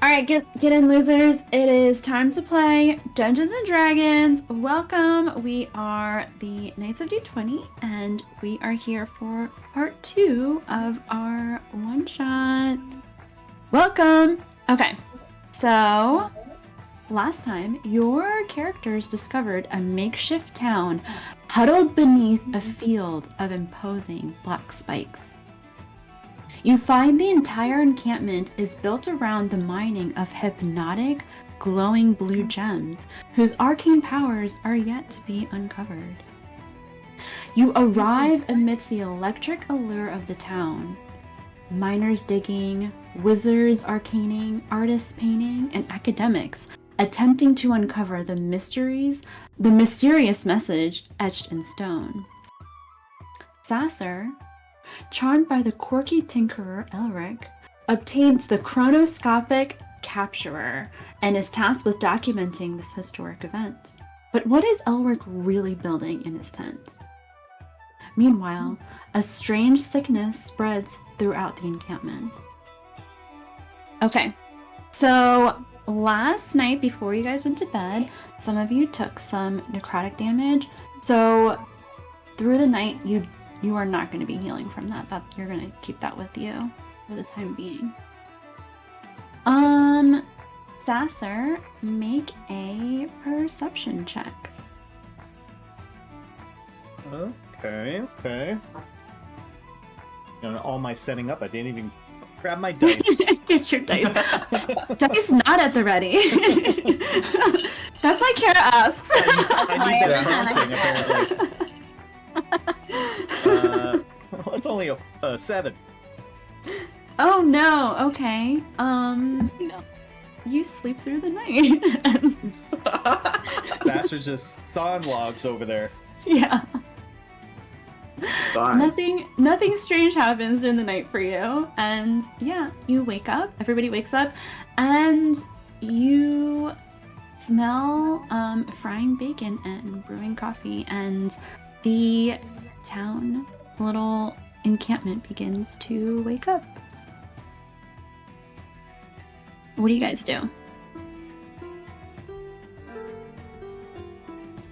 Alright, get in, losers. It is time to play Dungeons and Dragons. Welcome. We are the Knights of D20, and we are here for part 2 of our one-shot. Welcome! Okay, so last time, your characters discovered a makeshift town huddled beneath a field of imposing black spikes. You find the entire encampment is built around the mining of hypnotic, glowing blue gems, whose arcane powers are yet to be uncovered. You arrive amidst the electric allure of the town. Miners digging, wizards arcaning, artists painting, and academics attempting to uncover the mysterious message etched in stone. Sasser, charmed by the quirky tinkerer Elric, obtains the chronoscopic capturer and is tasked with documenting this historic event. But what is Elric really building in his tent? Meanwhile, a strange sickness spreads throughout the encampment. Okay, so last night before you guys went to bed, some of you took some necrotic damage. So through the night, you are not going to be healing from that. You're going to keep that with you for the time being. Sasser, make a perception check. Okay. All my setting up, I didn't even grab my dice. Get your dice. Dice not at the ready. That's why Kara asks. I need that apparently. Well, it's only a 7. Oh no, okay. No. You sleep through the night. Sasser's just sawing logs over there. Yeah. Fine. Nothing strange happens in the night for you. And yeah, you wake up, everybody wakes up, and you smell frying bacon and brewing coffee, and the town little encampment begins to wake up. What do you guys do?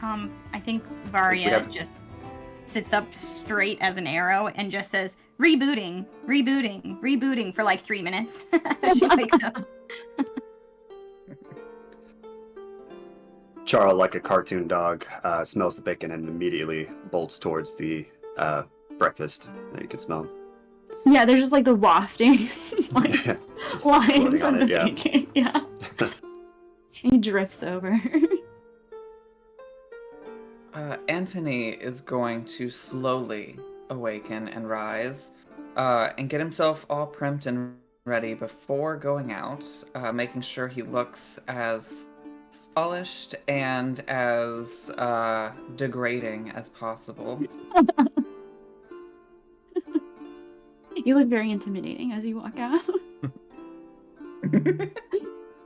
I think Varya just sits up straight as an arrow and just says, rebooting for like 3 minutes. She wakes up. Charl, like a cartoon dog, smells the bacon and immediately bolts towards the breakfast that you can smell. Yeah, there's just like the wafting like, lines on of the it, bacon. Yeah. He drifts over. Anthony is going to slowly awaken and rise, and get himself all primed and ready before going out, making sure he looks as polished and as degrading as possible. You look very intimidating as you walk out.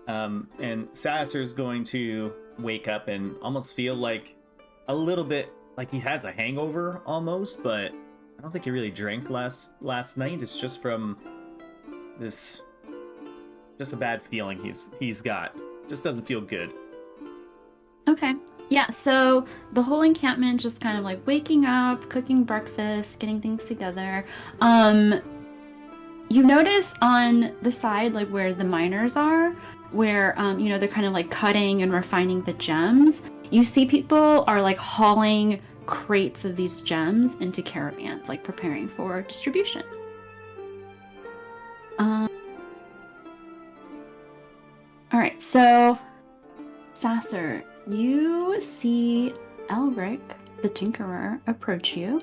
And Sasser's going to wake up and almost feel like a little bit like he has a hangover almost, but I don't think he really drank last night. It's just from this, just a bad feeling he's got. Just doesn't feel good. Okay. Yeah, so the whole encampment just kind of like waking up, cooking breakfast, getting things together. You notice on the side, like where the miners are, where, they're kind of like cutting and refining the gems. You see people are like hauling crates of these gems into caravans, like preparing for distribution. All right, so Sasser, you see Elric, the Tinkerer, approach you.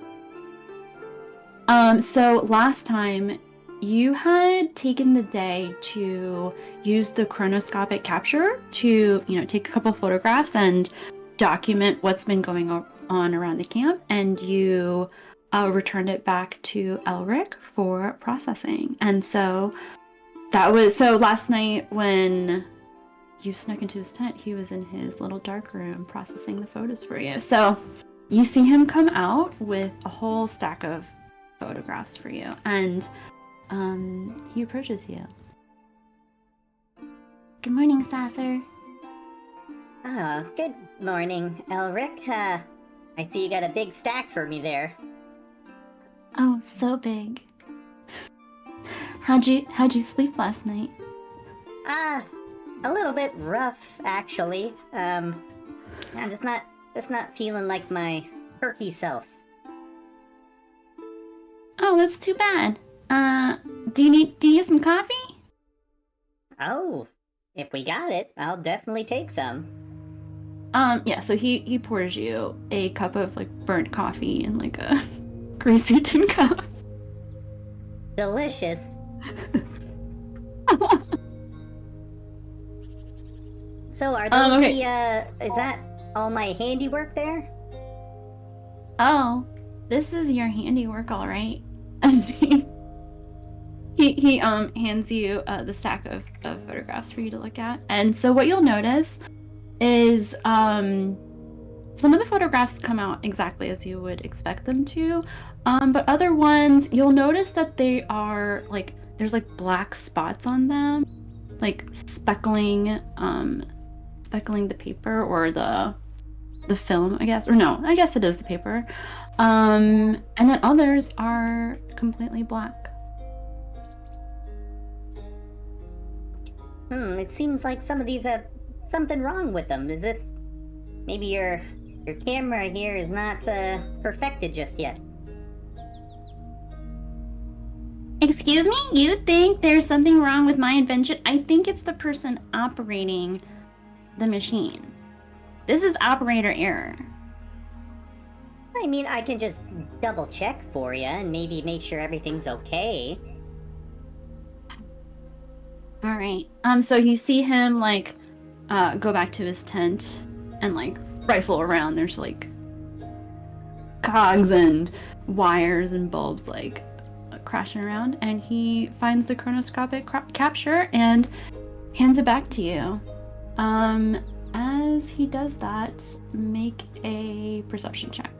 So last time you had taken the day to use the chronoscopic capture to, take a couple photographs and document what's been going on around the camp, and you returned it back to Elric for processing. And so last night when you snuck into his tent, he was in his little dark room processing the photos for you. So you see him come out with a whole stack of photographs for you, and he approaches you. Good morning, Sasser. Oh, good morning, Elric. I see you got a big stack for me there. Oh, so big. How'd you sleep last night? A little bit rough, actually. I'm just not feeling like my perky self. Oh, that's too bad. Do you need some coffee? Oh, if we got it, I'll definitely take some. Yeah, so he pours you a cup of like burnt coffee in like a greasy tin cup. Delicious. So are those okay. Is that all my handiwork there? Oh, this is your handiwork, all right. And he hands you the stack of photographs for you to look at. And so what you'll notice is some of the photographs come out exactly as you would expect them to, but other ones you'll notice that they are like there's like black spots on them, like speckling the paper or the film, I guess, or no, I guess it is the paper. And then others are completely black. It seems like some of these have something wrong with them. Is it maybe your camera here is not perfected just yet? Excuse me? You think there's something wrong with my invention? I think it's the person operating the machine. This is operator error. I mean, I can just double check for you and maybe make sure everything's okay. All right. So you see him like go back to his tent and like rifle around. There's like cogs and wires and bulbs like crashing around, and he finds the chronoscopic capture and hands it back to you. As he does that, make a perception check.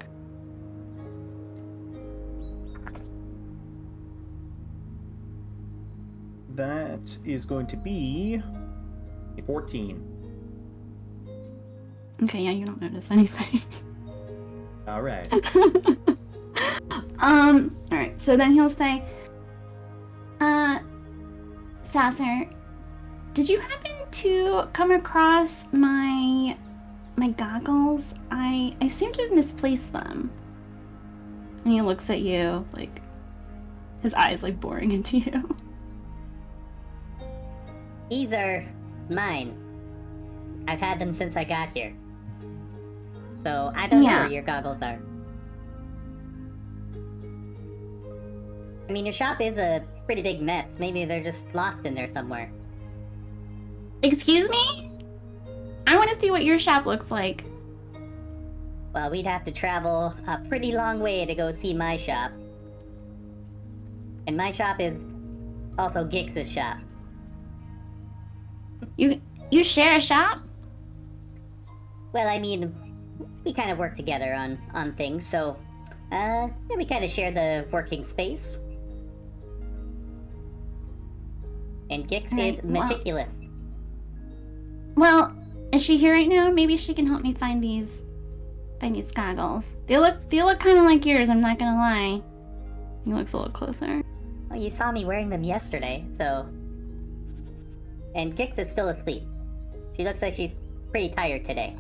That is going to be a 14. Okay, yeah, you don't notice anything. All right. All right. So then he'll say, Sasser, did you happen to come across my goggles? I seem to have misplaced them. And he looks at you, like his eyes like boring into you. These are mine. I've had them since I got here. So I don't know where your goggles are. I mean, your shop is a pretty big mess. Maybe they're just lost in there somewhere. Excuse me? I want to see what your shop looks like. Well, we'd have to travel a pretty long way to go see my shop. And my shop is also Gix's shop. You share a shop? Well, I mean, we kind of work together on things, so yeah, we kind of share the working space. And Gix is meticulous. Well, is she here right now? Maybe she can help me find these goggles. They look kind of like yours, I'm not gonna lie. He looks a little closer. Well, you saw me wearing them yesterday, so... And Gix is still asleep. She looks like she's pretty tired today.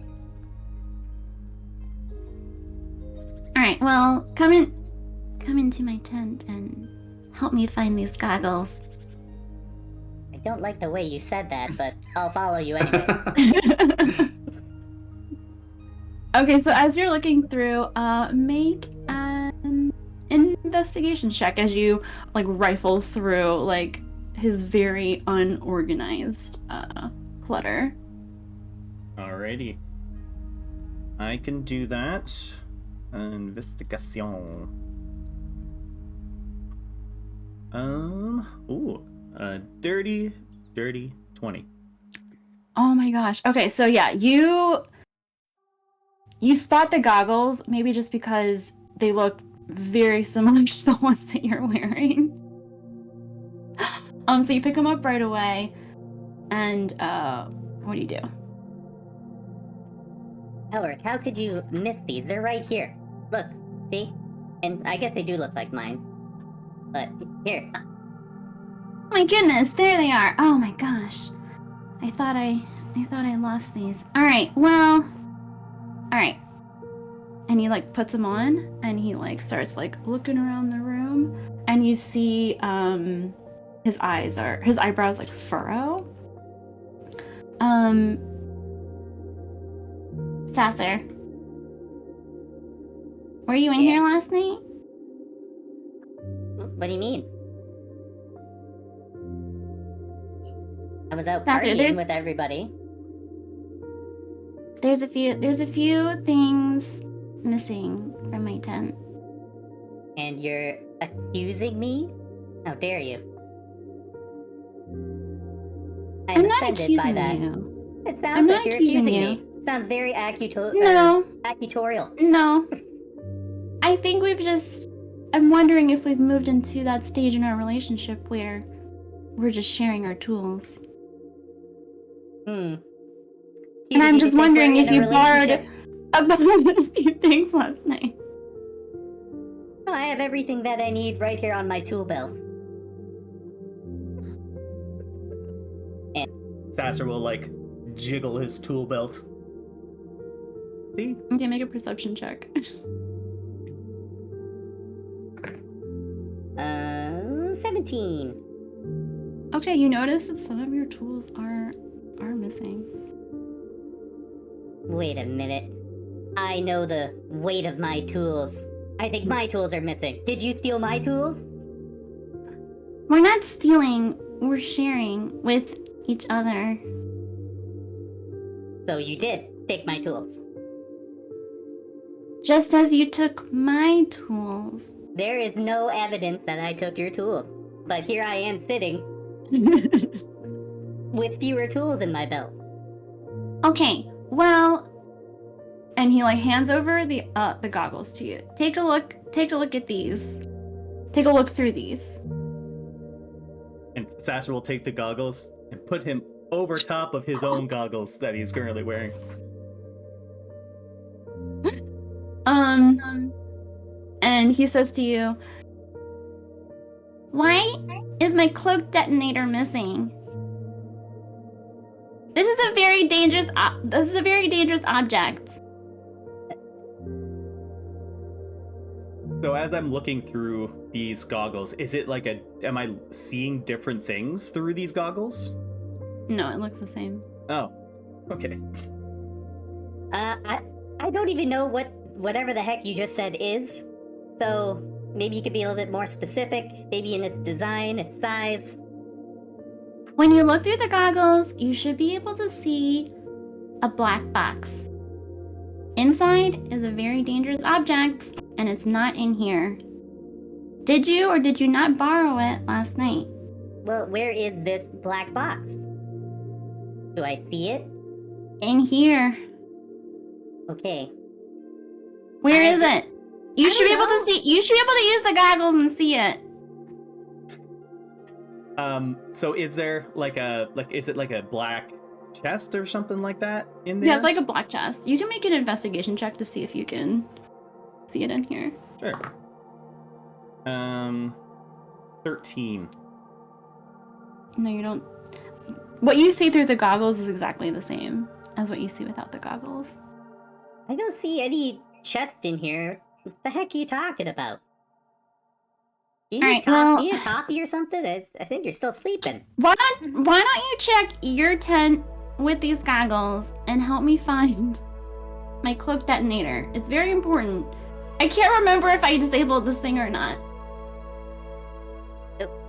Alright, well, come into my tent and help me find these goggles. I don't like the way you said that, but I'll follow you anyways. Okay, so as you're looking through, make an investigation check as you like rifle through like his very unorganized clutter. Alrighty. I can do that. Investigation. Dirty 20. Oh my gosh. Okay, so yeah, you spot the goggles, maybe just because they look very similar to the ones that you're wearing. So you pick them up right away, And what do you do? Elric, how could you miss these? They're right here. Look, see? And I guess they do look like mine. But here. Oh my goodness, there they are. Oh my gosh. I thought I lost these. Alright, well. Alright. And he like puts them on and he like starts like looking around the room and you see his eyebrows like furrow. Sasser. Were you in here last night? What do you mean? I was out Sasser, partying with everybody. There's a few things missing from my tent. And you're accusing me? How dare you? I'm not offended accusing by that. you. It I'm sounds not like you're accusing accusing you. me. Sounds very accutorial. No. I think I'm wondering if we've moved into that stage in our relationship where we're just sharing our tools. And I'm just wondering if you borrowed about a few things last night. No, I have everything that I need right here on my tool belt. Sasser will like jiggle his tool belt. See? Okay, make a perception check. 17. Okay, you notice that some of your tools are missing. Wait a minute. I know the weight of my tools. I think my tools are missing. Did you steal my tools? We're not stealing, we're sharing with each other. So you did take my tools. Just as you took my tools. There is no evidence that I took your tools. But here I am sitting with fewer tools in my belt. Okay, well, and he like hands over the goggles to you. Take a look at these. Take a look through these. And Sasser will take the goggles and put him over top of his own goggles that he's currently wearing. And he says to you, "Why is my cloak detonator missing? This is a very dangerous object." So as I'm looking through these goggles, is it like am I seeing different things through these goggles? No, it looks the same. Oh, okay. I don't even know whatever the heck you just said is. So maybe you could be a little bit more specific, maybe in its design, its size. When you look through the goggles, you should be able to see a black box. Inside is a very dangerous object, and it's not in here. Did you or did you not borrow it last night? Well, where is this black box? Do I see it? In here. Okay. Where is it? You should be able to see. You should be able to use the goggles and see it. So is there is it like a black chest or something like that in there? Yeah, it's like a black chest. You can make an investigation check to see if you can see it in here. Sure. 13. No, you don't. What you see through the goggles is exactly the same as what you see without the goggles. I don't see any chest in here. What the heck are you talking about? Do you need coffee, coffee or something? I think you're still sleeping. Why don't you check your tent with these goggles and help me find my cloak detonator? It's very important. I can't remember if I disabled this thing or not.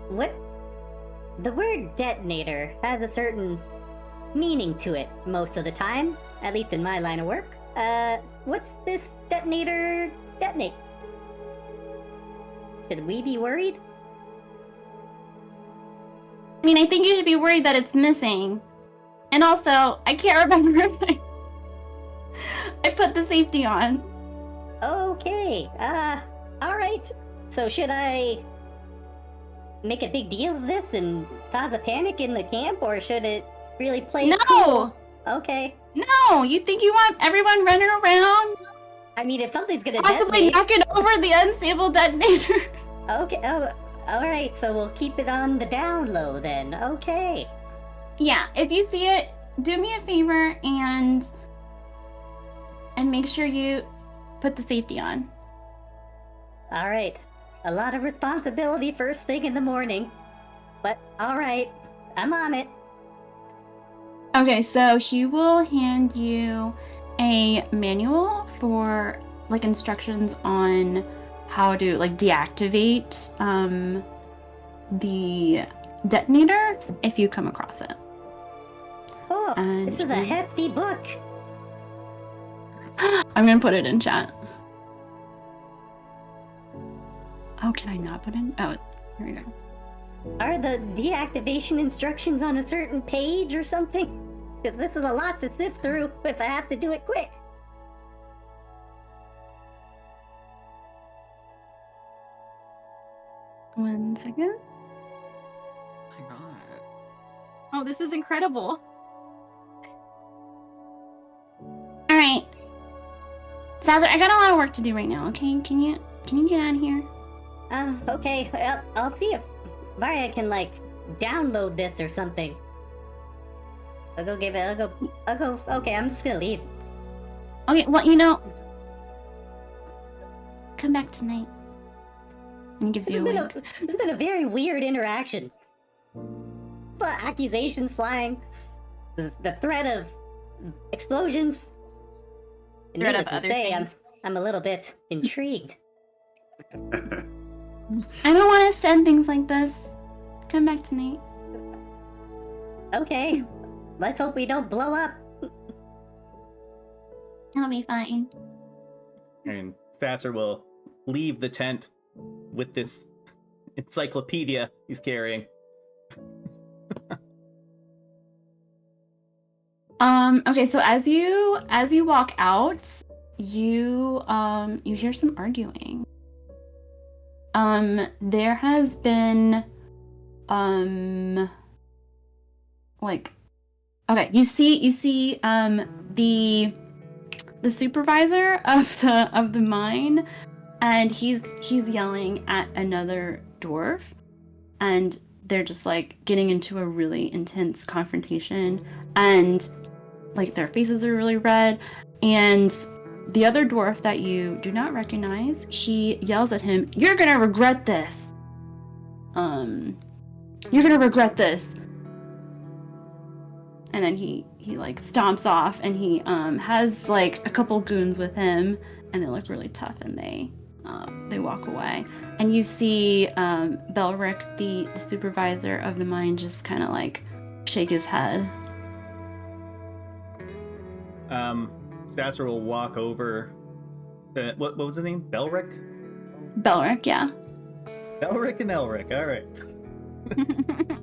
What? The word detonator has a certain meaning to it most of the time, at least in my line of work. What's this detonator detonate? Should we be worried? I mean, I think you should be worried that it's missing. And also, I can't remember if I put the safety on. Okay, alright. So should I make a big deal of this and cause a panic in the camp, or should it really play it No! cool. Okay. No, you think you want everyone running around? I mean, if something's gonna Possibly detonate... knocking over the unstable detonator. Okay, oh, alright, so we'll keep it on the down low then. Okay. Yeah, if you see it, do me a favor and make sure you put the safety on. Alright. A lot of responsibility first thing in the morning. But alright, I'm on it. Okay, so he will hand you a manual for like instructions on how to like deactivate the detonator if you come across it. Oh, And this is a hefty book. I'm gonna put it in chat. Oh, can I not put in? Oh, here we go. Are the deactivation instructions on a certain page or something? Because this is a lot to sift through if I have to do it quick. One second. My God. Oh, this is incredible. All right, Sasser, I got a lot of work to do right now. Okay, can you get out of here? Okay, I'll see if Varya can, like, download this or something. I'll go give it, I'll go, okay, I'm just gonna leave. Okay, well, come back tonight. And he gives you a wink. This has been a very weird interaction. There's a lot of accusations flying. The threat of explosions. And Threat of needless to other say, things. I'm a little bit intrigued. I don't want to send things like this. Come back tonight. Okay, let's hope we don't blow up. It'll be fine. And Sasser will leave the tent with this encyclopedia he's carrying. Okay, so as you walk out, you hear some arguing. There has been like, okay, you see the supervisor of the mine, and he's yelling at another dwarf, and they're just like getting into a really intense confrontation, and like their faces are really red, and the other dwarf that you do not recognize, he yells at him, "You're gonna regret this! You're gonna regret this!" And then he like stomps off, and he has like a couple goons with him, and they look really tough, and they walk away. And you see Belric, the supervisor of the mine, just kind of like shake his head. Sasser will walk over. What was his name? Belric? Belric, yeah. Belric and Elric. All right.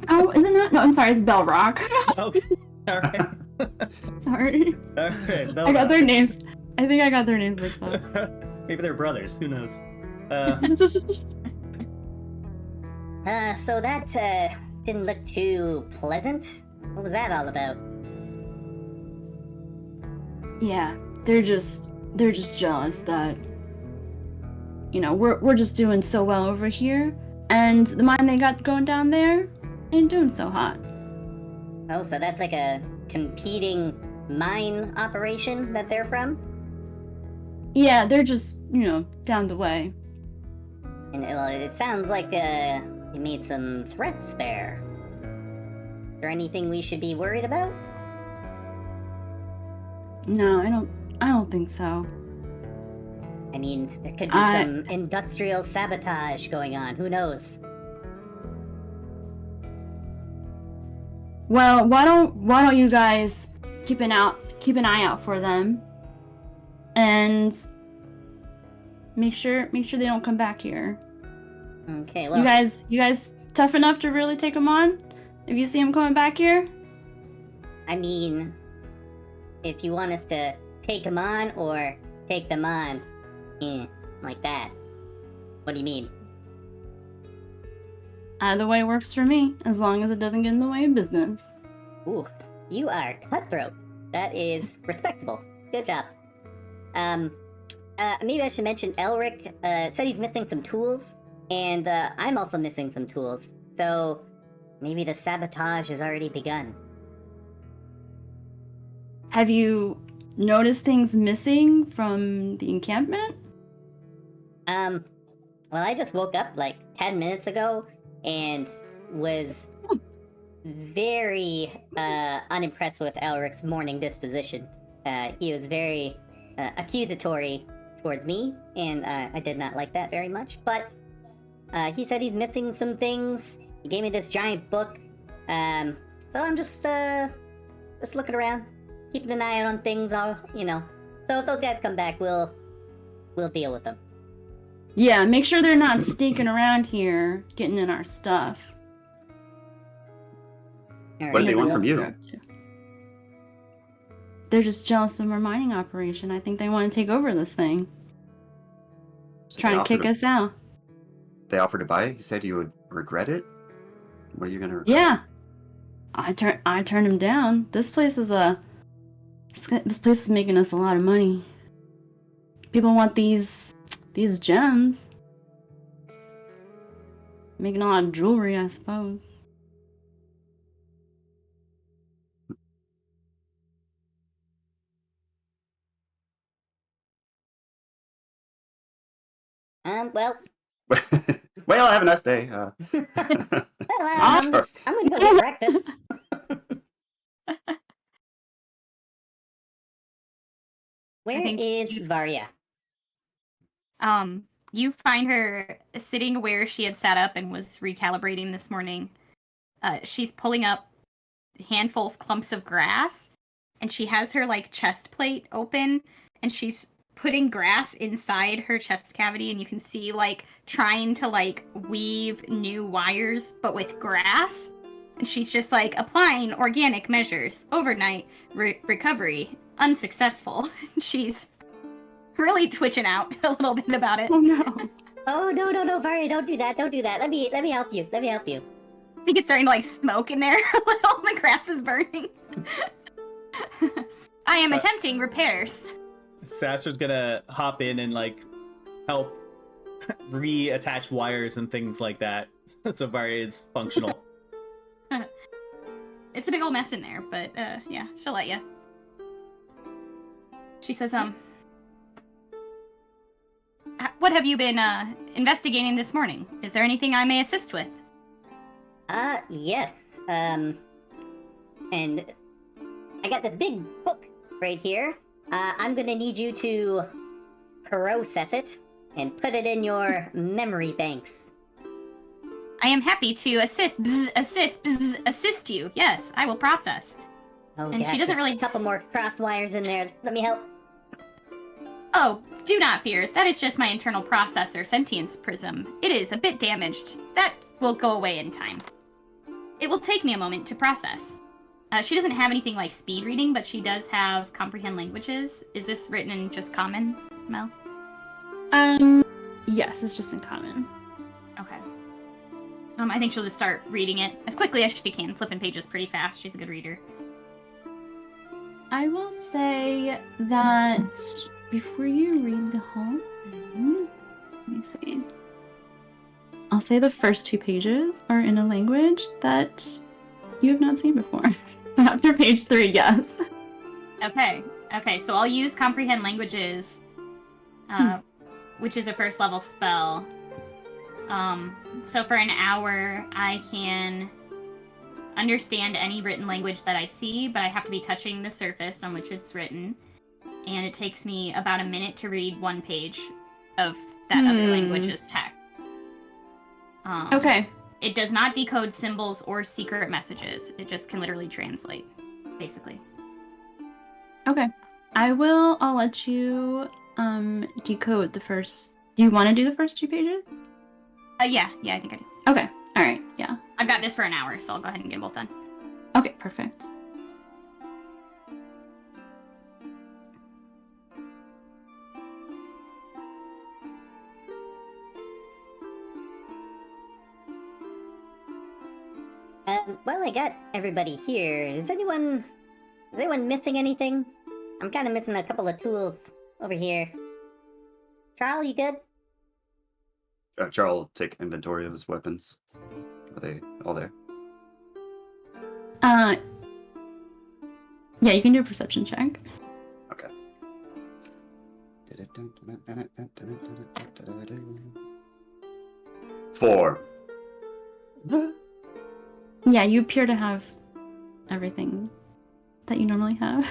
Oh, isn't that? No, I'm sorry, it's Belrock. Okay. All right. Sorry. All right. I got their names. I think I got their names mixed up. Maybe they're brothers. Who knows? So that, didn't look too pleasant. What was that all about? Yeah, they're just jealous that, you know, we're just doing so well over here, and the mine they got going down there ain't doing so hot. Oh, so that's like a competing mine operation that they're from? Yeah, they're just, you know, down the way. And it sounds like you made some threats there. Is there anything we should be worried about? No, I don't think so. I mean, there could be some industrial sabotage going on. Who knows? Well, why don't you guys keep an eye out for them, and make sure they don't come back here. Okay, well, You guys tough enough to really take them on if you see them coming back here? I mean, if you want us to take them on or take them on, like that. What do you mean? Either way works for me, as long as it doesn't get in the way of business. Ooh, You are cutthroat. That is respectable. Good job. Maybe I should mention Elric said he's missing some tools, and I'm also missing some tools. So maybe the sabotage has already begun. Have you noticed things missing from the encampment? Well, I just woke up like 10 minutes ago and was very unimpressed with Elric's morning disposition. He was very accusatory towards me, and I did not like that very much. But he said he's missing some things. He gave me this giant book. So I'm just looking around, keeping an eye out on things. So if those guys come back, we'll deal with them. Yeah, make sure they're not sneaking around here, getting in our stuff. All What do right. they want from you? They're just jealous of our mining operation. I think they want to take over this thing. So Trying to kick us out. They offered to buy it? You said you would regret it? What are you gonna regret? Yeah. I turned him down. This place is making us a lot of money. People want these gems. Making a lot of jewelry, I suppose. Well, Well, have a nice day. I'm gonna go get breakfast. Where think is Varya? You find her sitting where she had sat up and was recalibrating this morning. She's pulling up handfuls, clumps of grass, and she has her chest plate open, and she's putting grass inside her chest cavity, and you can see trying to weave new wires, but with grass. And she's just applying organic measures. Overnight recovery unsuccessful. She's really twitching out a little bit about it. Oh no. Oh no, Varya, don't do that. Don't do that. Let me help you. Let me help you. I think it's starting to smoke in there. All the grass is burning. I am attempting repairs. Sasser's gonna hop in and help reattach wires and things like that, so Varya is functional. It's a big old mess in there, but yeah, she'll let you. She says, what have you been investigating this morning? Is there anything I may assist with? Yes. And I got this big book right here. I'm gonna need you to process it and put it in your memory banks. I am happy to assist you. Yes, I will process. Oh, And gosh, she doesn't there's really- a couple more cross wires in there. Let me help. Oh, do not fear. That is just my internal processor sentience prism. It is a bit damaged. That will go away in time. It will take me a moment to process. She doesn't have anything like speed reading, but she does have comprehend languages. Is this written in just common, Mel? Yes, it's just in common. Okay. I think she'll just start reading it as quickly as she can, flipping pages pretty fast. She's a good reader. I will say that before you read the whole thing, let me see. I'll say the first 2 pages are in a language that you have not seen before. After page 3, yes. Okay, so I'll use comprehend languages, which is a first level spell. So for an hour, I can understand any written language that I see, but I have to be touching the surface on which it's written. And it takes me about a minute to read 1 page of that other language's text. Okay. It does not decode symbols or secret messages. It just can literally translate, basically. Okay. I'll let you decode the first. Do you want to do the first 2 pages? Yeah, I think I do. Okay. All right. Yeah. I've got this for an hour, so I'll go ahead and get them both done. Okay, perfect. Well, I got everybody here. Is anyone missing anything? I'm kind of missing a couple of tools over here. Charl, you good? Charl will take inventory of his weapons. Are they all there? Yeah, you can do a perception check. Okay. 4. Yeah, you appear to have everything that you normally have.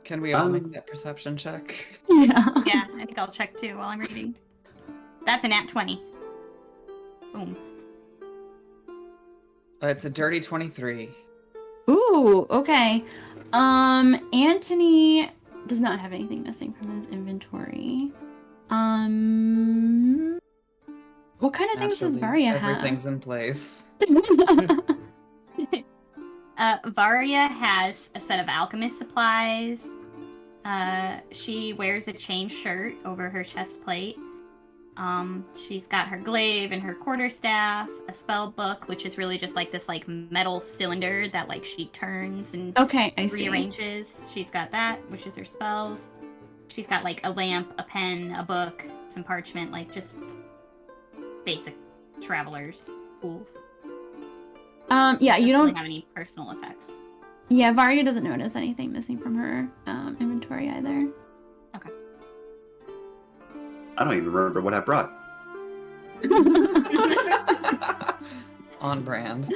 Can we all make that perception check? Yeah. Yeah, I think I'll check too while I'm reading. That's a nat 20. Boom. It's a dirty 23. Ooh, okay. Anthony does not have anything missing from his inventory. What kind of things does Naturally, Varya have? everything's in place. Varya has a set of alchemist supplies. She wears a chain shirt over her chest plate. She's got her glaive and her quarterstaff, a spell book, which is really just like this like metal cylinder that like she turns and Okay, I see. rearranges. She's got that, which is her spells. She's got like a lamp, a pen, a book, some parchment, like just basic traveler's tools. Yeah, you Doesn't don't really have any personal effects. Yeah, Varya doesn't notice anything missing from her inventory either. Okay. I don't even remember what I brought. On brand.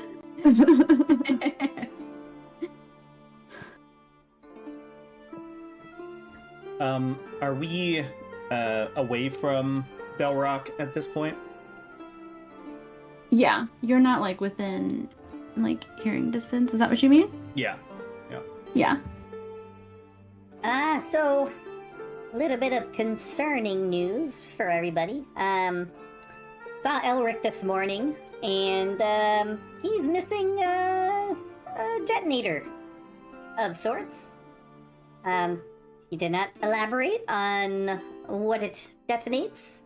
Are we away from Bell Rock at this point? Yeah, you're not like within like hearing distance. Is that what you mean? Yeah. Yeah. So a little bit of concerning news for everybody. Saw Elric this morning, and he's missing a detonator of sorts. He did not elaborate on what it detonates,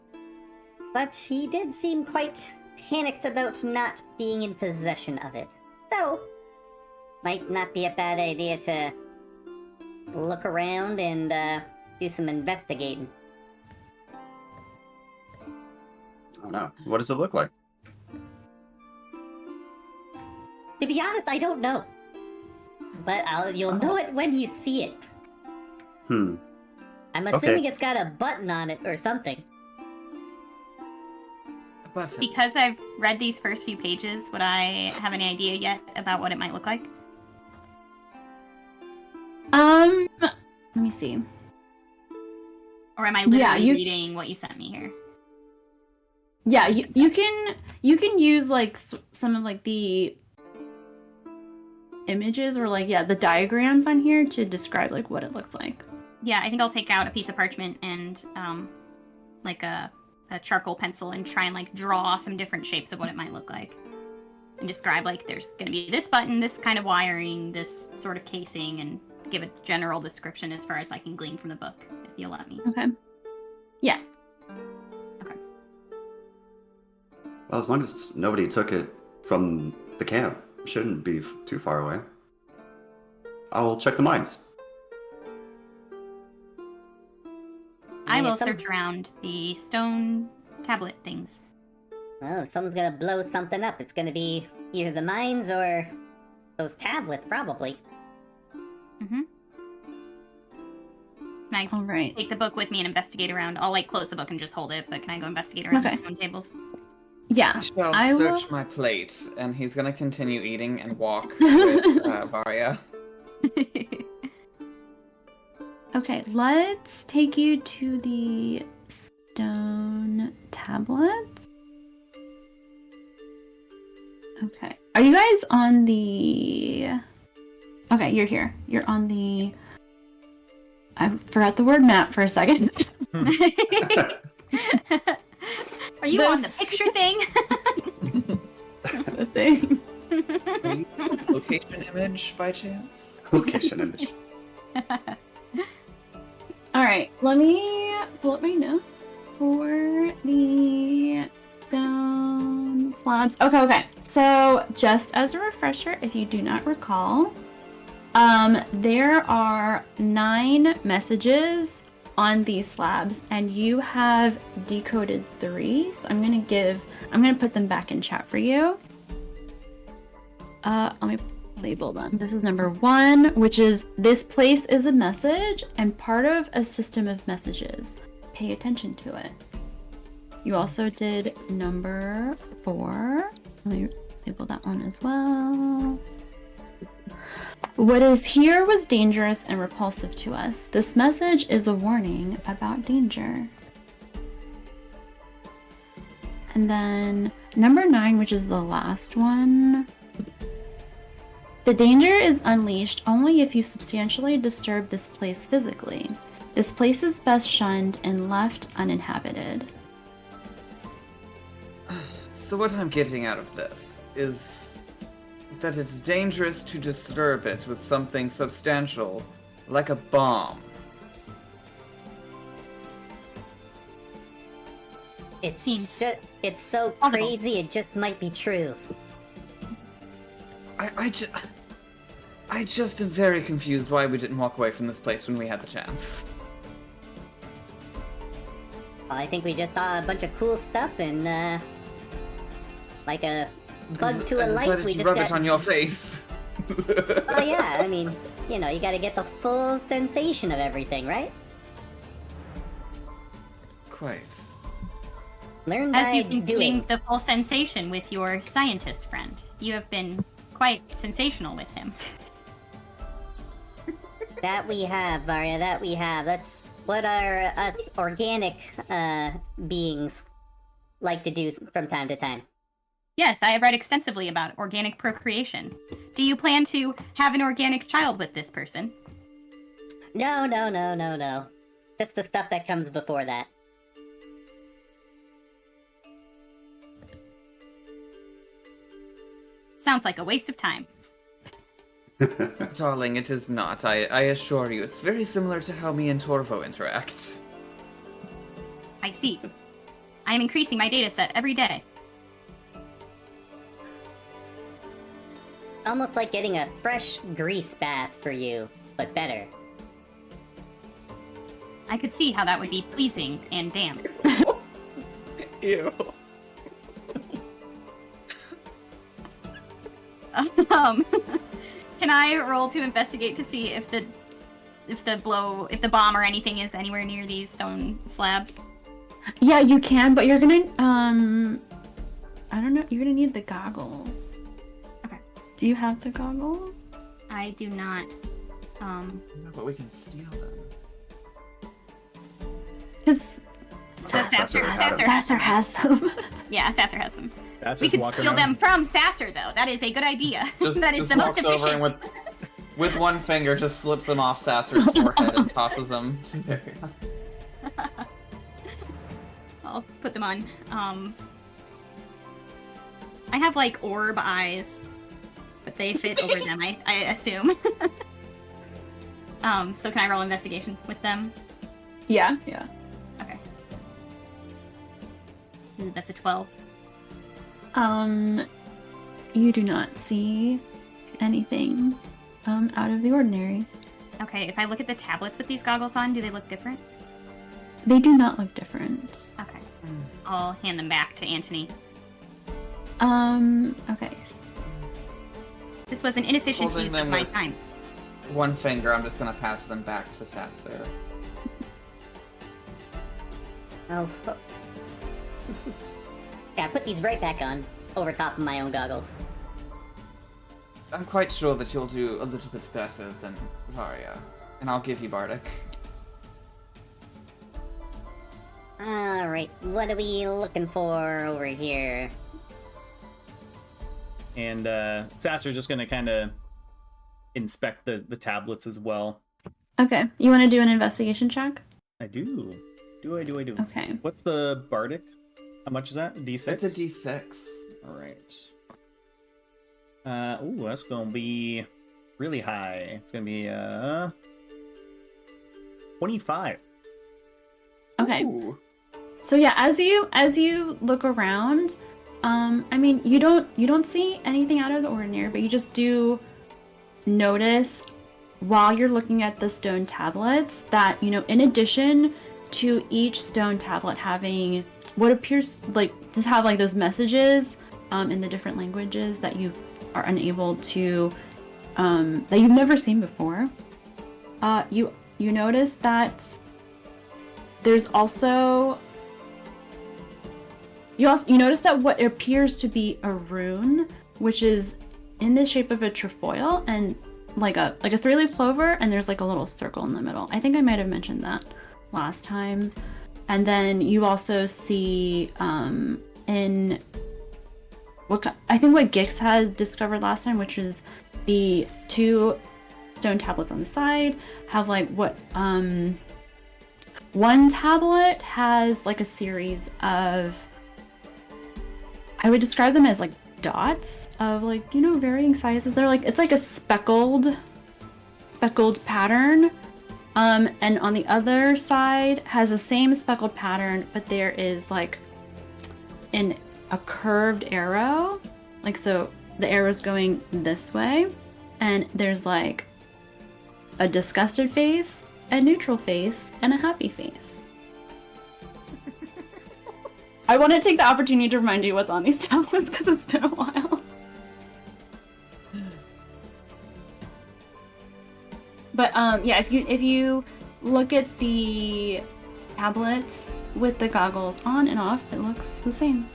but he did seem quite panicked about not being in possession of it. So, might not be a bad idea to look around and do some investigating. I don't know. What does it look like? To be honest, I don't know. But you'll know it when you see it. I'm assuming it's got a button on it or something. A button. Because I've read these first few pages, would I have any idea yet about what it might look like? Let me see. Or am I literally reading what you sent me here? Yeah, you can use like some of like the images or like the diagrams on here to describe like what it looks like. Yeah, I think I'll take out a piece of parchment and like a charcoal pencil and try and like draw some different shapes of what it might look like. And describe like there's gonna be this button, this kind of wiring, this sort of casing, and give a general description as far as I can glean from the book, if you'll let me. Okay. Yeah. Okay. Well, as long as nobody took it from the camp, it shouldn't be too far away. I'll check the mines. I will search around the stone tablet things. Oh, if someone's gonna blow something up, it's gonna be either the mines or those tablets, probably. Mm-hmm. Can I All right. take the book with me and investigate around? I'll like close the book and just hold it, but can I go investigate around the stone tables? Yeah. I shall search my plate, and he's gonna continue eating and walk with Varya. Okay, let's take you to the stone tablets. Okay. Are you guys on the... Okay, you're here. You're on the... I forgot the word map for a second. Are you on the picture thing? The thing. Are you location image by chance? Location image. Alright, let me pull up my notes for the stone slabs. Okay. So, just as a refresher, if you do not recall, there are 9 messages on these slabs, and you have decoded 3. So I'm gonna put them back in chat for you. Let me label them. This is number 1, which is this place is a message and part of a system of messages. Pay attention to it. You also did number 4. Let me label that one as well. What is here was dangerous and repulsive to us. This message is a warning about danger. And then number 9, which is the last one. The danger is unleashed only if you substantially disturb this place physically. This place is best shunned and left uninhabited. So what I'm getting out of this is that it's dangerous to disturb it with something substantial, like a bomb. It's Seems it's so plausible. crazy it just might be true. I just am very confused why we didn't walk away from this place when we had the chance. I think we just saw a bunch of cool stuff and like a bug to a light. We just rub got. it on your face. Oh yeah, I mean, you know, you got to get the full sensation of everything, right? Quite. Learn As by you've been doing. doing the full sensation with your scientist friend, you have been quite sensational with him. That we have, Varya. That we have. That's what our organic beings like to do from time to time. Yes, I have read extensively about organic procreation. Do you plan to have an organic child with this person? No. Just the stuff that comes before that. Sounds like a waste of time. Darling, it is not. I assure you, it's very similar to how me and Torvo interact. I see. I am increasing my data set every day. Almost like getting a fresh grease bath for you, but better. I could see how that would be pleasing and damp. Ew. Can I roll to investigate to see if the bomb or anything is anywhere near these stone slabs? Yeah, you can, but you're gonna I don't know, you're gonna need the goggles. Okay. Do you have the goggles? I do not. No, but we can steal them. Because Sasser Sasser has them. Yeah, Sasser has them. Sasser's We could walking steal them around. from Sasser, though. That is a good idea. That is Just the most walks over efficient. and with one finger just slips them off Sasser's forehead and tosses them to Varya. I'll put them on. I have like orb eyes, but they fit over them, I assume. So can I roll investigation with them? Yeah. Okay. Ooh, that's a 12. You do not see anything out of the ordinary. Okay, if I look at the tablets with these goggles on, do they look different? They do not look different. Okay. I'll hand them back to Anthony. Okay. This was an inefficient Holding use them of my with- time. One finger, I'm just gonna pass them back to Sasser. Oh. Yeah, put these right back on, over top of my own goggles. I'm quite sure that you'll do a little bit better than Varya, and I'll give you Bardic. Alright, what are we looking for over here? And Sasser's just gonna kind of inspect the tablets as well. Okay. You want to do an investigation check? I do. I do. Okay. What's the Bardic? How much is that? D6? It's a D6. Alright. Ooh, that's gonna be really high. It's gonna be 25. Okay. Ooh. So yeah, as you look around, I mean, you don't see anything out of the ordinary, but you just do notice while you're looking at the stone tablets that, in addition to each stone tablet having what appears like to have like those messages in the different languages that you are unable to that you've never seen before, you notice that there's also you notice that what appears to be a rune, which is in the shape of a trefoil and like a 3-leaf clover, and there's like a little circle in the middle. I think I might have mentioned that last time. And then you also see in what Gix had discovered last time, which is the 2 stone tablets on the side have like what one tablet has like a series of, I would describe them as like dots of like, varying sizes. They're like, it's like a speckled pattern. And on the other side has the same speckled pattern, but there is like a curved arrow. Like, so the arrow's going this way, and there's like a disgusted face, a neutral face, and a happy face. I want to take the opportunity to remind you what's on these tablets because it's been a while. But yeah, if you look at the tablets with the goggles on and off, it looks the same.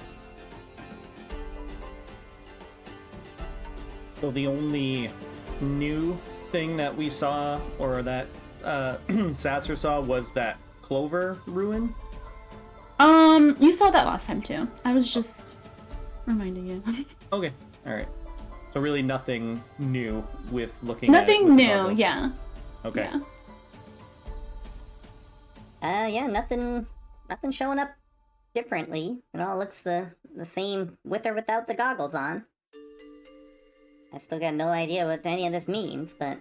So the only new thing that we saw, or that Sasser saw, was that clover ruin. You saw that last time too. I was just reminding you. Okay, all right. So really nothing new with looking at it Nothing with the new, goggles. yeah. Okay. Yeah, nothing showing up differently. It all looks the same with or without the goggles on. I still got no idea what any of this means, but...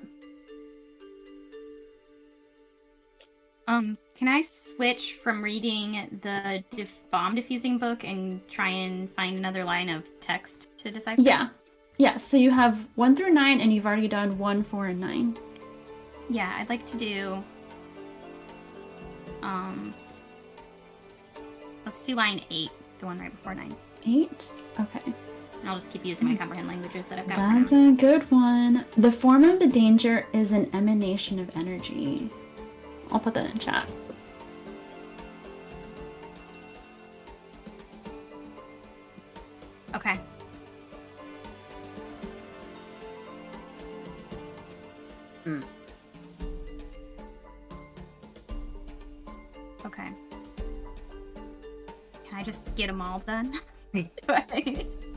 Can I switch from reading the bomb diffusing book and try and find another line of text to decipher? Yeah, so you have 1 through 9, and you've already done 1, 4, and 9. Yeah, I'd like to do... let's do line 8, the one right before 9. 8? Okay. And I'll just keep using my comprehend languages that I've got. That's a good one. The form of the danger is an emanation of energy. I'll put that in chat. Okay. Okay. Can I just get them all done? You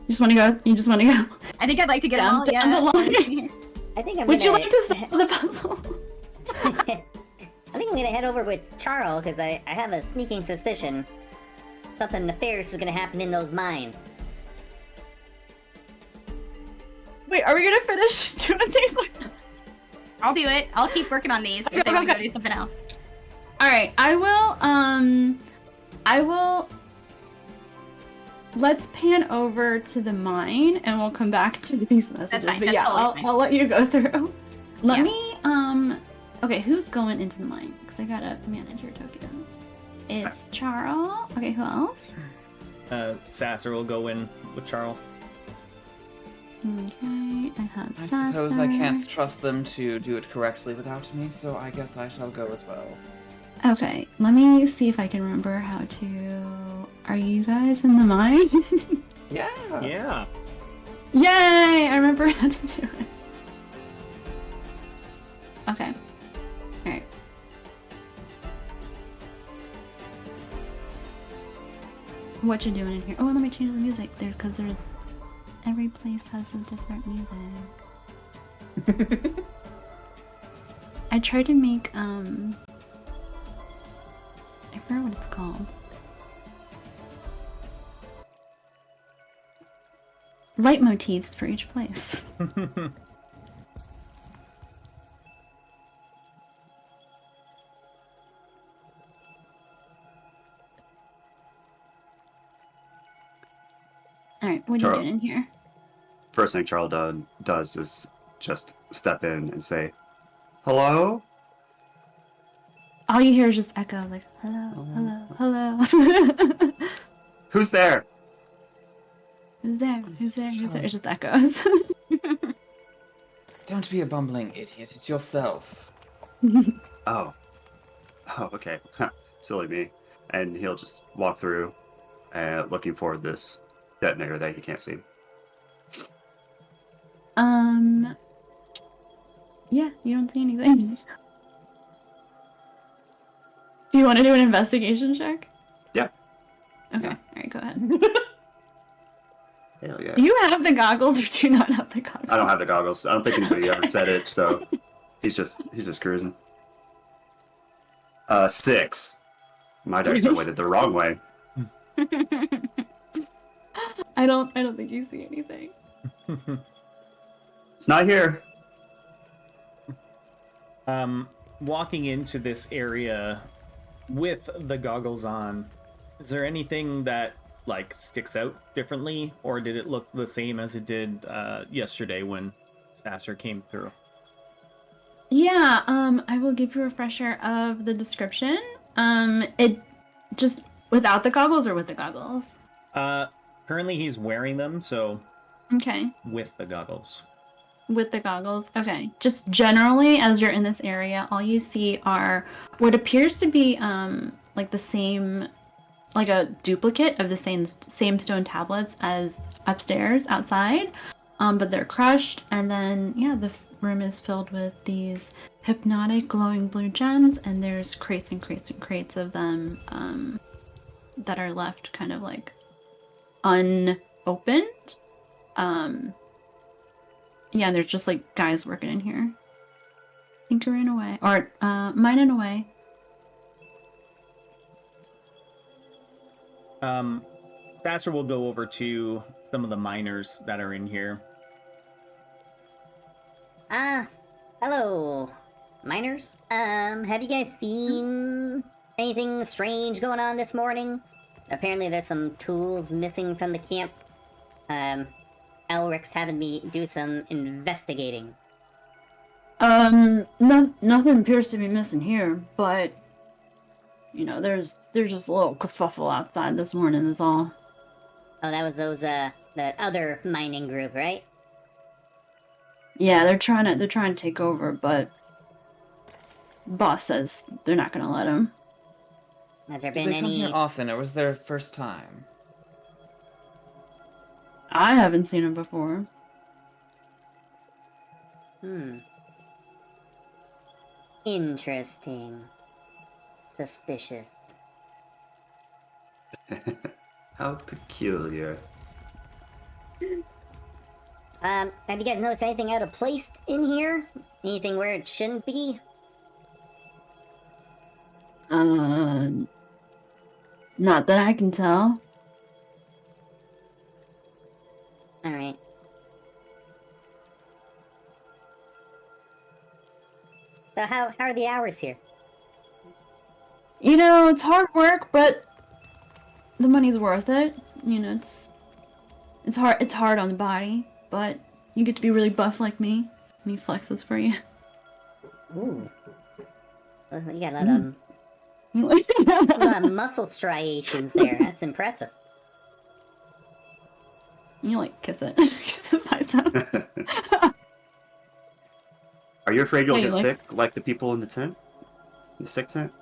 just want to go? You just want to go? I think I'd like to get Down them all, the yeah. line. I think I'm Would you gonna... like to solve the puzzle? I think I'm gonna head over with Charl, because I have a sneaking suspicion something nefarious is gonna happen in those mines. Wait, are we gonna finish doing these? I'll do it. I'll keep working on these if they want to go do something else. All right, I will. Let's pan over to the mine, and we'll come back to these messages. That's fine. But That's yeah, totally fine. I'll let you go through. Let Yeah. me. Okay, who's going into the mine? Because I gotta manage your token. It's Charl. Okay, who else? Sasser will go in with Charl. Okay, I have. I suppose I Sasser. can't trust them to do it correctly without me, so I guess I shall go as well. Okay, let me see if I can remember how to. Are you guys in the mine? Yeah. Yeah. Yay! I remember how to do it. Okay. Alright. What you doing in here? Oh, let me change the music there, because there's... Every place has a different music. I tried to make, I forgot what it's called. Leitmotifs for each place. right, what are you Charl. doing in here? First thing Charl does is just step in and say, "Hello." All you hear is just echo, like, hello, hello, hello. Who's there? Who's there? Who's there? Who's there? It just echoes. Don't be a bumbling idiot. It's yourself. Oh. Oh, okay. Silly me. And he'll just walk through, looking for this detonator that he can't see. Yeah, you don't see anything. Do you want to do an investigation check? Yeah. Okay, Yeah. alright, go ahead. Hell yeah. Do you have the goggles or do you not have the goggles? I don't have the goggles. I don't think anybody ever said it, so he's just cruising. 6. My dice are weighted the wrong way. I don't think you see anything. It's not here. Walking into this area with the goggles on, is there anything that like sticks out differently, or did it look the same as it did yesterday when Sasser came through? Yeah, I will give you a refresher of the description. It just without the goggles or with the goggles? Currently he's wearing them, so Okay. with the goggles. With the goggles. Okay. Just generally, as you're in this area, all you see are what appears to be like the same, like a duplicate of the same stone tablets as upstairs outside, but they're crushed. And then yeah, the room is filled with these hypnotic glowing blue gems, and there's crates and crates and crates of them that are left kind of like unopened. Yeah, there's just like guys working in here, tinkering away, or mining away. Sasser will go over to some of the miners that are in here. Hello, miners. Have you guys seen anything strange going on this morning? Apparently there's some tools missing from the camp. Elric's having me do some investigating. Nothing appears to be missing here, but you know, there's just a little kerfuffle outside this morning is all. Oh, that was those, that other mining group, right? Yeah, they're trying to take over, but boss says they're not gonna let him. Has there Did been they come any... here often, or was their first time? I haven't seen him before. Interesting. Suspicious. How peculiar. Have you guys noticed anything out of place in here? Anything where it shouldn't be? Not that I can tell. Alright. So how are the hours here? You know, it's hard work, but the money's worth it. You know, it's hard on the body, but you get to be really buff like me. And he flexes for you. Ooh. Well, you got a lot of muscle striations there. That's impressive. You like kiss it. Kiss his bicep. Are you afraid you'll Hey, get like- sick like the people in the tent? The sick tent?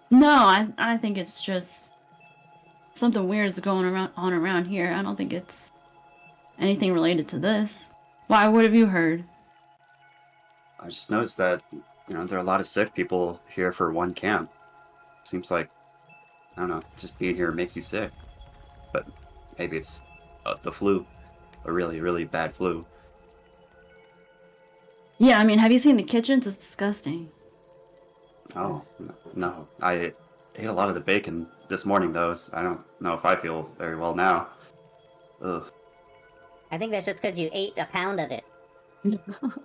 No, I think it's just something weird is going around here. I don't think it's anything related to this. Why? What have you heard? I just noticed that, you know, there are a lot of sick people here for one camp. Seems like, I don't know, just being here makes you sick. But maybe it's the flu. A really, really bad flu. Yeah, I mean, have you seen the kitchens? It's disgusting. Oh, no. I ate a lot of the bacon this morning, though. So I don't know if I feel very well now. Ugh. I think that's just because you ate a pound of it.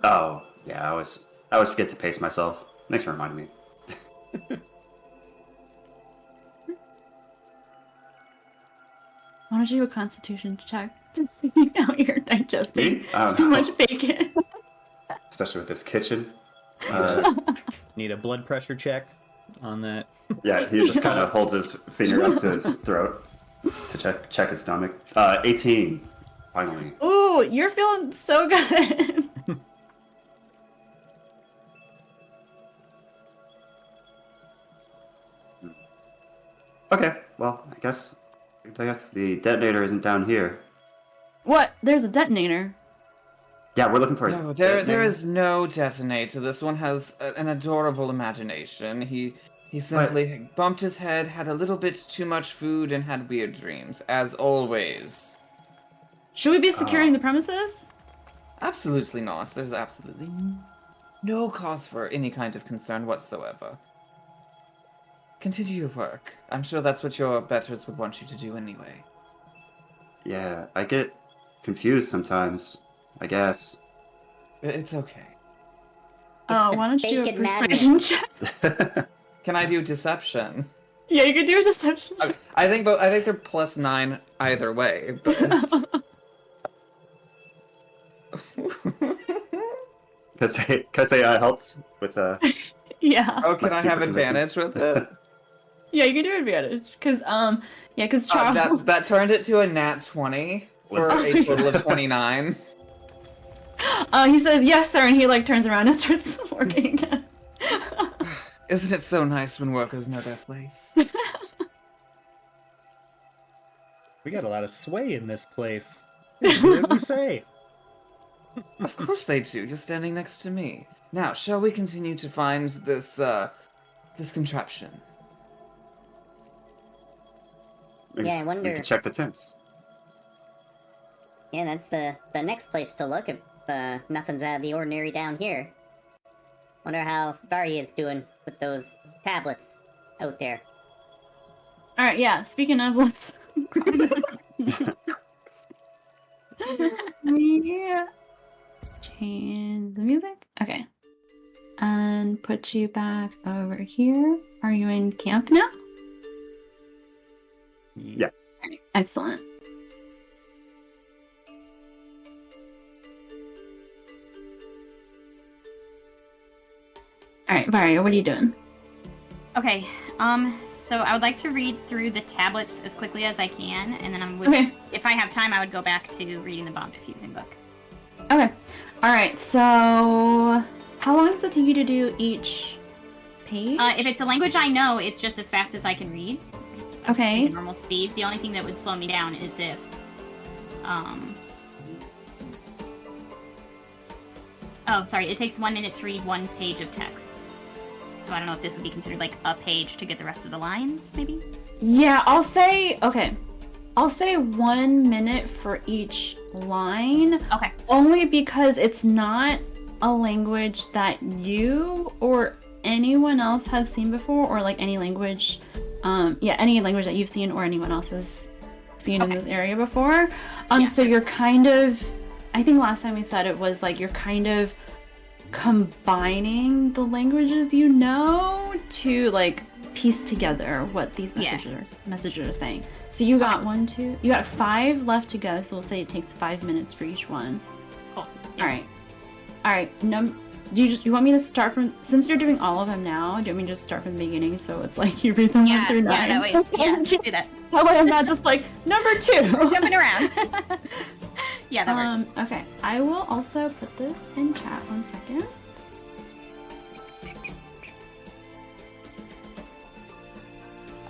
Oh, yeah, I always forget to pace myself. Thanks for reminding me. Why don't you do a constitution check to see how you're digesting Me? I don't too know. much bacon? Especially with this kitchen. Need a blood pressure check on that. Yeah, he just kind of holds his finger up to his throat to check his stomach. 18, finally. Ooh, you're feeling so good. Okay, well, I guess the detonator isn't down here. What? There's a detonator. Yeah, we're looking for No, a there detonator. is no detonator. This one has an adorable imagination. He simply bumped his head, had a little bit too much food, and had weird dreams, as always. Should we be securing the premises? Absolutely not. There's absolutely no cause for any kind of concern whatsoever. Continue your work. I'm sure that's what your betters would want you to do anyway. Yeah, I get confused sometimes, I guess. It's okay. Oh, the why don't you do a bacon persuasion check? Can I do deception? Yeah, you could do a deception check. I think they're +9 either way. But Because I helped with Yeah. oh, can That's I super have convincing. advantage with it? Yeah, you can do advantage. Because Charles. That turned it to a nat 20 Let's for go. a total of 29. He says yes, sir, and he like turns around and starts working again. Isn't it so nice when workers know their place? We got a lot of sway in this place. What did we say? Of course they do. You're standing next to me. Now, shall we continue to find this contraption? Yeah, I wonder- We could check the tents. Yeah, that's the next place to look if nothing's out of the ordinary down here. Wonder how Varya is doing with those tablets out there. All right, yeah. Speaking of, let's. Yeah. Change the music. Okay. And put you back over here. Are you in camp now? Yeah. Alright, excellent. All right, Varya, what are you doing? Okay, so I would like to read through the tablets as quickly as I can, and then Okay. if I have time, I would go back to reading the bomb diffusing book. Okay. All right. So, how long does it take you to do each page? If it's a language I know, it's just as fast as I can read. Okay. At normal speed. The only thing that would slow me down is if, oh, sorry, it takes 1 minute to read 1 page of text. So I don't know if this would be considered like a page to get the rest of the lines, maybe? Yeah, I'll say 1 minute for each line. Okay. Only because it's not a language that you or anyone else have seen before, or like any language, any language that you've seen or anyone else has seen in this area before. So you're kind of, I think last time we said it was like you're kind of combining the languages you know to like piece together what these messages are saying. So you got you got 5 left to go, so we'll say it takes 5 minutes for each one. Cool. All right. Do you want me to start from, since you're doing all of them now, do you want me to just start from the beginning so it's like you read them 1 through 9? Yeah, that way. Yeah, just do that. That way I'm not just like number 2 Jumping around. Yeah, that works. Okay, I will also put this in chat 1 second.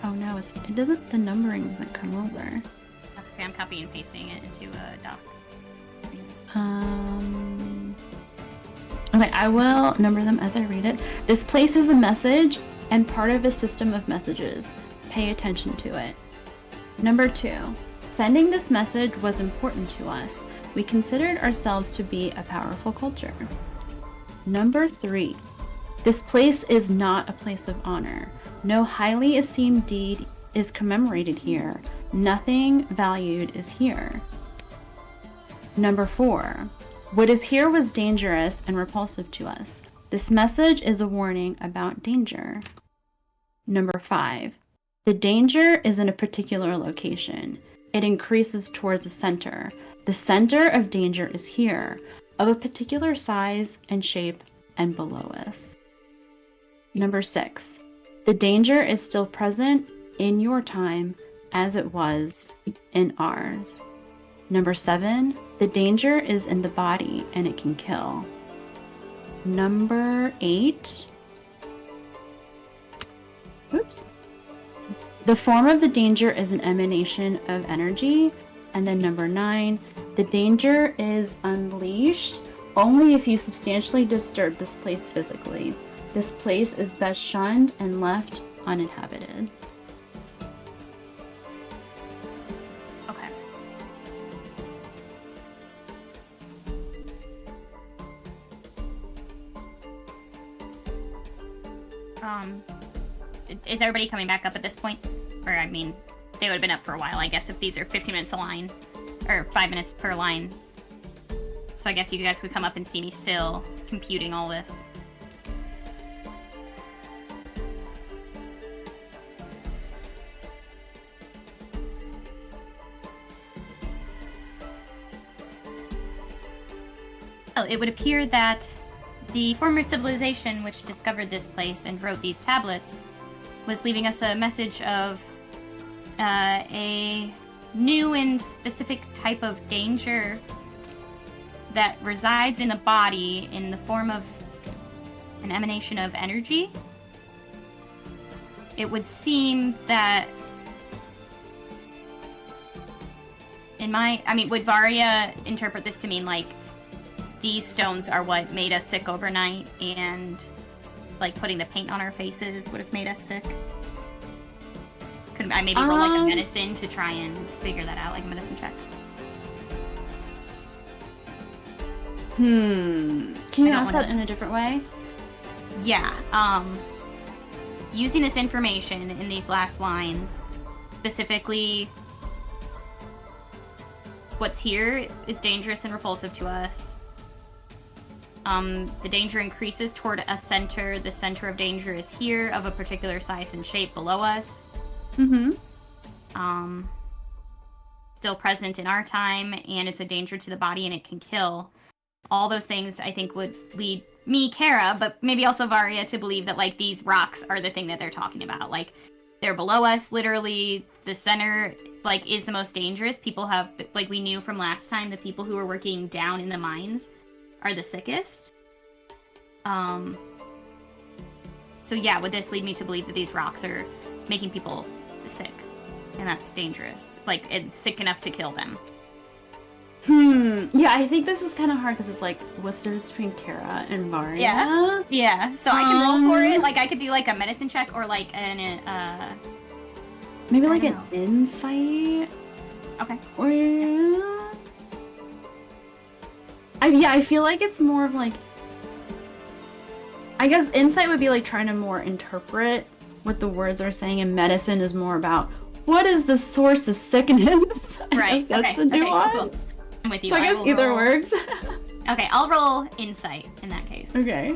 Oh no, the numbering doesn't come over. That's okay, I'm copying and pasting it into a doc. Okay, I will number them as I read it. This place is a message and part of a system of messages. Pay attention to it. Number 2. Sending this message was important to us. We considered ourselves to be a powerful culture. Number 3. This place is not a place of honor. No highly esteemed deed is commemorated here. Nothing valued is here. Number 4. What is here was dangerous and repulsive to us. This message is a warning about danger. Number 5. The danger is in a particular location. it increases towards the center. The center of danger is here, of a particular size and shape and below us. Number 6, the danger is still present in your time as it was in ours. Number 7, the danger is in the body and it can kill. Number 8, oops. The form of the danger is an emanation of energy. And then number 9, the danger is unleashed only if you substantially disturb this place physically. This place is best shunned and left uninhabited. Okay. Is everybody coming back up at this point? Or, I mean, they would have been up for a while, I guess, if these are 15 minutes a line. Or 5 minutes per line. So I guess you guys could come up and see me still computing all this. Well, it would appear that the former civilization which discovered this place and wrote these tablets was leaving us a message of a new and specific type of danger that resides in a body in the form of an emanation of energy. It would seem that would Varya interpret this to mean like these stones are what made us sick overnight, and like putting the paint on our faces would have made us sick? Could I maybe roll like a medicine to try and figure that out, like a medicine check? Can you ask that in a different way? Yeah. Using this information in these last lines, specifically, what's here is dangerous and repulsive to us. The danger increases toward a center. The center of danger is here, of a particular size and shape below us. Still present in our time, and it's a danger to the body and it can kill. All those things I think would lead me, Kara, but maybe also Varya, to believe that like these rocks are the thing that they're talking about. Like they're below us, literally. The center like is the most dangerous. People have, like we knew from last time, the people who were working down in the mines are the sickest. So yeah, would this lead me to believe that these rocks are making people sick? And that's dangerous. Like, it's sick enough to kill them. Yeah, I think this is kind of hard because it's like, what's the difference between Kara and Varya? Yeah. So I can roll for it. Like, I could do like a medicine check or like an maybe like an insight. Okay. Or I feel like it's more of like, I guess insight would be like trying to more interpret what the words are saying, and medicine is more about what is the source of sickness. Right. That's a nuance. Cool. I'm with you. So I guess either works. Okay, I'll roll insight in that case. Okay.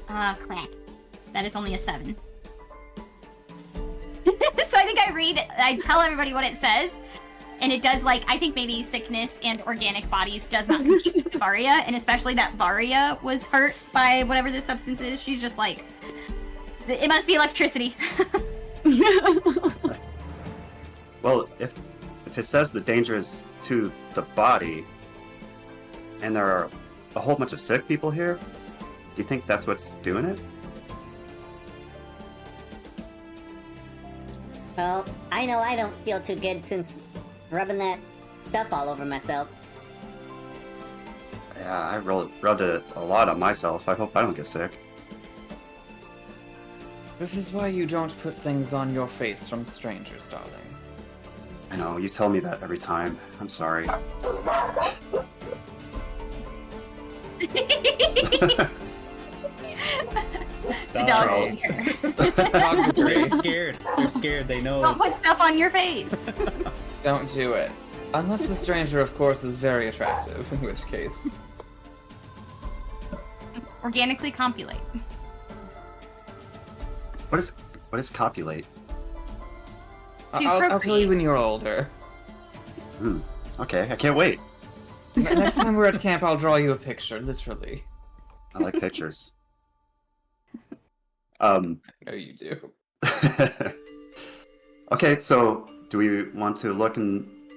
Crap. That is only a 7. So I think I tell everybody what it says, and it does, like, I think maybe sickness and organic bodies does not compute with Varya, and especially that Varya was hurt by whatever this substance is. She's just like, it must be electricity. Well, if it says the danger is to the body, and there are a whole bunch of sick people here, do you think that's what's doing it? Well, I know I don't feel too good since rubbing that stuff all over myself. Yeah, I rubbed it a lot on myself. I hope I don't get sick. This is why you don't put things on your face from strangers, darling. I know, you tell me that every time. I'm sorry. The dogs concur. They're scared. They're scared. They know. Don't put stuff on your face. Don't do it. Unless the stranger, of course, is very attractive, in which case... Organically copulate. What is copulate? I'll tell you when you're older. Okay, I can't wait. Next time we're at camp, I'll draw you a picture, literally. I like pictures. I know you do. Okay, so do we want to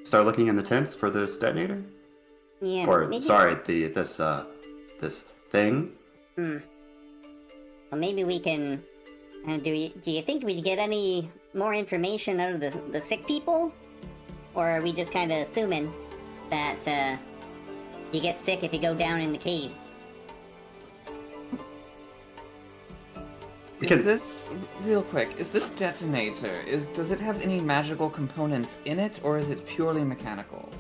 start looking in the tents for this detonator? Yeah. Or maybe... sorry, this thing? Well, maybe we can. Do you think we'd get any more information out of the sick people, or are we just kind of assuming that you get sick if you go down in the cave? Is this, real quick, is this detonator, does it have any magical components in it, or is it purely mechanical?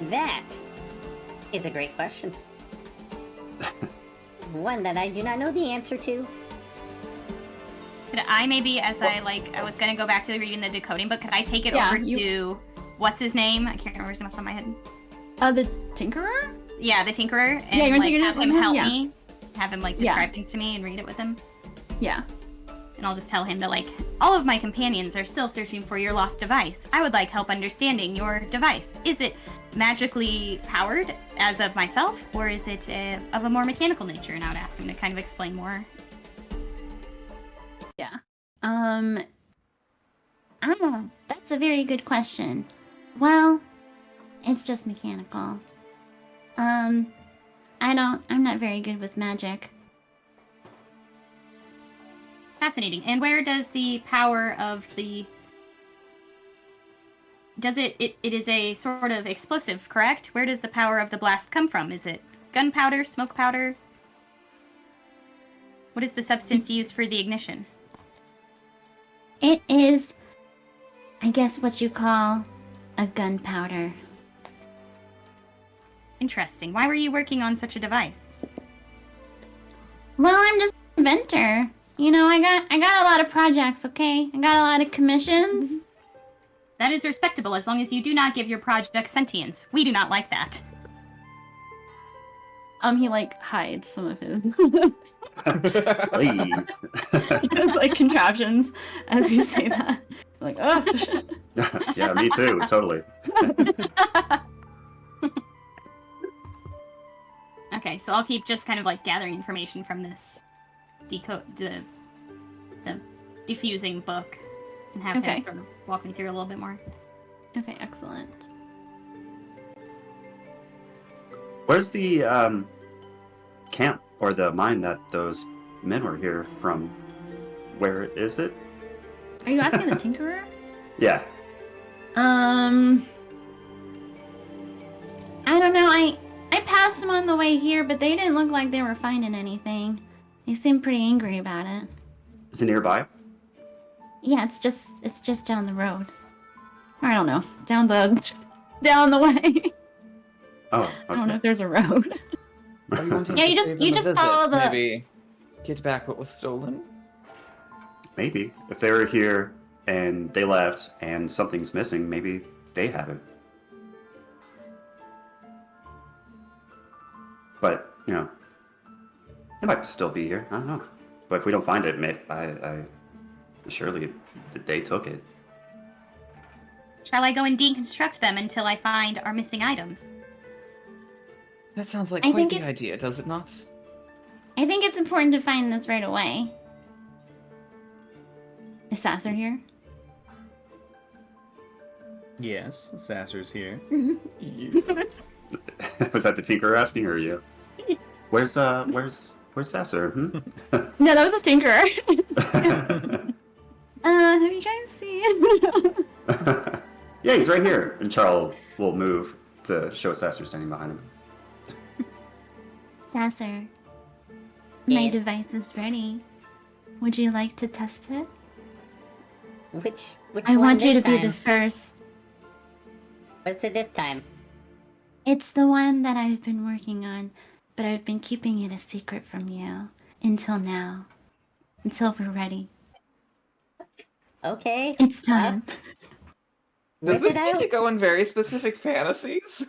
That is a great question. One that I do not know the answer to. Could I maybe, I was gonna go back to reading the decoding book, could I take it over to, what's his name? I can't remember his name off the top of my head. The Tinkerer? Yeah, the Tinkerer, and Yeah, you want to have him help me. Have him describe Yeah. things to me and read it with him. Yeah. And I'll just tell him that all of my companions are still searching for your lost device. I would like help understanding your device. Is it magically powered as of myself, or is it of a more mechanical nature? And I would ask him to kind of explain more. Yeah. That's a very good question. Well, it's just mechanical. I'm not very good with magic. Fascinating. And where does the power of the... It is a sort of explosive, correct? Where does the power of the blast come from? Is it gunpowder, smoke powder? What is the substance used for the ignition? It is, I guess, what you call a gunpowder. Interesting. Why were you working on such a device? Well, I'm just an inventor. You know, I got a lot of projects, okay? I got a lot of commissions. That is respectable, as long as you do not give your project sentience. We do not like that. He hides some of his Hey. his contraptions as you say that. Oh shit. Yeah, me too, totally. Okay, so I'll keep just kind of gathering information from this the diffusing book and have him sort of walk me through a little bit more. Okay, excellent. Where's the camp or the mine that those men were here from? Where is it? Are you asking the Tinkerer? Yeah. I don't know. I passed them on the way here, but they didn't look like they were finding anything. They seemed pretty angry about it. Is it nearby? Yeah, it's just down the road. Or I don't know, down the way. Oh, okay. I don't know if there's a road. Are you wanting Yeah, to you pay just- them you a just visit? follow the- Maybe get back what was stolen? Maybe. If they were here and they left and something's missing, maybe they have it. But, it might still be here. I don't know. But if we don't find it, I surely they took it. Shall I go and deconstruct them until I find our missing items? That sounds like I quite think the it's- idea, does it not? I think it's important to find this right away. Is Sasser here? Yes, Sasser's here. Was that the Tinker asking or you? Where's Sasser? Hmm? No, that was a Tinkerer. Have you guys seen? Yeah, he's right here. And Charl will move to show Sasser standing behind him. Sasser, Yeah. my device is ready. Would you like to test it? Which I one want you to this be time? the first. What's it this time? It's the one that I've been working on, but I've been keeping it a secret from you until now. Until we're ready. Okay. It's time. Does Rip this it need out. to go in very specific fantasies?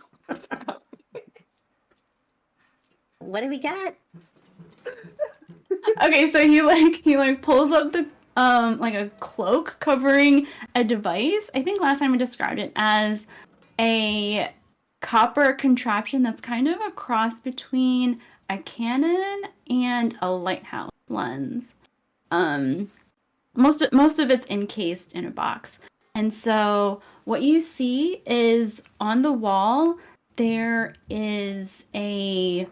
What do we got? Okay, so he pulls up like a cloak covering a device. I think last time we described it as a copper contraption that's kind of a cross between a cannon and a lighthouse lens. Most of it's encased in a box. And so what you see is on the wall there is a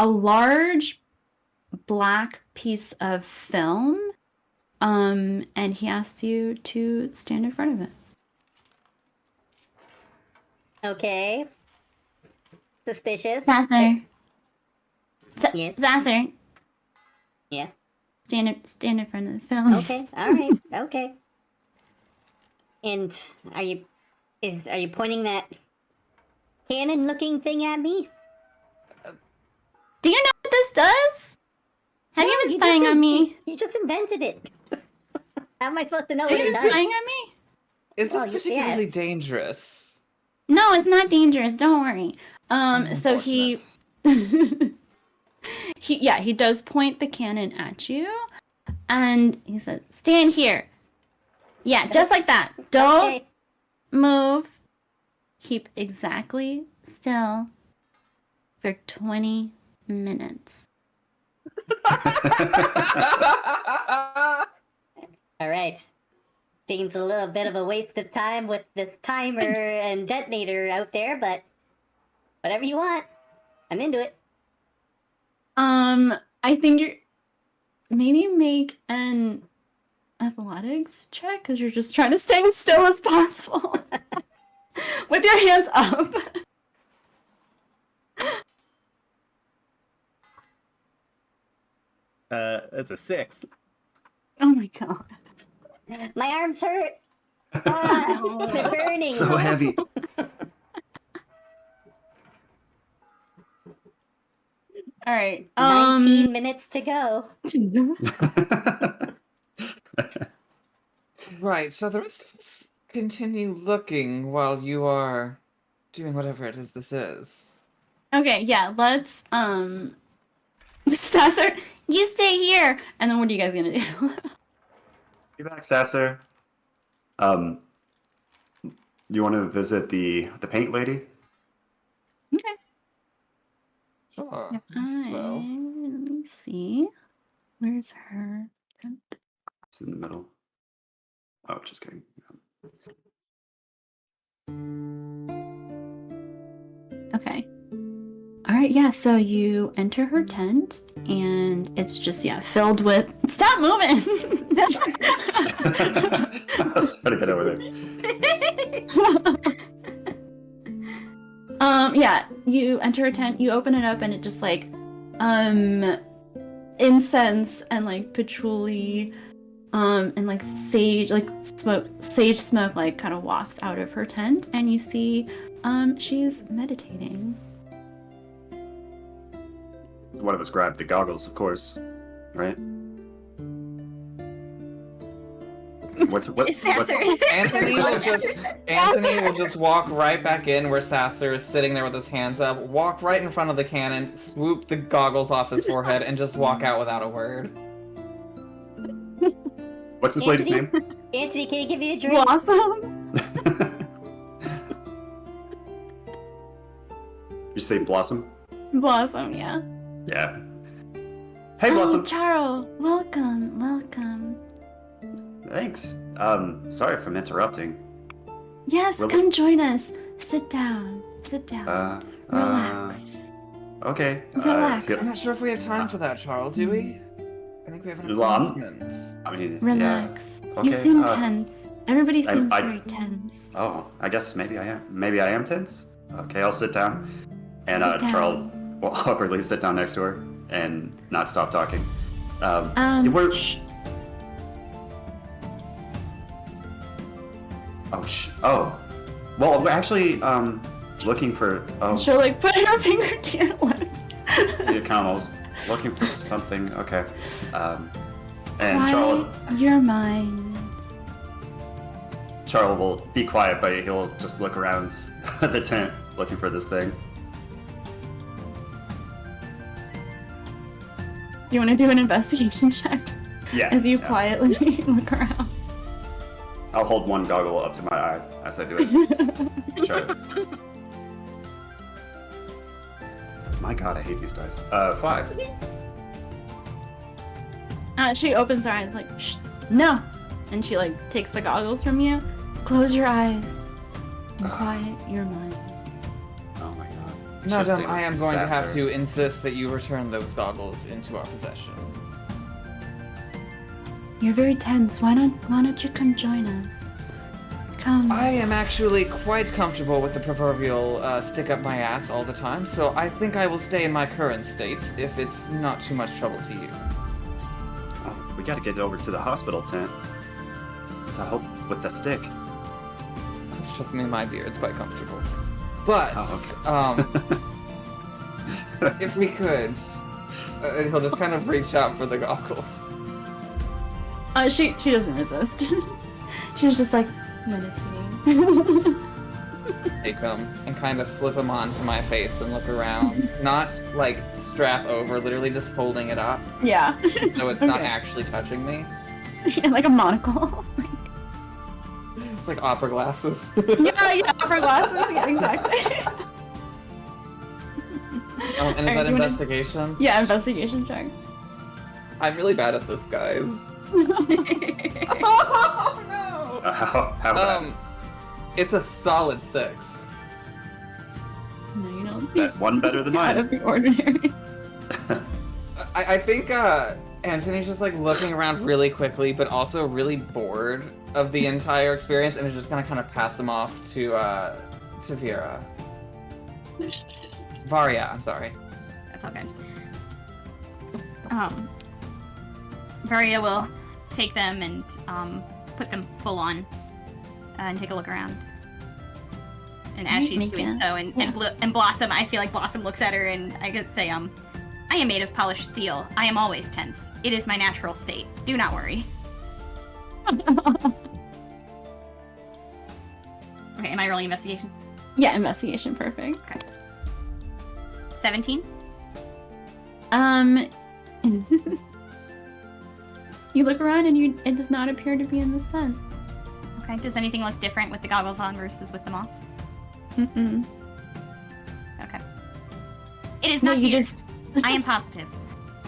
large black piece of film, and he asks you to stand in front of it. Okay. Suspicious. Sasser. Yes. Sasser. Yeah. Stand in front of the film. Okay. All right. Okay. And are you pointing that cannon-looking thing at me? Do you know what this does? Have you been You spying just on me? You just invented it. How am I supposed to know Are what you it just does? spying on me? Is this Well, particularly yes. dangerous? No, it's not dangerous. Don't worry. So he Unfortunate. he does point the cannon at you, and he says, "Stand here." Yeah, just like that. Don't Okay. move. Keep exactly still for 20 minutes. All right. Seems a little bit of a waste of time with this timer and detonator out there, but whatever you want. I'm into it. I think you're maybe make an athletics check because you're just trying to stay as still as possible with your hands up. That's a 6. Oh my god. My arms hurt. Ah, they're burning. So heavy. All right. 19 minutes to go. Right, so the rest of us continue looking while you are doing whatever it is this is. Okay, yeah, let's Sasser, you stay here. And then what are you guys gonna do? Be back, Sasser. You want to visit the paint lady? Okay. Sure. Yep, Let me see. Where's her? It's in the middle. Oh, just kidding. Okay. All right, yeah, so you enter her tent and it's just filled with stop moving. I was trying to get over there. Yeah, you enter a tent, you open it up and it just like incense and like patchouli and like sage smoke like kind of wafts out of her tent, and you see she's meditating. One of us grabbed the goggles, of course, right? What's Anthony will just walk right back in where Sasser is sitting there with his hands up, walk right in front of the cannon, swoop the goggles off his forehead, and just walk out without a word. What's this lady's name? Anthony, can you give me a drink? Blossom. You say Blossom? Blossom, yeah. Yeah. Hey, Blossom. Oh, Charl, welcome. Thanks. Sorry if I'm interrupting. Yes, Really? come join us. Sit down. Relax. Okay. Relax. I'm not sure if we have time for that, Charl, do we? I think we have an Well, announcement. I mean, Relax. Yeah. You Okay, seem tense. Everybody seems I- very tense. Oh, I guess maybe I am. Maybe I am tense. Okay, I'll sit down. And Sit down. Charl will awkwardly sit down next to her and not stop talking. We're... Shh. Oh. Well, we're actually looking for. Oh, She'll like put her finger to your lips. you kind of almost looking for something. Okay. And Quiet your mind. Charl will be quiet, but he'll just look around the tent looking for this thing. You want to do an investigation check? Yeah. As you yeah. quietly look around. I'll hold one goggle up to my eye as I do it. Try it. My god, I hate these dice. 5. She opens her eyes like, shh, no! And she like takes the goggles from you. Close your eyes and quiet your mind. Oh my god. Madam, I Justice am going to have Sasser. to insist that you return those goggles into our possession. You're very tense. Why don't you come join us? Come. I am actually quite comfortable with the proverbial stick up my ass all the time, so I think I will stay in my current state if it's not too much trouble to you. Oh, we gotta get over to the hospital tent to help with the stick. Trust me, my dear, it's quite comfortable. But, if we could, and he'll just kind of reach out for the goggles. She doesn't resist. She's just like meditating. Take them and kind of slip them onto my face and look around. Not like strap over, literally just holding it up Yeah. so it's not Okay. actually touching me. Yeah, like a monocle. It's like opera glasses. yeah, for glasses. Yeah, exactly. And Alright, is that do you wanna- investigation? Yeah, investigation check. I'm really bad at this, guys. No. Oh no! How bad? It's a solid 6. No, you don't. That's one better than Out mine. of the ordinary. I think Anthony's just like looking around really quickly, but also really bored of the entire experience, and is just gonna kind of pass him off to Vera. Varya, I'm sorry. That's all good. Varya will take them and put them full on and take a look around. And as she's Make doing it. so, and Blossom, I feel like Blossom looks at her and I could say, I am made of polished steel. I am always tense. It is my natural state. Do not worry. Okay, am I rolling investigation? Yeah, investigation, perfect. 17? You look around and it does not appear to be in the tent. Okay, does anything look different with the goggles on versus with them off? Mm-mm. Okay. It is No, not you here. just I am positive.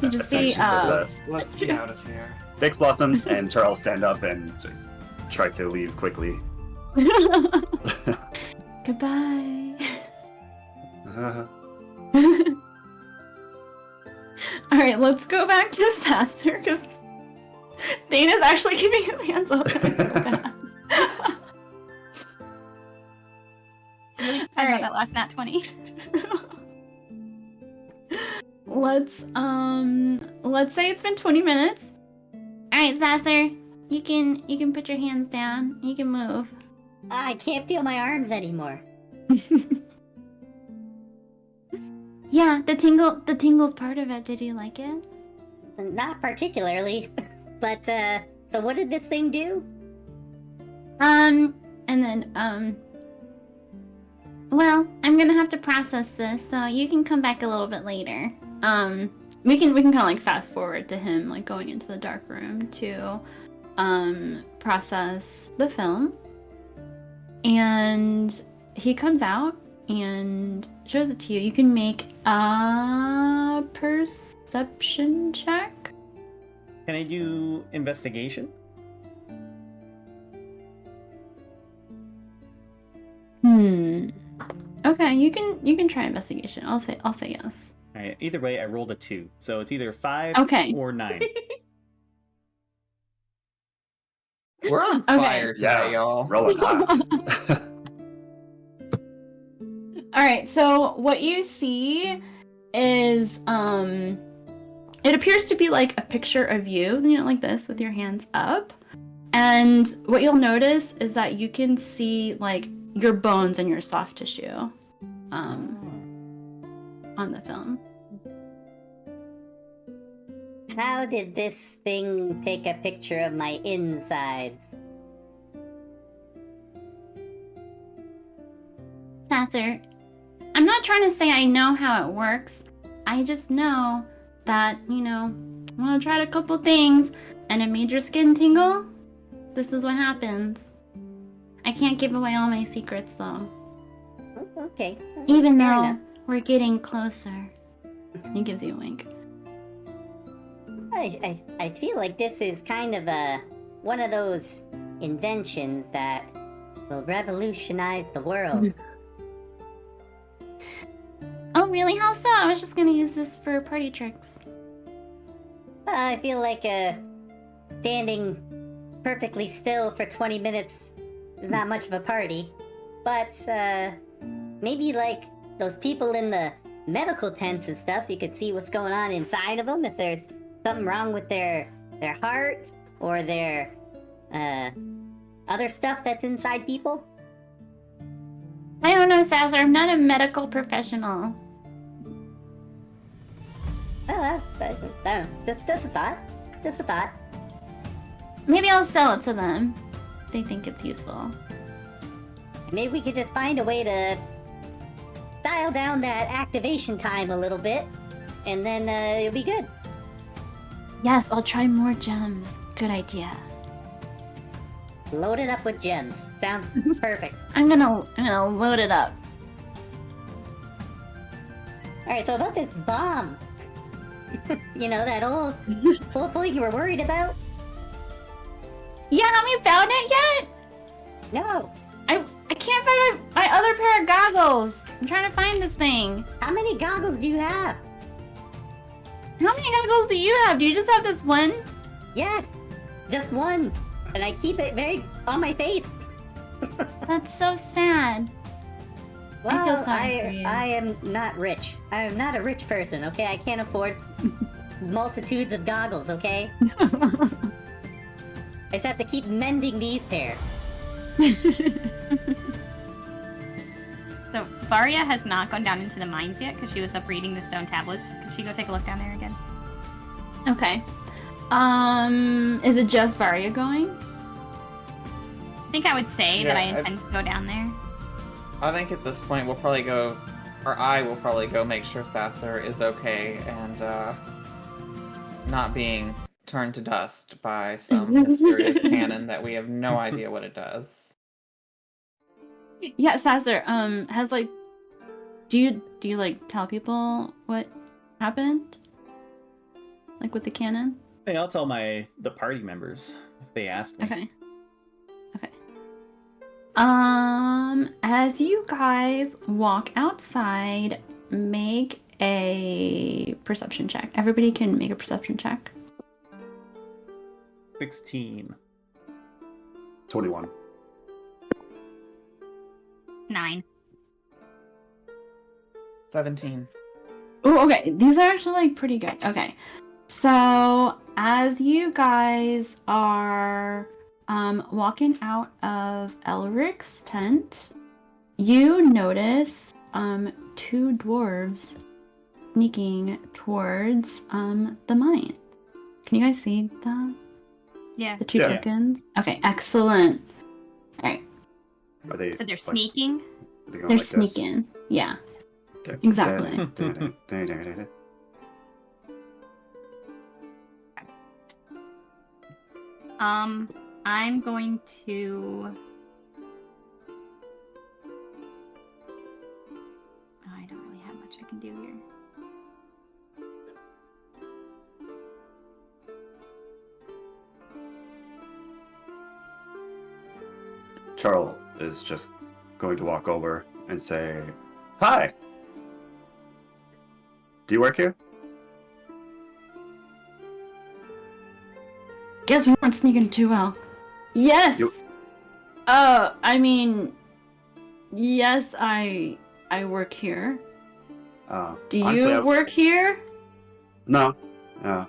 you just see Essentially says that. Let's get out of here. Thanks, Blossom. And Charles stand up and try to leave quickly. Goodbye. Uh, Alright, let's go back to Sasser because Dane is actually keeping his hands up. And I feel bad. So really excited All about right. that last nat 20. Let's say it's been 20 minutes. Alright, Sasser, you can put your hands down. You can move. I can't feel my arms anymore. Yeah, the tingle's part of it. Did you like it? Not particularly. But, so what did this thing do? And then, well, I'm gonna have to process this, so you can come back a little bit later. We can kind of like fast forward to him like going into the dark room to process the film, and he comes out and shows it to you. You can make a perception check. Can I do investigation? Okay, you can try investigation. I'll say yes. All right. Either way, I rolled a 2, so it's either 5 Okay. or 9. We're on Okay. fire today, y'all. rolling hot. All right, so what you see is it appears to be like a picture of you, like this with your hands up. And what you'll notice is that you can see like your bones and your soft tissue on the film. How did this thing take a picture of my insides? Sasser, I'm not trying to say I know how it works. I just know that, I tried a couple things, and a major skin tingle, this is what happens. I can't give away all my secrets though. Okay. Even Fair though enough. we're getting closer. He gives you a wink. I feel like this is kind of one of those inventions that will revolutionize the world. Oh really? How so? I was just gonna use this for party tricks. I feel like standing perfectly still for 20 minutes is not much of a party. But maybe like those people in the medical tents and stuff, you could see what's going on inside of them, if there's something wrong with their heart or their other stuff that's inside people. I don't know, Sasser. I'm not a medical professional. Well, just a thought. Just a thought. Maybe I'll sell it to them. They think it's useful. Maybe we could just find a way to dial down that activation time a little bit, and then it'll be good. Yes, I'll try more gems. Good idea. Load it up with gems. Sounds perfect. I'm gonna load it up. Alright, so about this bomb. You know, that whole thing you were worried about? Yeah, have you found it yet? No. I can't find my other pair of goggles. I'm trying to find this thing. How many goggles do you have? How many goggles do you have? Do you just have this one? Yes, just one. And I keep it very on my face. That's so sad. Well, I feel sorry for you. I am not rich. I am not a rich person, okay? I can't afford multitudes of goggles, okay? I just have to keep mending these pair. So Varya has not gone down into the mines yet because she was up reading the stone tablets. Could she go take a look down there again? Okay. Is it just Varya going? I think I would say that I Yeah, intend to go down there. I think at this point we'll probably go, or I will probably go make sure Sasser is okay and not being turned to dust by some mysterious cannon that we have no idea what it does. Yeah, Sasser, has like do you like tell people what happened? Like with the cannon? Hey, I'll tell the party members if they ask me. Okay. Okay. As you guys walk outside, make a perception check. Everybody can make a perception check. 16. 21. 9. 17. Oh, okay. These are actually like pretty good. Okay. So as you guys are walking out of Elric's tent, you notice two dwarves sneaking towards the mine. Can you guys see them? Yeah. The two Yeah. tokens? Okay, excellent. Alright. Are they? So they're like, sneaking. are they going They're like this? sneaking. Yeah. Dun, Exactly. dun, dun, dun, dun, dun, dun, dun. I'm going to. Oh, I don't really have much I can do here. Charl is just going to walk over and say, "Hi. Do you work here?" Guess we weren't sneaking too well. Yes! You- I mean, yes, I work here. Do you Honestly, work here? No. No.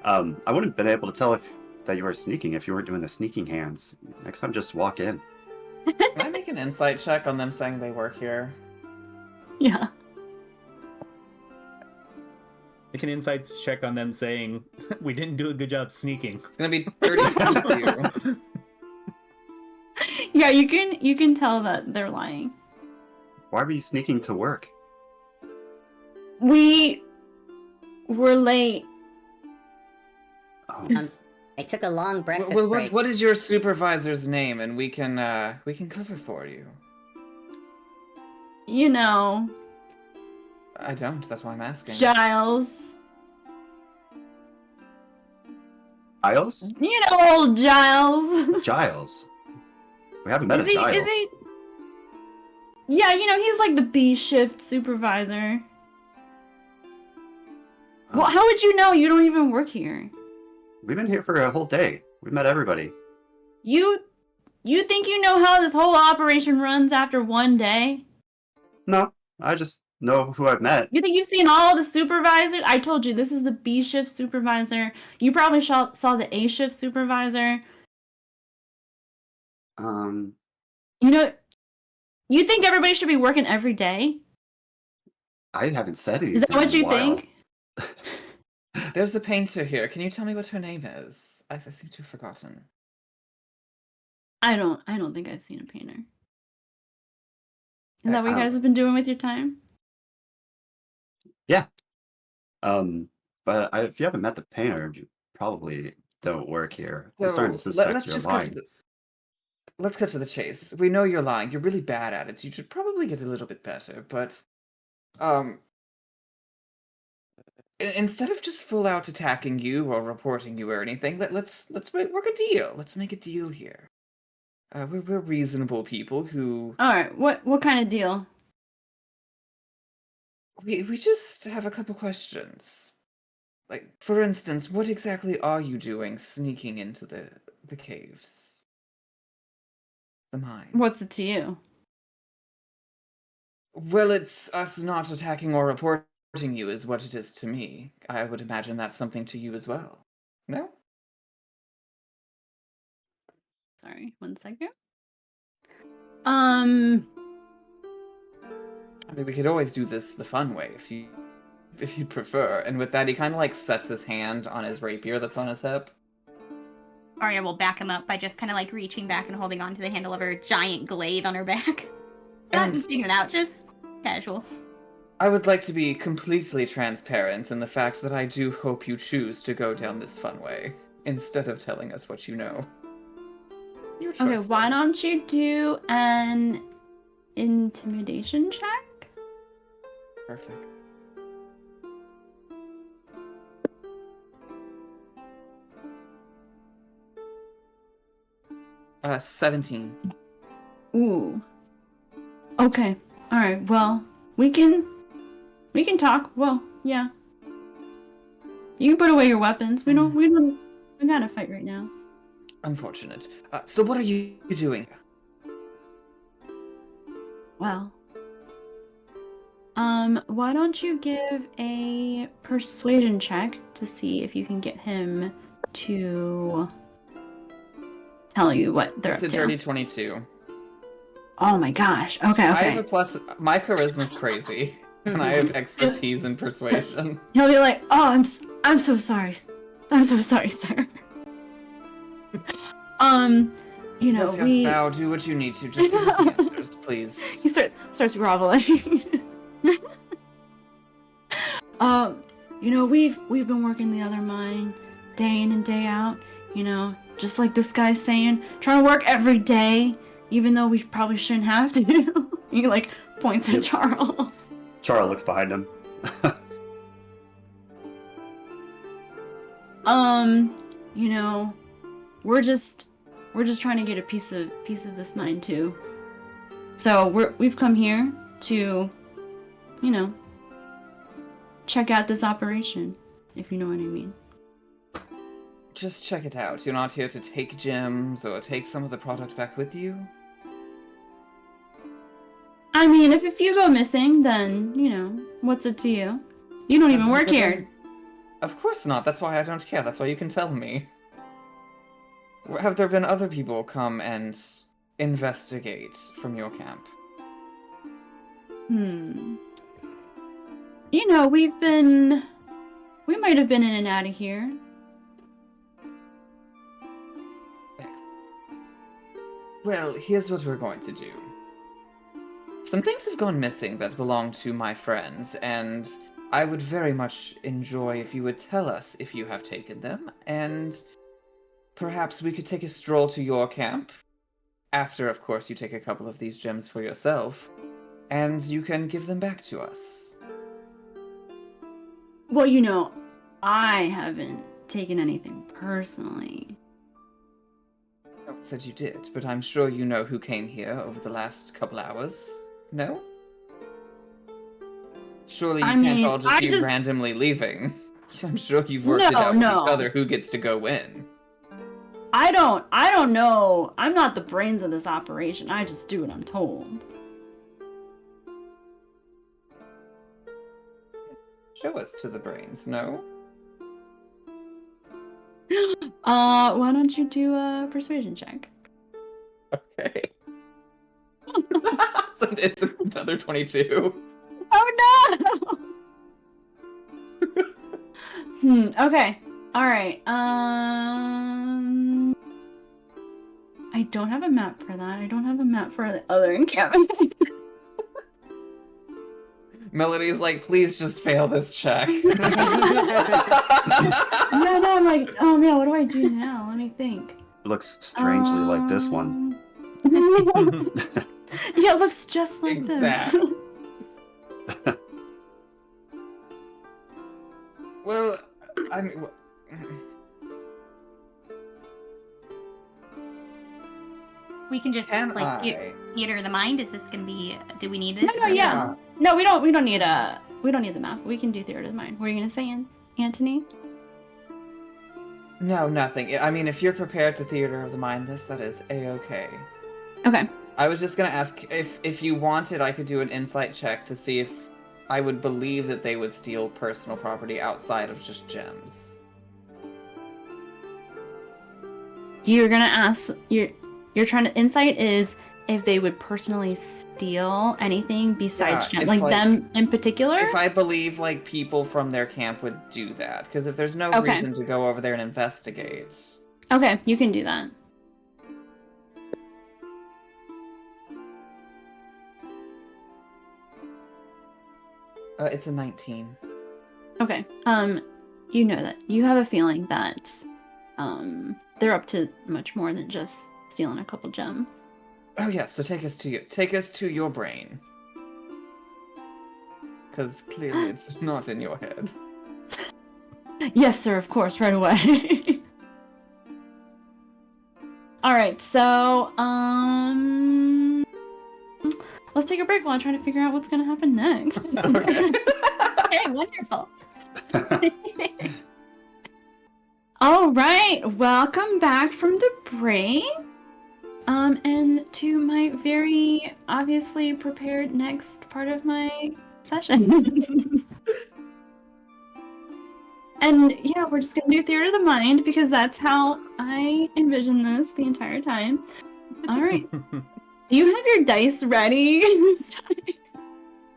I wouldn't have been able to tell that you were sneaking if you weren't doing the sneaking hands. Next time, just walk in. Can I make an insight check on them saying they work here? Yeah. Make an insights check on them saying, we didn't do a good job sneaking. It's gonna be 30 feet you. Yeah, you can tell that they're lying. Why were you sneaking to work? We were late. Oh, I took a long breakfast Well, break. what is your supervisor's name, and we can cover for you. You know, I don't. That's why I'm asking. Giles. Giles? You know, old Giles. Giles. We haven't met a Is Giles. he? Yeah, you know, he's like the B shift supervisor. Well, how would you know? You don't even work here. We've been here for a whole day. We've met everybody. You think you know how this whole operation runs after one day? No, I just know who I've met. You think you've seen all the supervisors? I told you, this is the B shift supervisor. You probably saw the A shift supervisor. You know, you think everybody should be working every day? I haven't said anything. Is that what in a you while. think? There's a painter here. Can you tell me what her name is? I seem to have forgotten. I don't think I've seen a painter. Is that what you guys have been doing with your time? Yeah. But if you haven't met the painter, you probably don't work here. I'm starting to suspect you're lying. Let's cut to the chase. We know you're lying. You're really bad at it. You should probably get a little bit better. But, instead of just full out attacking you or reporting you or anything, let's work a deal. Let's make a deal here. We're reasonable people who. All right. What kind of deal? We just have a couple questions. Like, for instance, what exactly are you doing sneaking into the caves? The mines. What's it to you? Well, it's us not attacking or reporting you is what it is to me. I would imagine that's something to you as well. No? Sorry, 1 second. I mean, we could always do this the fun way if you prefer. And with that, he kind of like sets his hand on his rapier that's on his hip. Arya will back him up by just kind of like reaching back and holding onto the handle of her giant glaive on her back. Not And taking it out, just casual. I would like to be completely transparent in the fact that I do hope you choose to go down this fun way instead of telling us what you know. Okay, why don't you do an intimidation check? Perfect. Uh, 17. Ooh. Okay. All right. Well, we can talk. Well, yeah. You can put away your weapons. We gotta fight right now. Unfortunate. So what are you doing? Well, why don't you give a persuasion check to see if you can get him to tell you what they're It's up a to. dirty 22. Oh my gosh. Okay. I have a plus. My charisma's crazy, and I have expertise in persuasion. He'll be like, "Oh, I'm so sorry. I'm so sorry, sir." You know, Yes, bow. Do what you need to. Just give us the answers, please. He starts groveling. You know, we've been working the other mine day in and day out. You know, just like this guy's saying, trying to work every day, even though we probably shouldn't have to. He like points at Charl. Charl looks behind him. You know, we're just trying to get a piece of this mine too. So we've come here to, you know, check out this operation, if you know what I mean. Just check it out. You're not here to take gems or take some of the product back with you? I mean, if you go missing, then, you know, what's it to you? You don't even work here. Of course not. That's why I don't care. That's why you can tell me. Have there been other people come and investigate from your camp? You know, we might have been in and out of here. Well, here's what we're going to do. Some things have gone missing that belong to my friends, and I would very much enjoy if you would tell us if you have taken them, and perhaps we could take a stroll to your camp. After, of course, you take a couple of these gems for yourself, and you can give them back to us. Well, you know, I haven't taken anything personally. I said you did, but I'm sure you know who came here over the last couple hours. No? Surely you can't all just be randomly leaving. I'm sure you've worked it out with each other who gets to go in. I don't know. I'm not the brains of this operation. I just do what I'm told. Show us to the brains, no? Why don't you do a persuasion check? Okay. It's another 22. Oh no! Okay. Alright. I don't have a map for that. I don't have a map for the other encampment. Melanie's like, please just fail this check. No, I'm like, oh man, what do I do now? Let me think. It looks strangely like this one. Yeah, it looks just like this. Well, I mean... We can just theater of the mind. Is this gonna be? Do we need this? No, yeah. No, we don't need the map. We can do theater of the mind. What are you gonna say, Anthony? No, nothing. I mean, if you're prepared to theater of the mind this, that is a-okay. Okay. I was just gonna ask if you wanted, I could do an insight check to see if I would believe that they would steal personal property outside of just gems. You're gonna ask. You're trying to insight is if they would personally steal anything besides gems, like them in particular. If I believe like people from their camp would do that, because if there's no reason to go over there and investigate. Okay, you can do that. It's a 19. Okay. You know that you have a feeling that they're up to much more than just stealing a couple gems. Oh yes, so take us to your brain. Because clearly it's not in your head. Yes, sir, of course, right away. Alright, so let's take a break while I try to figure out what's gonna happen next. Okay. Okay, wonderful. Alright, welcome back from the break. And to my very obviously prepared next part of my session. And yeah, we're just gonna do theater of the mind because that's how I envision this the entire time. Alright. Do you have your dice ready this time?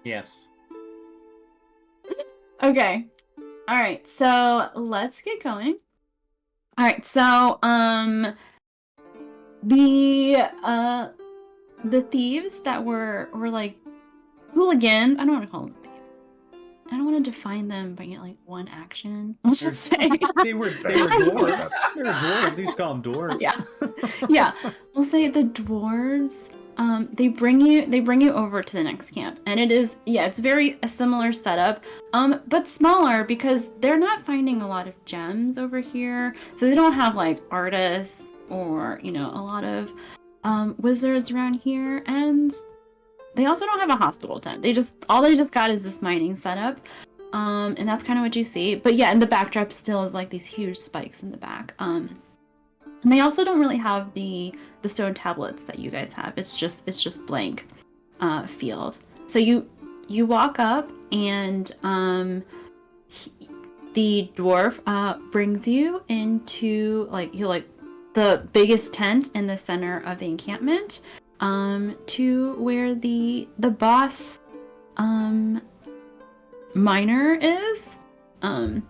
Yes. Okay. Alright, so let's get going. Alright, so the thieves that were like hooligans. I don't want to call them thieves. I don't want to define them by like one action. Let's just say they were dwarves. They were dwarves. You just call them dwarves. Yeah, yeah. We'll say the dwarves. They bring you over to the next camp, and it's very a similar setup, but smaller because they're not finding a lot of gems over here, so they don't have like artists or a lot of wizards around here, and they also don't have a hospital tent. They just got is this mining setup, and that's kind of what you see. But yeah, and the backdrop still is like these huge spikes in the back. And they also don't really have the stone tablets that you guys have. It's just blank field. So you walk up, and the dwarf brings you into the biggest tent in the center of the encampment, to where the boss miner is. And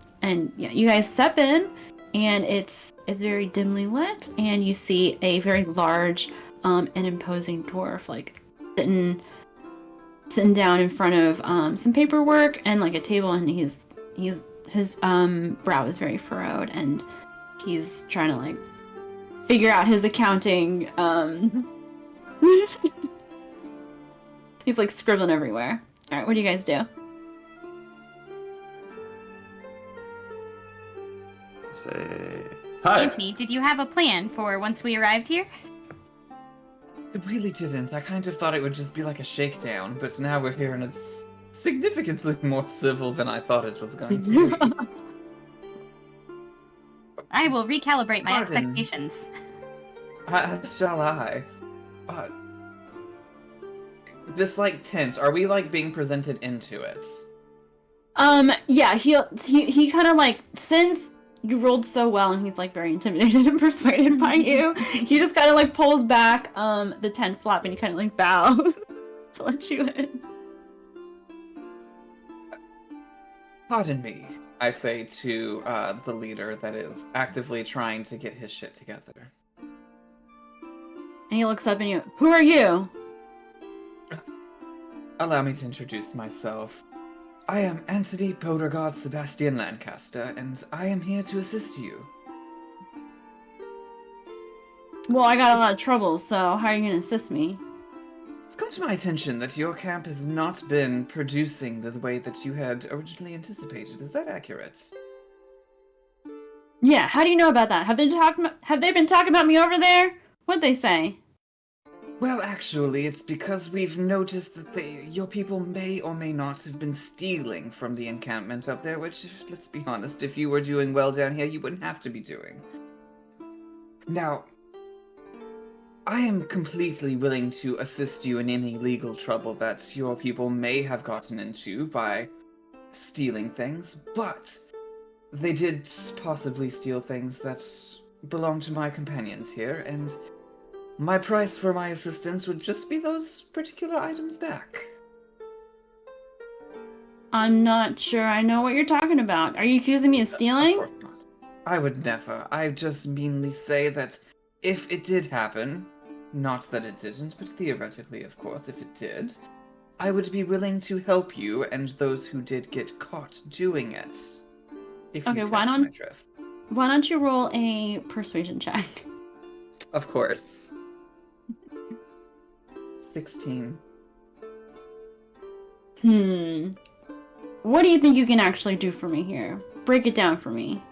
yeah, you guys step in, and it's very dimly lit, and you see a very large and imposing dwarf like sitting down in front of some paperwork and like a table, and his brow is very furrowed, and he's trying to like figure out his accounting. He's like scribbling everywhere. All right, what do you guys do? Say hi. Anthony, did you have a plan for once we arrived here? It really didn't. I kind of thought it would just be like a shakedown, but now we're here and it's significantly more civil than I thought it was going to be. I will recalibrate my Pardon. expectations. Shall I? This like tent, are we like being presented into it? Yeah, he kind of like, since you rolled so well and he's like very intimidated and persuaded by you, he just kind of like pulls back the tent flap and he kind of like bows to let you in. Pardon me, I say to the leader that is actively trying to get his shit together. And he looks up at you. Who are you? Allow me to introduce myself. I am Anthony Beauregard Sebastian Lancaster, and I am here to assist you. Well, I got a lot of trouble, so how are you gonna assist me? It's come to my attention that your camp has not been producing the way that you had originally anticipated. Is that accurate? Yeah, how do you know about that? Have they been talking about me over there? What'd they say? Well, actually, it's because we've noticed that your people may or may not have been stealing from the encampment up there, which, let's be honest, if you were doing well down here, you wouldn't have to be doing. Now, I am completely willing to assist you in any legal trouble that your people may have gotten into by stealing things, but they did possibly steal things that belong to my companions here, and my price for my assistance would just be those particular items back. I'm not sure I know what you're talking about. Are you accusing me of stealing? Of course not. I would never. I just meanly say that if it did happen, not that it didn't, but theoretically, of course, if it did, I would be willing to help you and those who did get caught doing it. If Okay, you why catch don't- my drift. Why don't you roll a persuasion check? Of course. 16. What do you think you can actually do for me here? Break it down for me.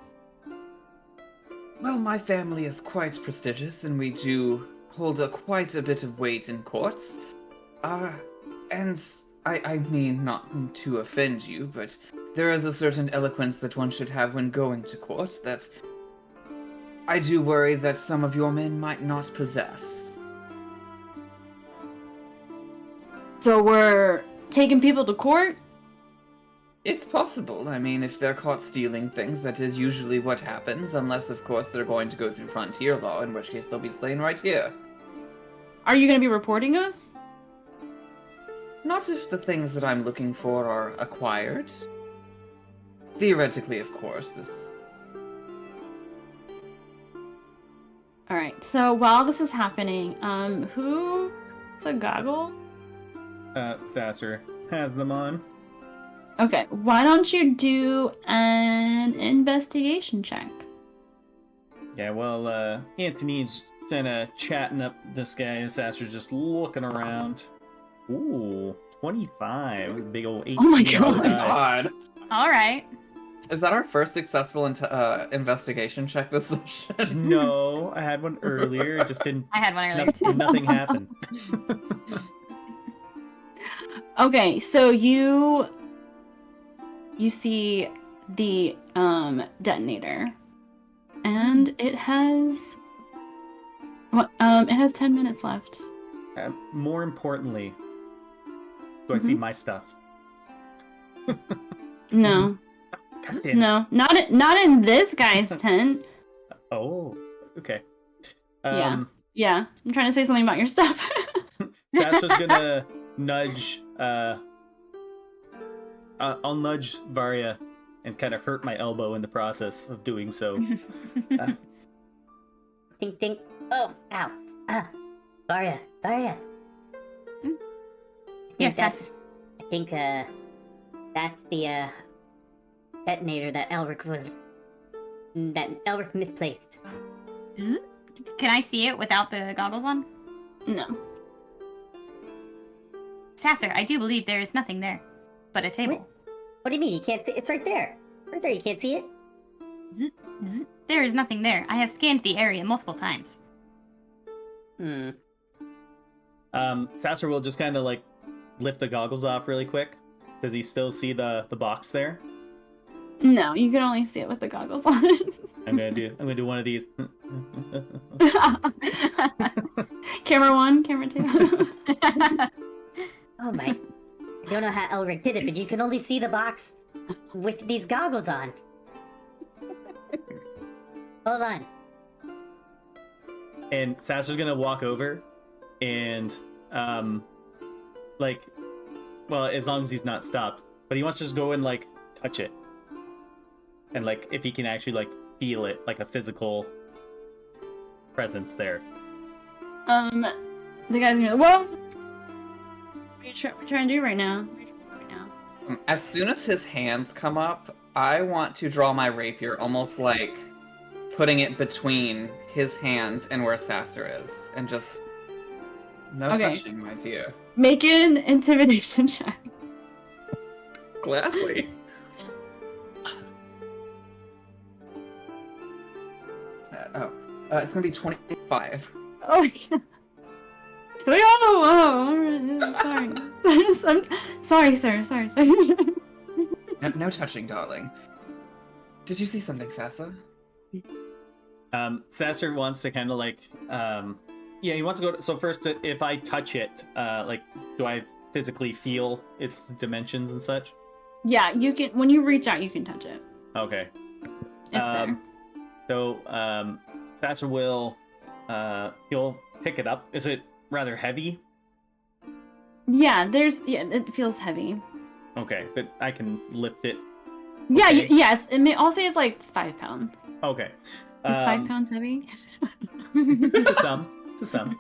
Well, my family is quite prestigious, and we do hold quite a bit of weight in courts. And I mean, not to offend you, but there is a certain eloquence that one should have when going to court that I do worry that some of your men might not possess. So we're taking people to court? It's possible. I mean, if they're caught stealing things, that is usually what happens, unless, of course, they're going to go through frontier law, in which case they'll be slain right here. Are you going to be reporting us? Not if the things that I'm looking for are acquired. Theoretically, of course, this... Alright, so while this is happening, who's a goggle? Sasser has them on. Okay, why don't you do an investigation check? Yeah, well, Anthony's kind of chatting up this guy, and Sasser's just looking around. Ooh, 25. Big old 18. Oh my on the God. die. God! All right. Is that our first successful investigation check this session? No, I had one earlier. It just didn't. I had one earlier. Nothing happened. Okay, so you see the detonator, and it has 10 minutes left. More importantly, do I see my stuff? No, God damn it. no, not in this guy's tent. Oh, okay. Yeah, I'm trying to say something about your stuff. That's just gonna nudge. I'll nudge Varya and kind of hurt my elbow in the process of doing so. Think, think. Oh, ow. Varya. Yes, Sasser. I think, that's the, detonator that Elric misplaced. Can I see it without the goggles on? No. Sasser, I do believe there is nothing there but a table. What do you mean? You can't see? It's right there. Right there. You can't see it? There is nothing there. I have scanned the area multiple times. Sasser will just kind of like lift the goggles off really quick. Does he still see the box there? No, you can only see it with the goggles on. I'm gonna do one of these. Camera 1, camera 2. Oh my. I don't know how Elric did it, but you can only see the box with these goggles on. Hold on. And Sasser's gonna walk over and well, as long as he's not stopped, but he wants to just go and like touch it. And like if he can actually like feel it, like a physical presence there. The guy's gonna, well, what are you trying to do right now? As soon as his hands come up, I want to draw my rapier, almost like putting it between his hands and where Sasser is, and just no touching, my dear. Make an intimidation check. Gladly. It's gonna be 25. Oh, yeah. Sorry, sir. Sorry. No touching, darling. Did you see something, Sasser? Sasser wants to kind of like, he wants to go. So first, if I touch it, like, do I physically feel its dimensions and such? Yeah, you can. When you reach out, you can touch it. Okay. It's there. So, Sasser will, he'll pick it up. Is it rather heavy? Yeah, it feels heavy. Okay, but I can lift it. Yeah, Okay. yes. I'll say it's like 5 pounds. Okay. Is 5 pounds heavy? To some.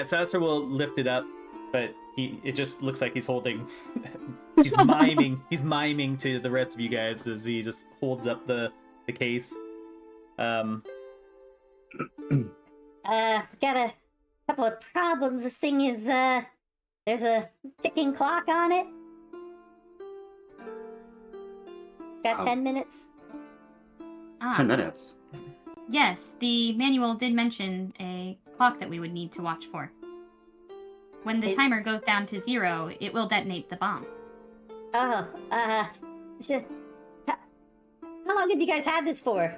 Sasser will lift it up, but it just looks like he's holding. He's miming to the rest of you guys as he just holds up the case. Got a couple of problems. This thing is, there's a ticking clock on it. Got 10 minutes. 10 minutes. Yes, the manual did mention a clock that we would need to watch for. When the timer goes down to 0, it will detonate the bomb. Oh, how long have you guys had this for?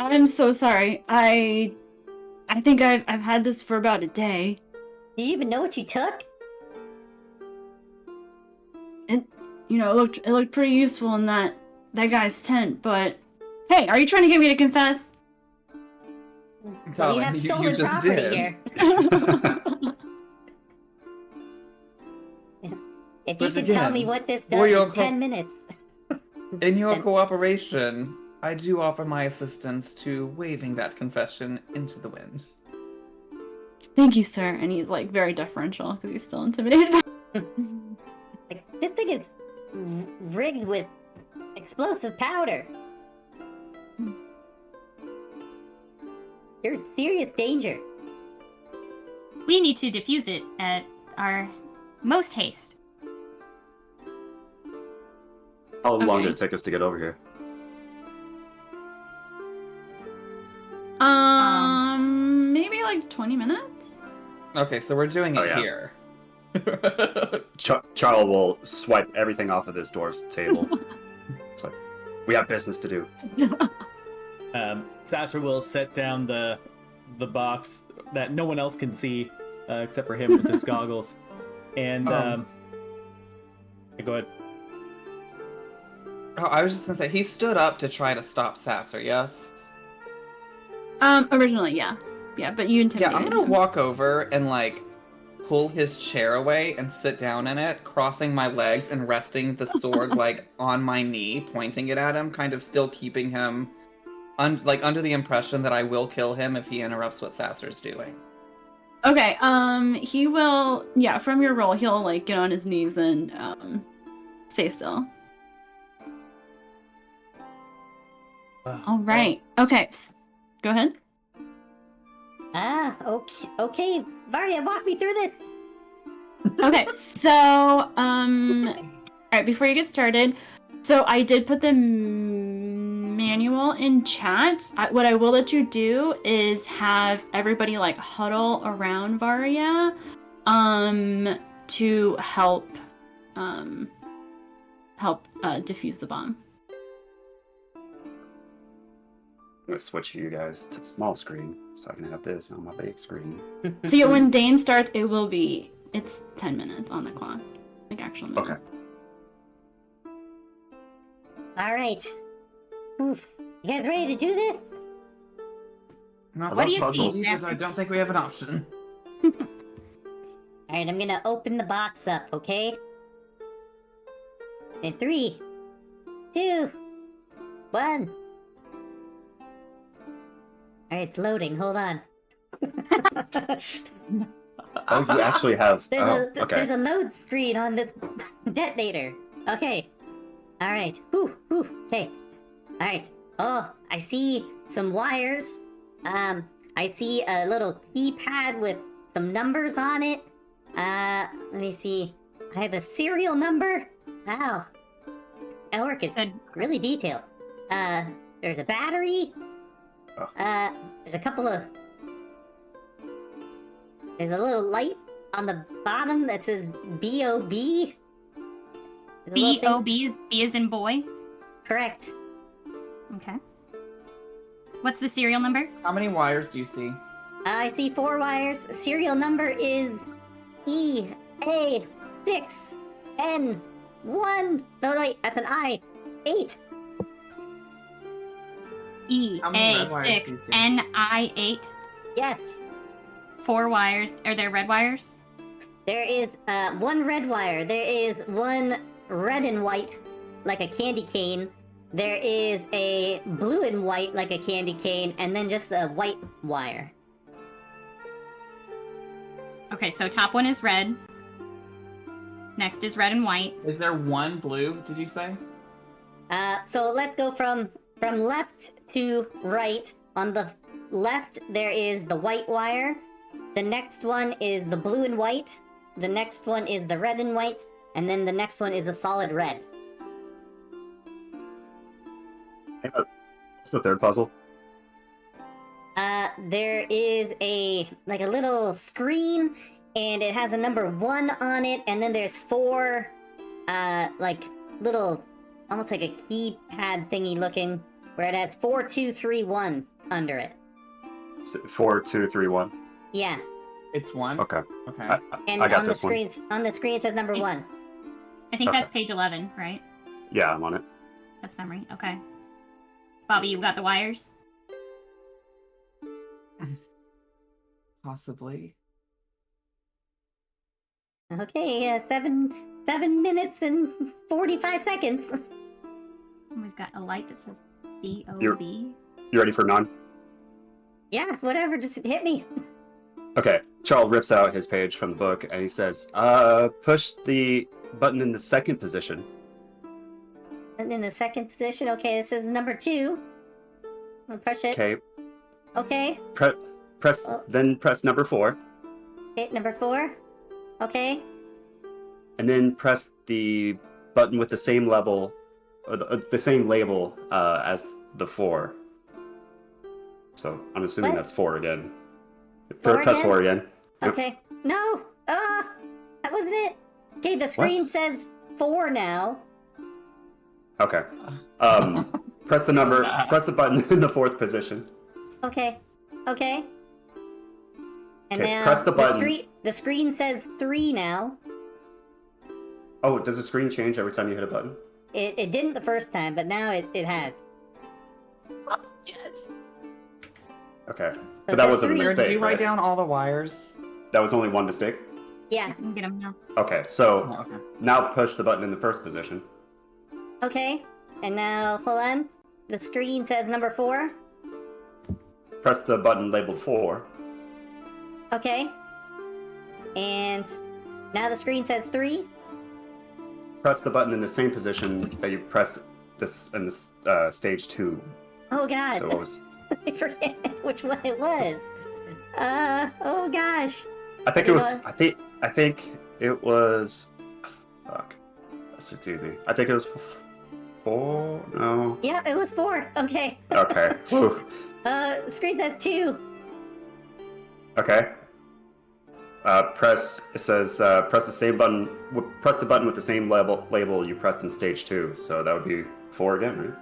I'm so sorry. I think I've had this for about a day. Do you even know what you took? It looked pretty useful in that guy's tent, but hey, are you trying to get me to confess? Well, you have stolen property here. If you could tell me what this does in 10 minutes. In your cooperation, I do offer my assistance to waving that confession into the wind. Thank you, sir. And he's like very deferential because he's still intimidated. Like, this thing is rigged with explosive powder. You're in serious danger. We need to defuse it at our most haste. How long did it take us to get over here? Maybe like 20 minutes? Okay, so we're doing it here. Charl will swipe everything off of this dwarf's table. It's like, we have business to do. Sasser will set down the box that no one else can see except for him with his goggles. And go ahead. Oh, I was just gonna say, he stood up to try to stop Sasser, yes? Originally, yeah. Yeah, but you intimidated Yeah, I'm gonna him. walk over and, like, pull his chair away and sit down in it, crossing my legs and resting the sword, like, on my knee, pointing it at him, kind of still keeping him, under the impression that I will kill him if he interrupts what Sasser's doing. Okay, he will, from your roll, he'll, like, get on his knees and, stay still. All right. Okay. Go ahead. Okay. Varya, walk me through this. Okay, so all right, before you get started, so I did put the manual in chat. What I will let you do is have everybody like huddle around Varya to help defuse the bomb. I'm gonna switch you guys to the small screen so I can have this on my big screen. So yeah, when Dane starts, it's 10 minutes on the clock, like actual minutes. Okay. All right. Oof. You guys ready to do this? Not What do you puzzles, see, because I don't think we have an option. All right, I'm gonna open the box up, okay? In 3, 2, 1. Alright, it's loading. Hold on. Oh, you actually have. Okay. There's a load screen on this detonator. Okay. Alright. Okay. Alright. Oh, I see some wires. I see a little keypad with some numbers on it. Let me see. I have a serial number. Wow. That work is really detailed. There's a battery. There's a couple of... There's a little light on the bottom that says B.O.B. B.O.B. is B as in boy? Correct. Okay. What's the serial number? How many wires do you see? I see 4 wires. Serial number is EA6N1. No, wait, that's an I. 8. How many red wires do you see? E6NI8. Yes. 4 wires. Are there red wires? There is 1 red wire. There is 1 red and white, like a candy cane. There is a blue and white, like a candy cane, and then just a white wire. Okay, so top one is red. Next is red and white. Is there 1 blue, did you say? So let's go from left to right. On the left, there is the white wire. The next one is the blue and white. The next one is the red and white. And then the next one is a solid red. What's the third puzzle? There is a little screen, and it has a number 1 on it, and then there's 4, little, almost like a keypad thingy looking, where it has 4, 2, 3, 1 under it. 4, 2, 3, 1. Yeah. It's 1? Okay. Okay. And I got on the this one. screen it says number 1. I think Okay. that's page 11, right? Yeah, I'm on it. That's memory. Okay. Bobby, you got the wires? Possibly. Okay, 7 minutes and 45 seconds. And we've got a light that says B.O.B. You ready for none? Yeah, whatever, just hit me. Okay. Charl rips out his page from the book and he says, push the button in the second position. And in the second position, okay, this is number 2. I'll push it. Okay. Okay. Then press number 4. Okay, number 4. Okay. And then press the button with the same level, or the same label as the 4. So I'm assuming What? that's 4 again. 4 Press again? 4 again. Yep. Okay. No! That wasn't it! Okay, the screen says 4 now. Okay. Press the button in the 4th position. Okay. Okay. And Okay, now press the button. The screen says 3 now. Oh, does the screen change every time you hit a button? It didn't the first time, but now it has. Yes. Okay. So But that wasn't a three. Did mistake, you write right? down all the wires? That was only one mistake? Yeah. You can get them now. Okay, so Oh, okay. now push the button in the first position. Okay. And now, hold on. The screen says number 4. Press the button labeled 4. Okay. And now the screen says 3. Press the button in the same position that you pressed this in this stage 2. Oh god. So what was? I forget which one it was. Oh gosh. I think it was. I think it was. Fuck. That's a doozy. I think it was 4. No. Yeah, it was 4. Okay. Okay. Whew. Screen says 2. Okay. Press. It says press the same button. Press the button with the same label you pressed in stage 2. So that would be 4 again, right?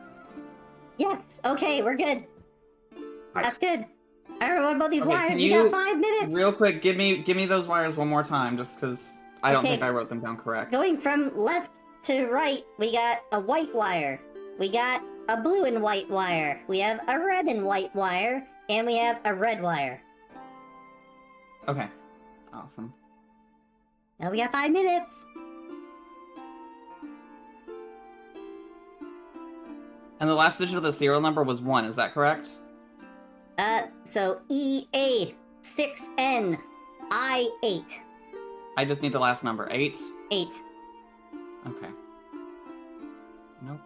Yes. Okay, we're good. Nice. That's good. Alright, what about these Okay, wires? can We you- got 5 minutes. Real quick, give me those wires one more time, just because I don't Okay. think I wrote them down correct. Going from left to right, we got a white wire. We got a blue and white wire. We have a red and white wire. And we have a red wire. Okay. Awesome. Now we got 5 minutes. And the last digit of the serial number was 1, is that correct? So EA6NI8. I just need the last number. 8? 8. Okay. Nope.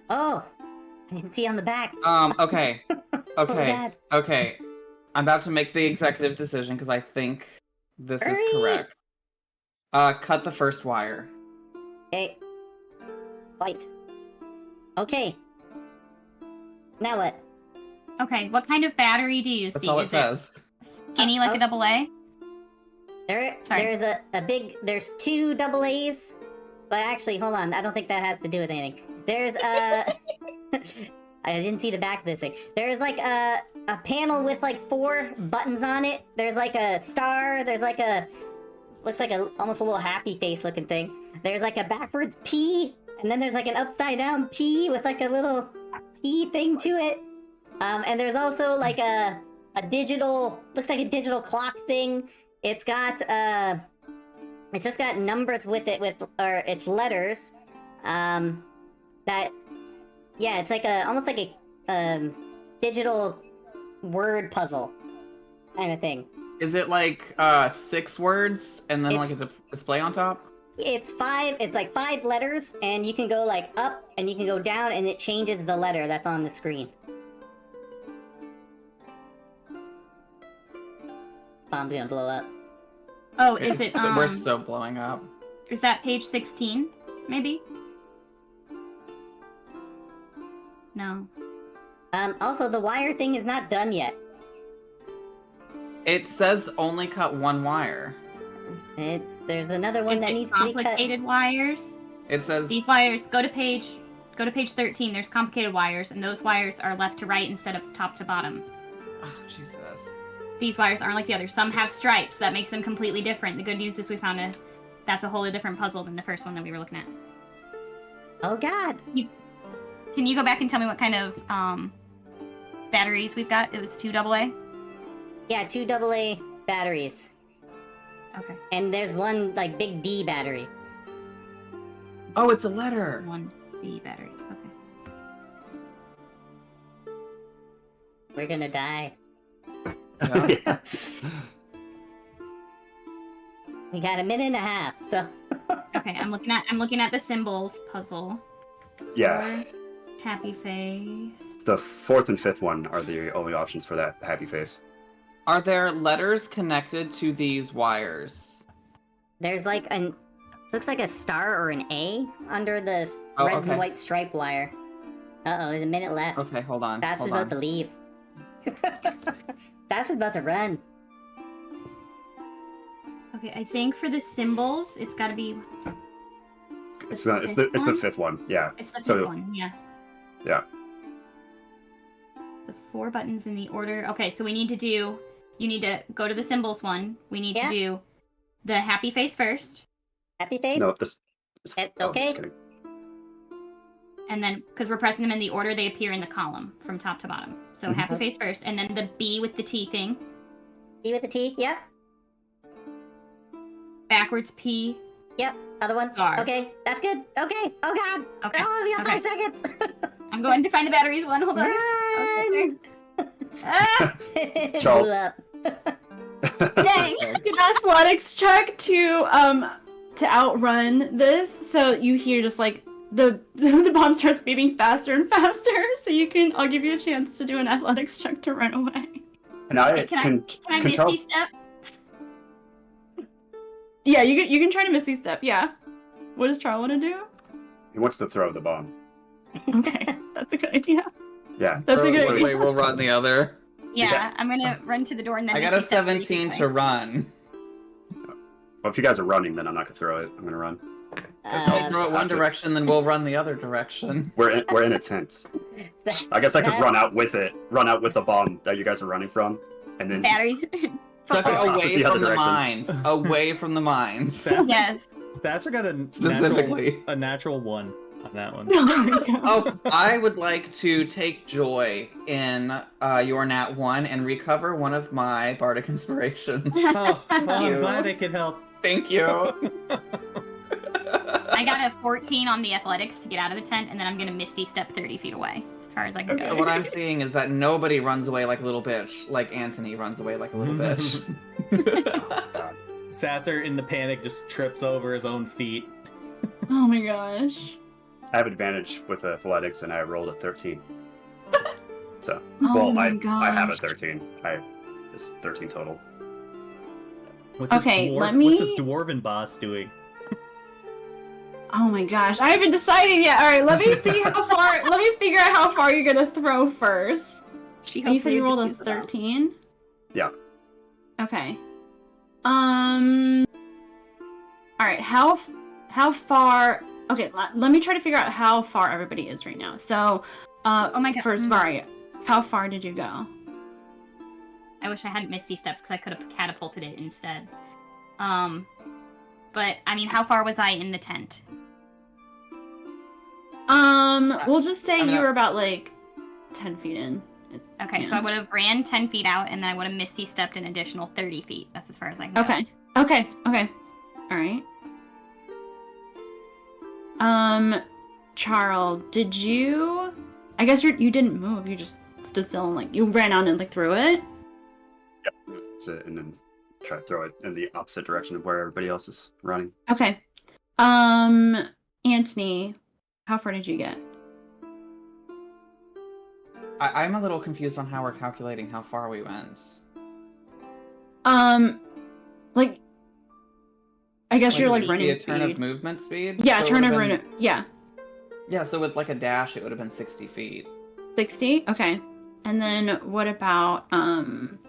Oh! I didn't see on the back. Okay. Oh, Okay. God. Okay. I'm about to make the executive decision because I think this is Hurry! correct. Cut the first wire. Okay. White. Okay. Now what? Okay, what kind of battery do you That's see? all it Is says. it skinny like Oh. a double A? Sorry. There's a big, there's 2 double A's, but actually, hold on, I don't think that has to do with anything. There's, I didn't see the back of this thing. There's like a panel with like 4 buttons on it. There's like a star, there's like looks like almost a little happy face looking thing. There's like a backwards P, and then there's like an upside down P with like a little T thing to it. And there's also like a digital, looks like a digital clock thing. It's got, it's just got numbers with it, or it's letters. That, yeah, it's like almost like a digital word puzzle kind of thing. Is it like 6 words and then like a display on top? It's like 5 letters, and you can go like up and you can go down, and it changes the letter that's on the screen. Bomb's gonna blow up. Oh, is it, We're so blowing up. is that page 16, maybe? No. Also, the wire thing is not done yet. It says only cut 1 wire. There's another one Is that it needs to be cut. complicated wires? It says These wires, go to page 13, there's complicated wires, and those wires are left to right instead of top to bottom. Oh, Jesus. These wires aren't like the others. Some have stripes, that makes them completely different. The good news is we found that's a wholly different puzzle than the first one that we were looking at. Oh god. Can you go back and tell me what kind of batteries we've got? It was 2 AA? Yeah, 2 AA batteries. Okay. And there's one, like, big D battery. Oh, it's a letter. 1 B battery. Okay. We're gonna die. Yeah. We got a minute and a half, so... Okay, I'm looking at the symbols puzzle. Yeah. Happy face. The 4th and 5th one are the only options for that happy face. Are there letters connected to these wires? There's like looks like a star or an A under the Oh, red okay. and white stripe wire. Uh-oh, there's a minute left. Okay, hold on. That's hold about on. to leave. That's about to run. Okay, I think for the symbols, it's got to be. It's the 5th one. Yeah. It's the 5th So- one. Yeah. Yeah. The 4 buttons in the order. Okay, so we need to do. You need to go to the symbols one. We need Yeah. to do the happy face first, Happy face? No, this. Okay. Just kidding. and then because we're pressing them in the order they appear in the column from top to bottom. So happy Okay. face first, and then the B with the T thing. E with the T? Yep. Backwards P. Yep. Other one? Star. Okay, that's good. Okay. Oh god. Okay. Oh, we got Okay. 5 secones. I'm going to find the batteries one. Hold on. Run! Ah! It Charl. blew up. Dang. An athletics check to outrun this. So you hear just like the bomb starts beeping faster and faster. So I'll give you a chance to do an athletics check to run away. And I Can I control. Misty Step? Yeah, you can try to Misty Step. Yeah. What does Charl want to do? He wants to throw the bomb. Okay, that's a good idea. Yeah. That's a good This idea. way we'll run the other. Yeah, Yeah. I'm gonna run to the door and then I got a Misty Step 30 feet 17 away. to run. Well, if you guys are running, then I'm not gonna throw it. I'm gonna run. I'll throw it one have to- direction, then we'll run the other direction. We're in a tent. I guess I could run out with the bomb that you guys are running from, and then Battery. Tuck Toss it it away the other from the direction. mines. Away from the mines. Yes. Sasser got Specifically. a natural 1 on that one. Oh my god. Oh, I would like to take joy in your nat 1 and recover one of my bardic inspirations. Oh, you. I'm glad I could help. Thank you. I got a 14 on the athletics to get out of the tent, and then I'm gonna Misty Step 30 feet away, as far as I can Okay. go. What I'm seeing is that nobody runs away like a little bitch, like Anthony runs away like a little bitch. oh, God. Sasser, in the panic, just trips over his own feet. Oh my gosh. I have advantage with athletics, and I rolled a 13. So, Oh well, my I have a gosh. 13. It's 13 total. What's Okay, let What's this me- dwarven boss doing? Oh my gosh. I haven't decided yet. Alright, let me see how far let me figure out how far you're gonna throw first. She You said you rolled a hopefully defuse the 13? Yeah. Okay. Alright, how far okay, let me try to figure out how far everybody is right now. So Oh my god. first Varya, how far did you go? I wish I hadn't Misty Stepped because I could have catapulted it instead. But I mean, how far was I in the tent? We'll just say I mean, you were about like 10 feet in. Okay, so Yeah. I would have ran 10 feet out, and then I would have Misty Stepped an additional 30 feet. That's as far as I can go. Okay. Alright. Charl, did you I guess you didn't move, you just stood still and like you ran out and like threw it? So, and then try to throw it in the opposite direction of where everybody else is running. Okay. Anthony, how far did you get? I'm a little confused on how we're calculating how far we went. Like I guess you're would like it just running be a turn speed. of movement speed? Yeah, So it turn of would've run. been- Yeah. Yeah, so with like a dash, it would have been 60 feet. 60? Okay. And then what about I'm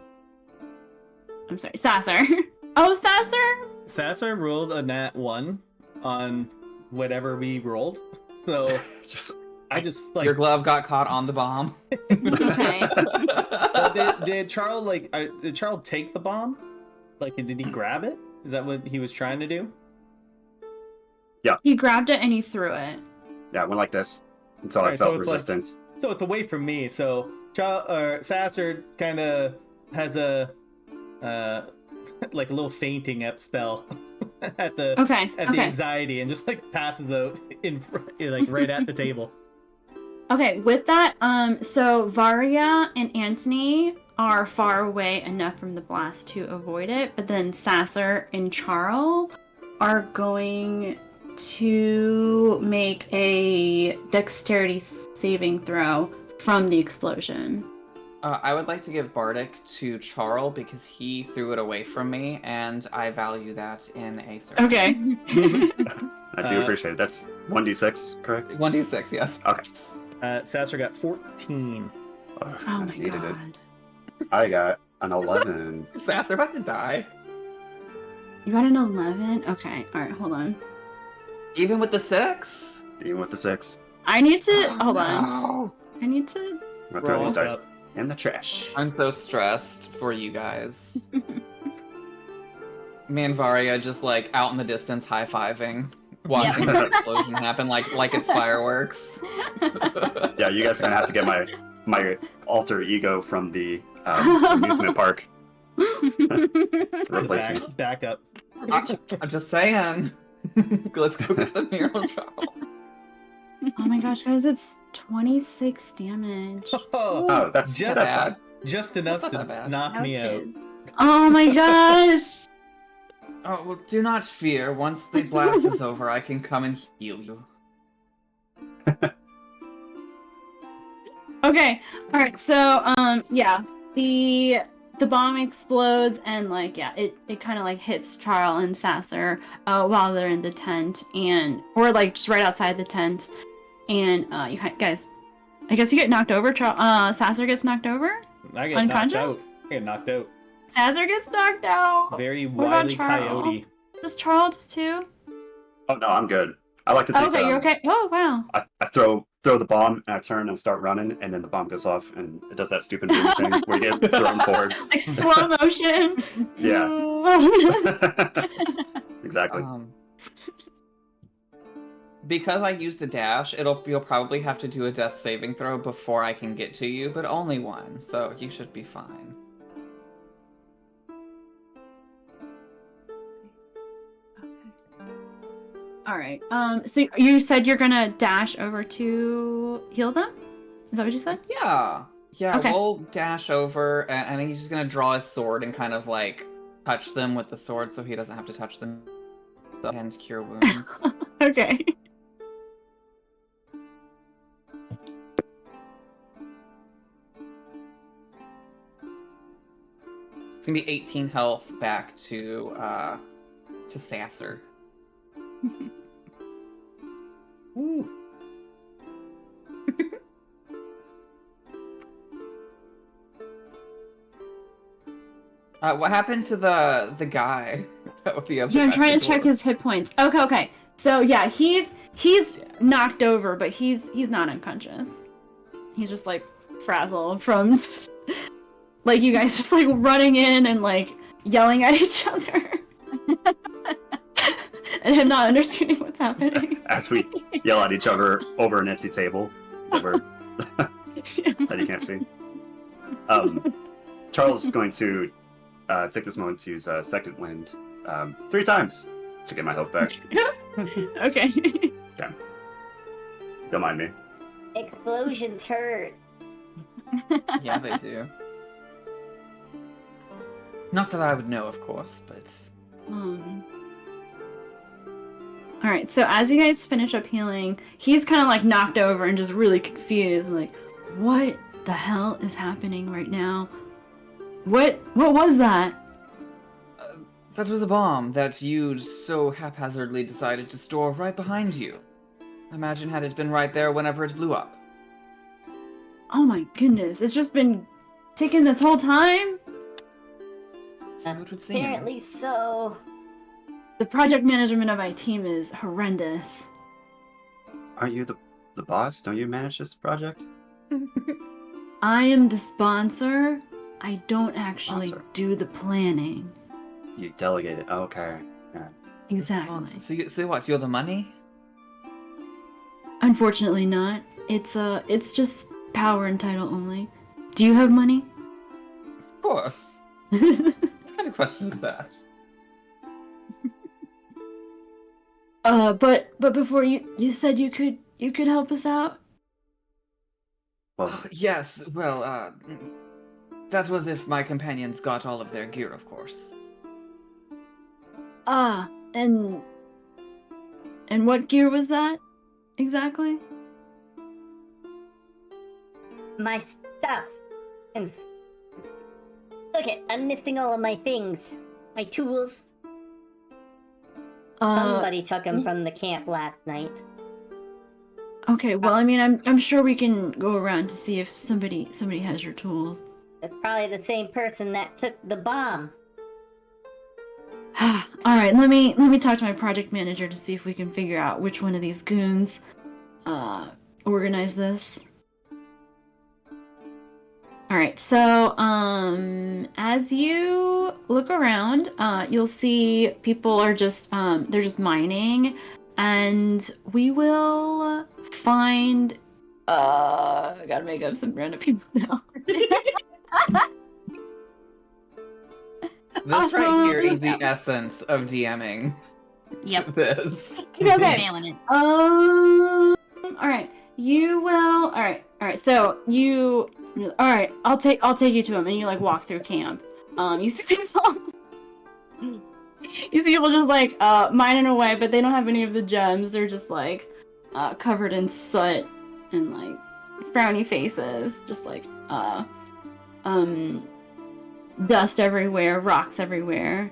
sorry, Sasser. Oh, Sasser? Sasser rolled a nat 1 on whatever we rolled. So Just I just like Your glove got caught on the bomb. Okay. did Charl did Charl take the bomb? Like did he grab it? Is that what he was trying to do? He grabbed it and he threw it. yeah, it went like this until I Alright, so felt it's like- resistance. So it's away from me. So Sasser kind of has a like a little fainting up spell at the Okay. at the Okay. anxiety and just like passes out like right at the table. Okay, with that, so Varya and Anthony are far away enough from the blast to avoid it, but then Sasser and Charl are going to make a dexterity saving throw from the explosion. I would like to give Bardic to Charl because he threw it away from me, and I value that in a search. Okay. I do appreciate it. That's 1d6, correct? 1d6, yes. Okay. Sasser got 14. Oh, Oh I my needed god. it. I got an 11. Sasser about to die. You got an 11? Okay, alright, hold on. Even with the 6? Even with the 6. I need to. Hold on. No. I need to. I'm gonna throw Roll these dice up. in the trash. I'm so stressed for you guys. Me and Varya just like out in the distance high-fiving, watching the explosion happen like it's fireworks. Yeah, you guys are gonna have to get my alter ego from the amusement park to replace me. Back up. I'm just saying. Let's go get the mural Charl. Oh my gosh, guys, it's 26 damage. Oh, that's Just- that's fine. Just enough That's not to bad. knock me out. Ouches. Oh my gosh! Oh, well, do not fear. Once the blast is over, I can come and heal you. Okay. All right. So, yeah, the bomb explodes and it kind of like hits Charl and Sasser while they're in the tent or like just right outside the tent, and you guys, I guess you get knocked over. Sasser gets knocked over. I get Unconscious? knocked out. I get knocked out. Sasser gets knocked out. Very What about wily Charl? coyote. Does Charles too? Oh no, I'm good. I like to think Okay, you're okay. Oh wow. I throw the bomb and I turn and start running, and then the bomb goes off and it does that stupid boom thing where you get thrown forward. Like slow motion. Yeah. Exactly. Because I used a dash, you'll probably have to do a death saving throw before I can get to you, but only one, so you should be fine. All right. So you said you're gonna dash over to heal them? Is that what you said? Yeah. Yeah, Okay. we'll dash over, and he's just gonna draw his sword and kind of like touch them with the sword so he doesn't have to touch them and cure wounds. Okay. It's gonna be 18 health back to Sasser. Ooh. What happened to the guy? The other Yeah, I'm guy trying to before? check his hit points. Okay. So yeah, he's knocked over, but he's not unconscious. He's just like frazzled from like you guys just like running in and like yelling at each other. And him not understanding what's happening. As we yell at each other over an empty table that you can't see. Charles is going to take this moment to use Second Wind 3 times to get my health back. Okay. Yeah. Don't mind me. Explosions hurt. Yeah, they do. Not that I would know, of course, but All right, so as you guys finish up healing, he's kind of like knocked over and just really confused, like, what the hell is happening right now? What was that? that was a bomb that you so haphazardly decided to store right behind you. Imagine had it been right there whenever it blew up. Oh my goodness, it's just been ticking this whole time? So it would seem. Apparently so. The project management of my team is horrendous. Aren't you the boss? Don't you manage this project? I am the sponsor. I don't actually Sponsor. do the planning. You delegate it. Okay. Yeah. Exactly. So what? You're the money? Unfortunately not. It's just power and title only. Do you have money? Of course. What kind of question is that? But before you said you could help us out? Well, Yes, well, that was if my companions got all of their gear, of course. Ah, and what gear was that exactly? My stuff. And look it, I'm missing all of my things. My tools. Somebody took them from the camp last night. Okay, well, I mean, I'm sure we can go around to see if somebody has your tools. It's probably the same person that took the bomb. All right, let me talk to my project manager to see if we can figure out which one of these goons organized this. All right, so as you look around, you'll see people are just they're just mining, and we will find. I gotta make up some random people now. This right here is the essence of DMing. Yep. This. Okay. Nailing it. All right. You will. All right. So you. All right. I'll take you to him, and you like walk through camp. You see people. You see people just like mining away, but they don't have any of the gems. They're just like covered in soot and like frowny faces, just like dust everywhere, rocks everywhere.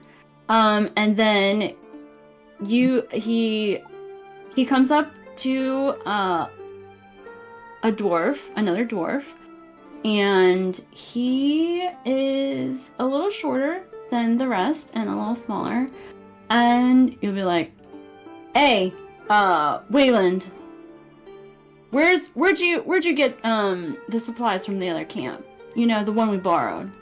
And then he comes up to another dwarf, and he is a little shorter than the rest and a little smaller. And you'll be like, "Hey, Wayland, where'd you get the supplies from the other camp? You know, the ones we borrowed."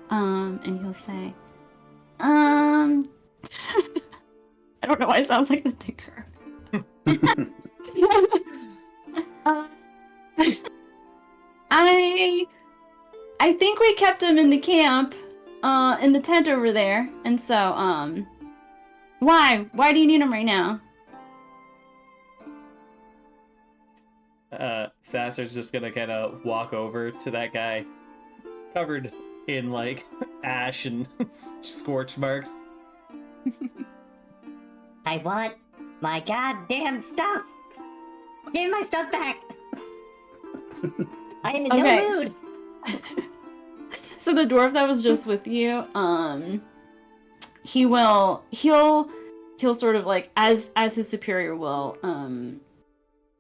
And he'll say, I don't know why it sounds like the tinker. I think we kept him in the camp, in the tent over there, and so, why do you need him right now? Sasser's just gonna kind of walk over to that guy, covered in like ash and scorch marks. I want my goddamn stuff! Give me my stuff back! I am in no mood! So the dwarf that was just with you, he'll sort of like, as his superior will,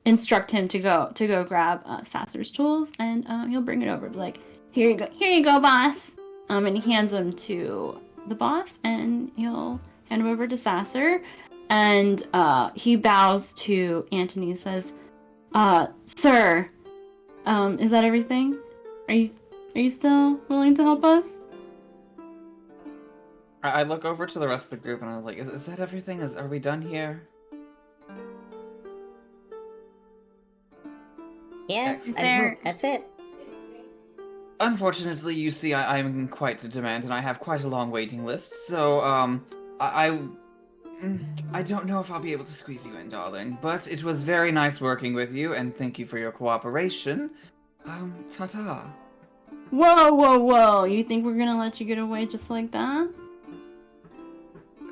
instruct him to go grab Sasser's tools, and he'll bring it over, like, here you go, boss. And he hands them to the boss, and he'll hand them over to Sasser, and he bows to Antony and says, "Sir, is that everything? Are you still willing to help us?" I look over to the rest of the group and I was like, is that everything? Are we done here? Yeah, Is there- that's it. Unfortunately, you see, I'm in quite a demand and I have quite a long waiting list, so, I don't know if I'll be able to squeeze you in, darling, but it was very nice working with you, and thank you for your cooperation. Ta-ta. Whoa! You think we're gonna let you get away just like that?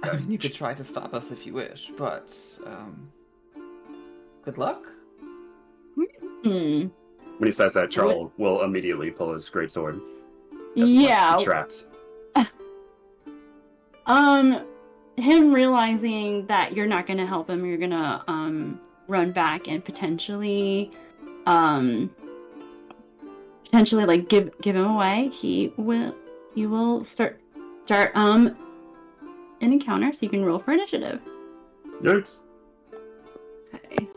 I mean, you could try to stop us if you wish, but, good luck. When he says that, Charl will immediately pull his greatsword. Yeah. Trapped. Him realizing that you're not gonna help him, you're gonna run back and potentially like give him away. He will start an encounter, so you can roll for initiative. Yikes. Okay.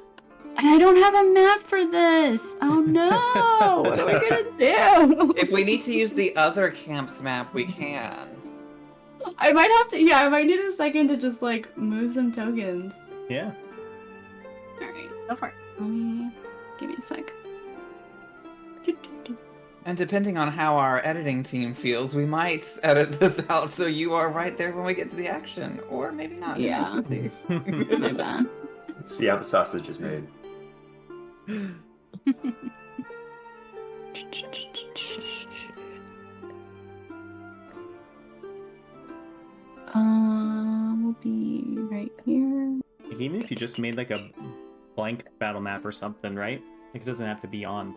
And I don't have a map for this. Oh no! What are we gonna do? If we need to use the other camp's map, we can. I might have to. Yeah, I might need a second to just like move some tokens. Yeah. All right, Go for it. give me a sec. And depending on how our editing team feels, we might edit this out so you are right there when we get to the action. Or maybe not. Yeah. We'll see. My bad. See how the sausage is made. We'll be right here. Like, even if you just made like a blank battle map or something, right? Like, it doesn't have to be on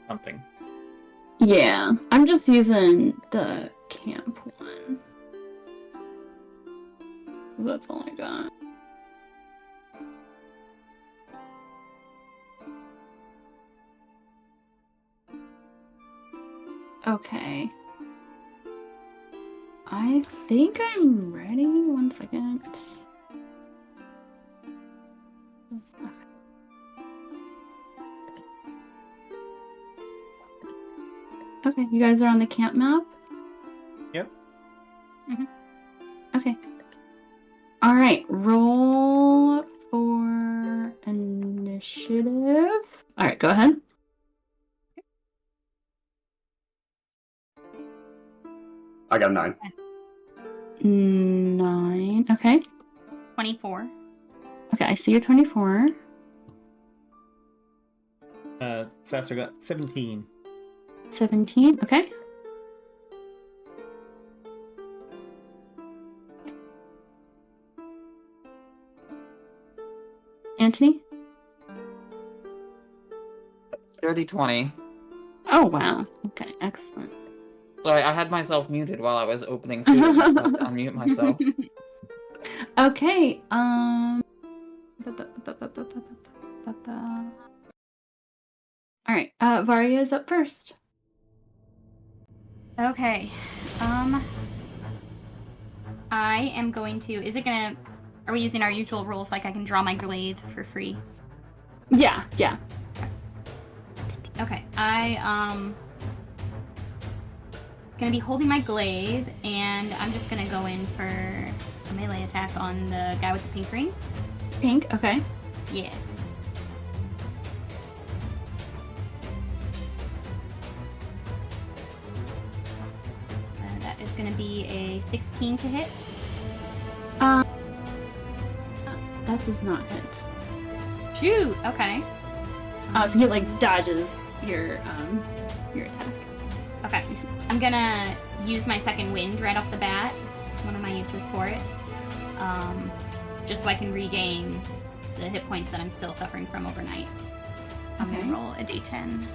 something. Yeah, I'm just using the camp one. That's all I got. Okay. I think I'm ready. One second. Okay, you guys are on the camp map? Yep. Mhm. Okay. Alright, roll for initiative. Alright, go ahead. I got a 9. 9. Okay. 24. Okay, I see your 24. Sasser got 17. 17. Okay. Antony? dirty 20. Oh wow. Okay, excellent. Sorry, I had myself muted while I was opening food. I was about to unmute myself. Okay. All right. Varya is up first. Okay. I am going to. Is it gonna? Are we using our usual rules? Like I can draw my glaive for free. Yeah. Okay. Gonna be holding my glaive, and I'm just gonna go in for a melee attack on the guy with the pink ring. Pink. Okay. Yeah. That is gonna be a 16 to hit. That does not hit. Shoot. Okay. So he like dodges your attack. Okay. I'm gonna use my second wind right off the bat. One of my uses for it. Just so I can regain the hit points that I'm still suffering from overnight. So I'm gonna roll a d10.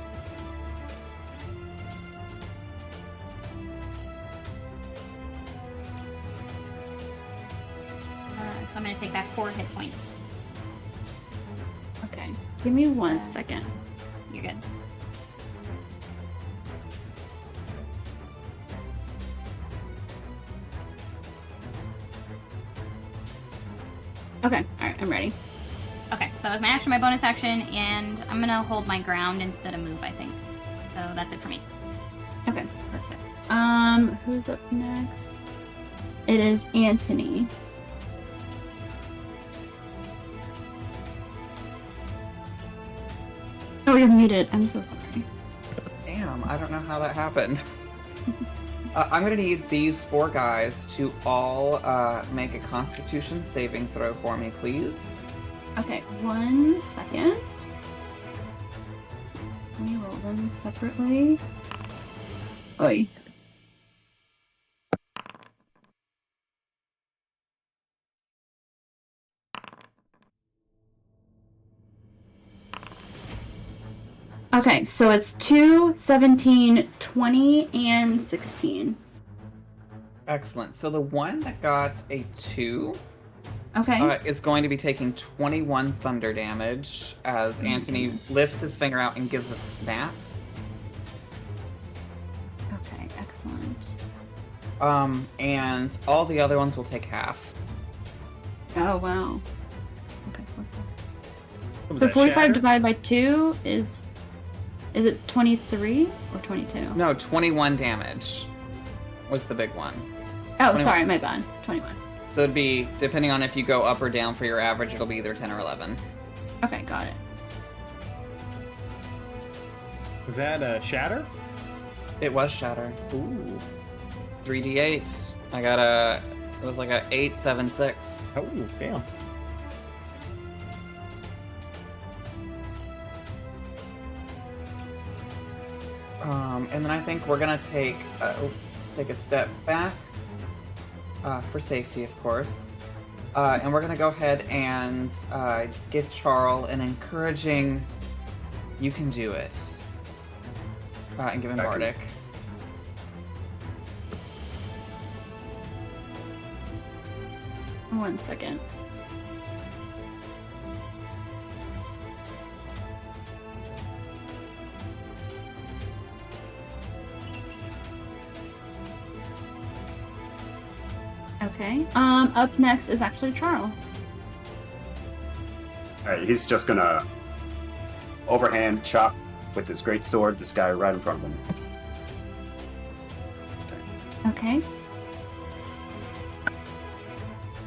So I'm gonna take back 4 hit points. Okay. Give me 1 second. You're good. Okay. All right. I'm ready. Okay, so that was my action, my bonus action, and I'm gonna hold my ground instead of move, I think. So that's it for me. Okay. Perfect. Who's up next? It is Anthony. Oh, you're muted. I'm so sorry. Damn, I don't know how that happened. I'm gonna need these 4 guys to all make a Constitution saving throw for me, please. Okay, 1 second. Let me roll them separately. Oi. Okay, so it's 2, 17, 20, and 16. Excellent. So the one that got a 2 Okay. is going to be taking 21 thunder damage as Anthony lifts his finger out and gives a snap. Okay, excellent. And all the other ones will take half. Oh, wow. Okay. What was So that, 45 shatter? divided by 2 is it 23 or 22? No, 21 damage was the big one. Oh, 21. sorry, my bad. 21. So it'd be, depending on if you go up or down for your average, it'll be either 10 or 11. Okay, got it. Is that a shatter? It was shatter. Ooh. 3d8. It was like a 8, 7, 6. Oh, damn. And then I think we're gonna take a step back for safety, of course. And we're gonna go ahead and give Charl an encouraging, "You can do it," and give him Thank you. Bardic. One second. Okay. Up next is actually Charl. Alright, he's just gonna overhand chop with his great sword this guy right in front of him. Okay.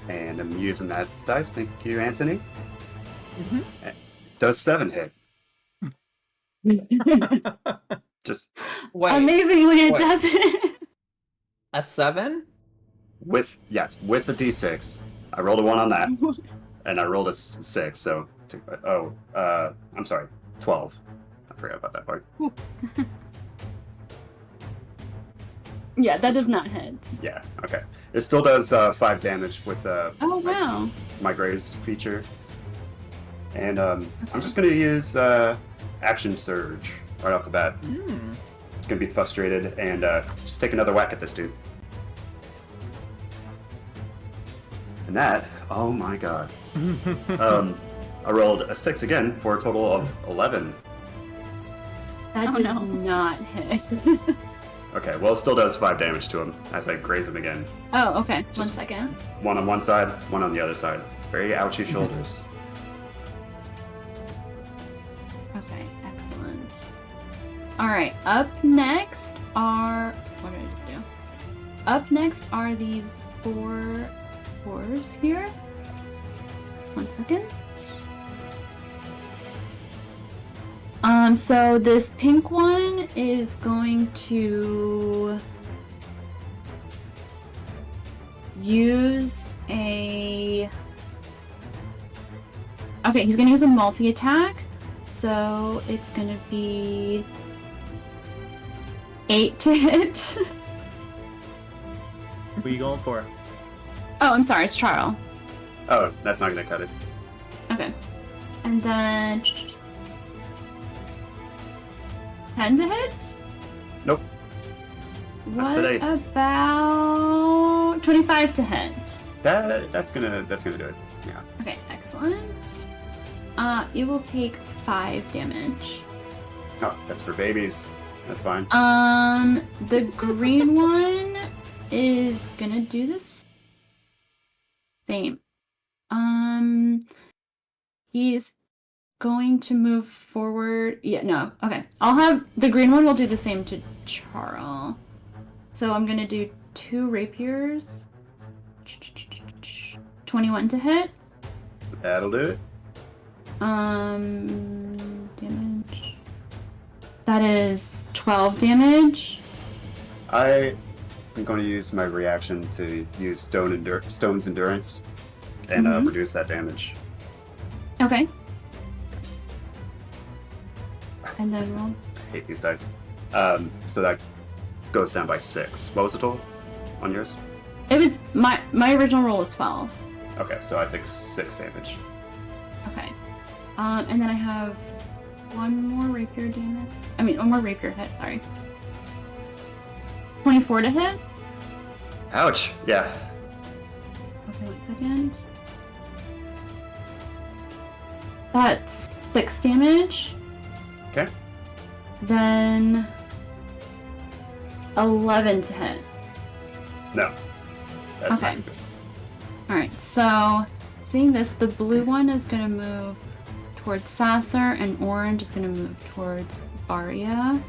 And I'm using that dice. Thank you, Anthony. Mm-hmm. Does 7 hit? Just Wait, Amazingly, it wait. doesn't. a 7? with a d6. I rolled a 1 on that, and I rolled a 6. So, I'm sorry, 12. I forgot about that part. Yeah, that does not hit. Yeah, okay. It still does 5 damage with Oh wow. my graze feature. And I'm just going to use Action Surge right off the bat. It's going to be frustrated and just take another whack at this dude. And that, oh my god. I rolled a 6 again for a total of 11. That does not hit. Okay, well, it still does 5 damage to him as I graze him again. Oh, okay. Just 1 second. One on one side, one on the other side. Very ouchy shoulders. Okay, excellent. Alright, up next are... What did I just do? Up next are these 4 dwarves here. 1 second. So this pink one is going to use a... Okay, he's gonna use a multi-attack. So it's gonna be 8 to hit. What are you going for? Oh, I'm sorry, it's Charl. Oh, that's not going to cut it. Okay. And then 10 to hit? Nope. Not What today. about 25 to hit? That's gonna do it. Yeah. Okay, excellent. You will take 5 damage. Oh, that's for babies. That's fine. The green one is gonna do this same. He's going to move forward. Yeah, no. Okay. I'll have the green one will do the same to Charl. So I'm gonna do 2 rapiers. 21 to hit. That'll do it. Damage. That is 12 damage. I am going to use my reaction to use Stone's Endurance and reduce that damage. Okay. And then roll. I hate these dice. So that goes down by 6. What was the total on yours? It was my original roll was 12. Okay, so I take 6 damage. Okay. And then I have one more rapier damage. I mean, one more rapier hit, sorry. 24 to hit. Ouch! Yeah. Okay, 1 second. That's 6 damage. Okay. Then 11 to hit. No. That's Okay. fine. Alright, so seeing this, the blue one is going to move towards Sasser, and orange is going to move towards Varya.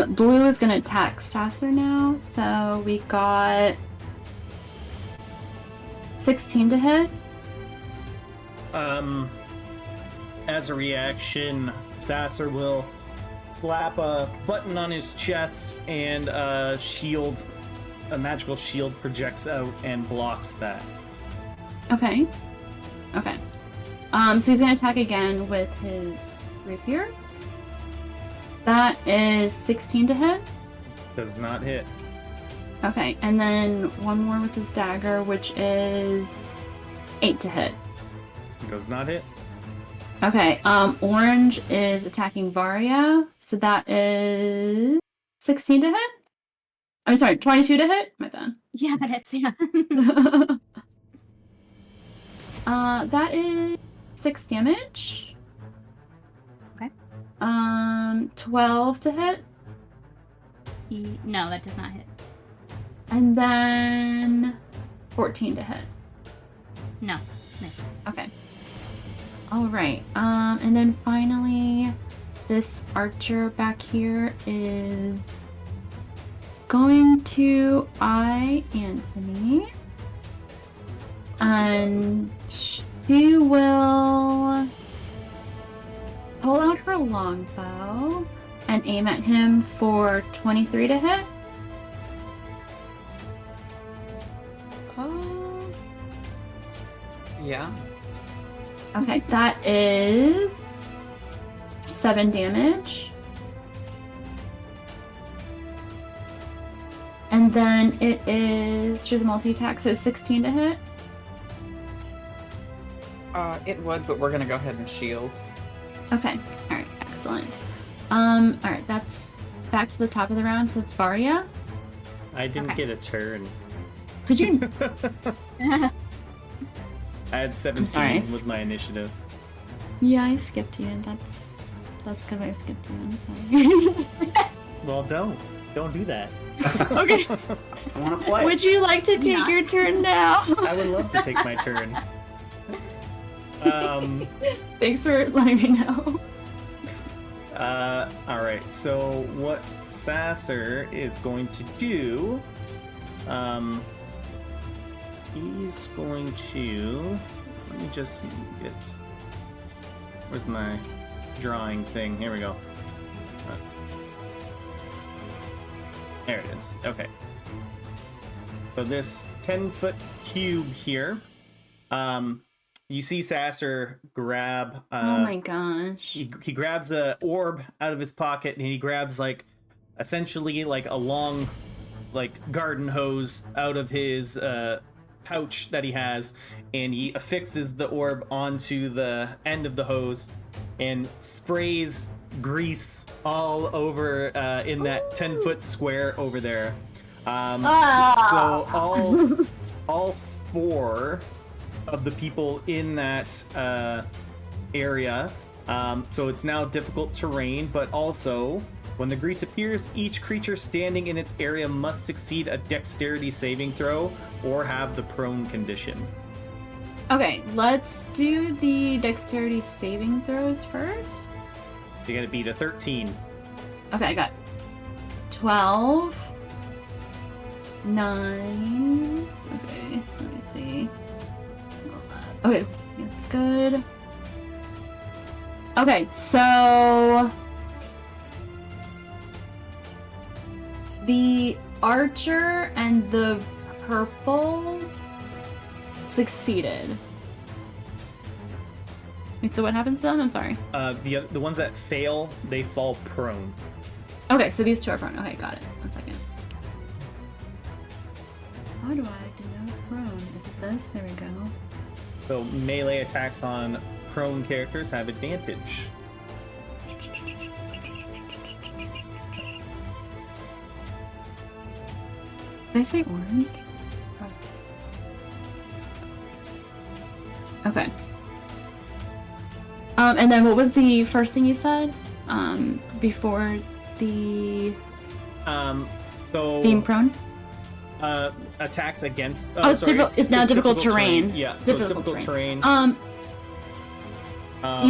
Blue is going to attack Sasser now, so we got 16 to hit. As a reaction, Sasser will slap a button on his chest, and a magical shield projects out and blocks that. Okay. Okay. So he's going to attack again with his rapier. That is 16 to hit. Does not hit. Okay, and then one more with his dagger, which is 8 to hit. Does not hit. Okay, orange is attacking Varya, so that is 16 to hit? I'm sorry, 22 to hit? My bad. Yeah, that hits, yeah. That is 6 damage. Okay. 12 to hit. No, that does not hit. And then 14 to hit. No, miss. Okay. All right. And then finally, this archer back here is going to eye Anthony. And she will pull out her longbow and aim at him for 23 to hit. Yeah. Okay, that is 7 damage. And then it is, she has a multi-attack, so 16 to hit. It would, but we're gonna go ahead and shield. Okay. All right. Excellent. All right. That's back to the top of the round. So it's Varya. I didn't Okay. get a turn. Could you? I had 17 sorry. was my initiative. Yeah, I skipped you. That's because I skipped you. I'm sorry. Well, don't do that. Okay. I want to play. Would you like to take Yeah. your turn now? I would love to take my turn. Thanks for letting me know. All right. So what Sasser is going to do, he's going to. Let me just get. Where's my drawing thing? Here we go. There it is. Okay. So this 10-foot cube here, you see Sasser grab. Oh my gosh. He grabs a orb out of his pocket and he grabs essentially a long garden hose out of his pouch that he has, and he affixes the orb onto the end of the hose and sprays grease all over in that 10-foot square over there. So all four of the people in that area. So it's now difficult terrain, but also when the grease appears, each creature standing in its area must succeed a dexterity saving throw or have the prone condition. Okay, let's do the dexterity saving throws first. You gotta beat a 13. Okay, I got 12, 9. Okay, let me see. Okay, that's good. Okay, so the archer and the purple succeeded. Wait, so what happens to them? I'm sorry. The ones that fail, they fall prone. Okay, so these two are prone. Okay, got it. 1 second. How do I denote prone? Is it this? There we go. So melee attacks on prone characters have advantage. Did I say orange? Okay. And then what was the first thing you said? Before the So being prone? attacks against. It's now difficult terrain. Yeah, so it's difficult terrain. Even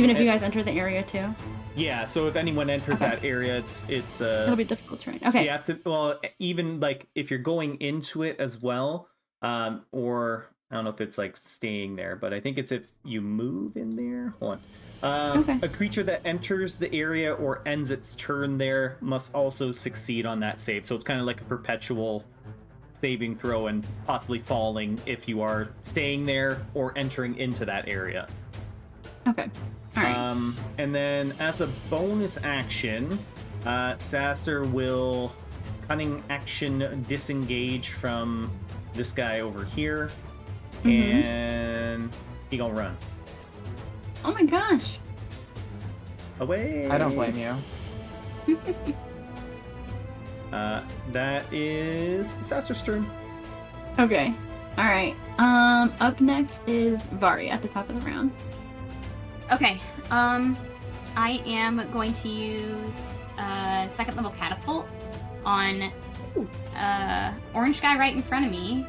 if you guys enter the area too. Yeah, so if anyone enters Okay. that area, it's It'll be difficult terrain. Okay. you have to. Well, even if you're going into it as well, or I don't know if it's staying there, but I think it's if you move in there. Hold on. Okay. A creature that enters the area or ends its turn there must also succeed on that save. So it's kind of like a perpetual saving throw and possibly falling if you are staying there or entering into that area. Okay. All right. And then as a bonus action, Sasser will cunning action disengage from this guy over here, and he gonna run Oh my gosh. away. I don't blame you. That is Sasser's turn. Okay. All right. Up next is Varya at the top of the round. Okay. I am going to use second level catapult on orange guy right in front of me.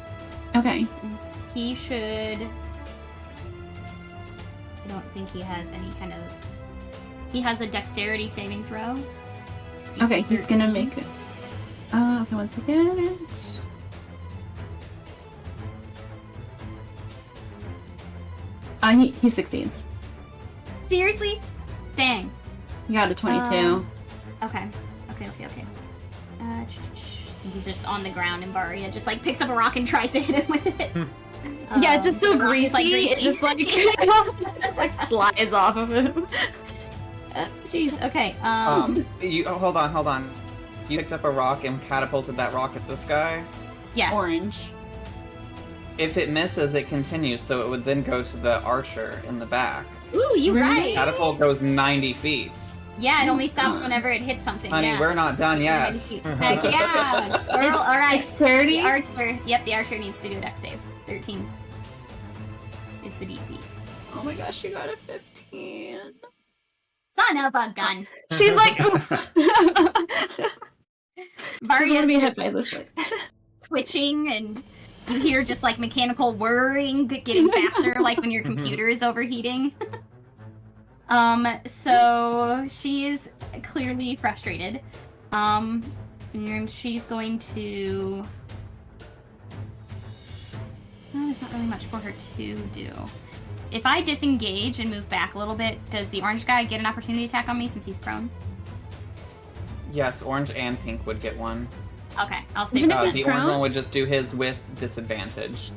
Okay. He should. I don't think he has any kind of. He has a dexterity saving throw. DC Okay, he's gonna 13. make it. Okay, 1 second. He succeeds. Seriously? Dang. You got a 22. Okay. He's just on the ground, and Varya just picks up a rock and tries to hit him with it. Yeah, just so the rock is, greasy, it just slides off of him. Jeez. Okay. You hold on. You picked up a rock and catapulted that rock at this guy. Yeah. Orange. If it misses, it continues, so it would then go to the archer in the back. Ooh, you Really? right. Catapult goes 90 feet. Yeah, it only stops God. whenever it hits something. Honey, yeah. we're not done yet. 90 feet. Heck yeah. Girl, all right. Dexterity? The archer. Yep, the archer needs to do a dex save. 13 is the DC. Oh my gosh, you got a 15. Son of a gun. She's like, Varya's gonna be hit just by this. twitching, and you hear just like mechanical whirring getting faster, like when your computer is overheating. So she is clearly frustrated. And she's going to. No, there's not really much for her to do. If I disengage and move back a little bit, does the orange guy get an opportunity attack on me since he's prone? Yes, orange and pink would get one. Okay, I'll save Even it. if he's The orange prone? one would just do his with disadvantage.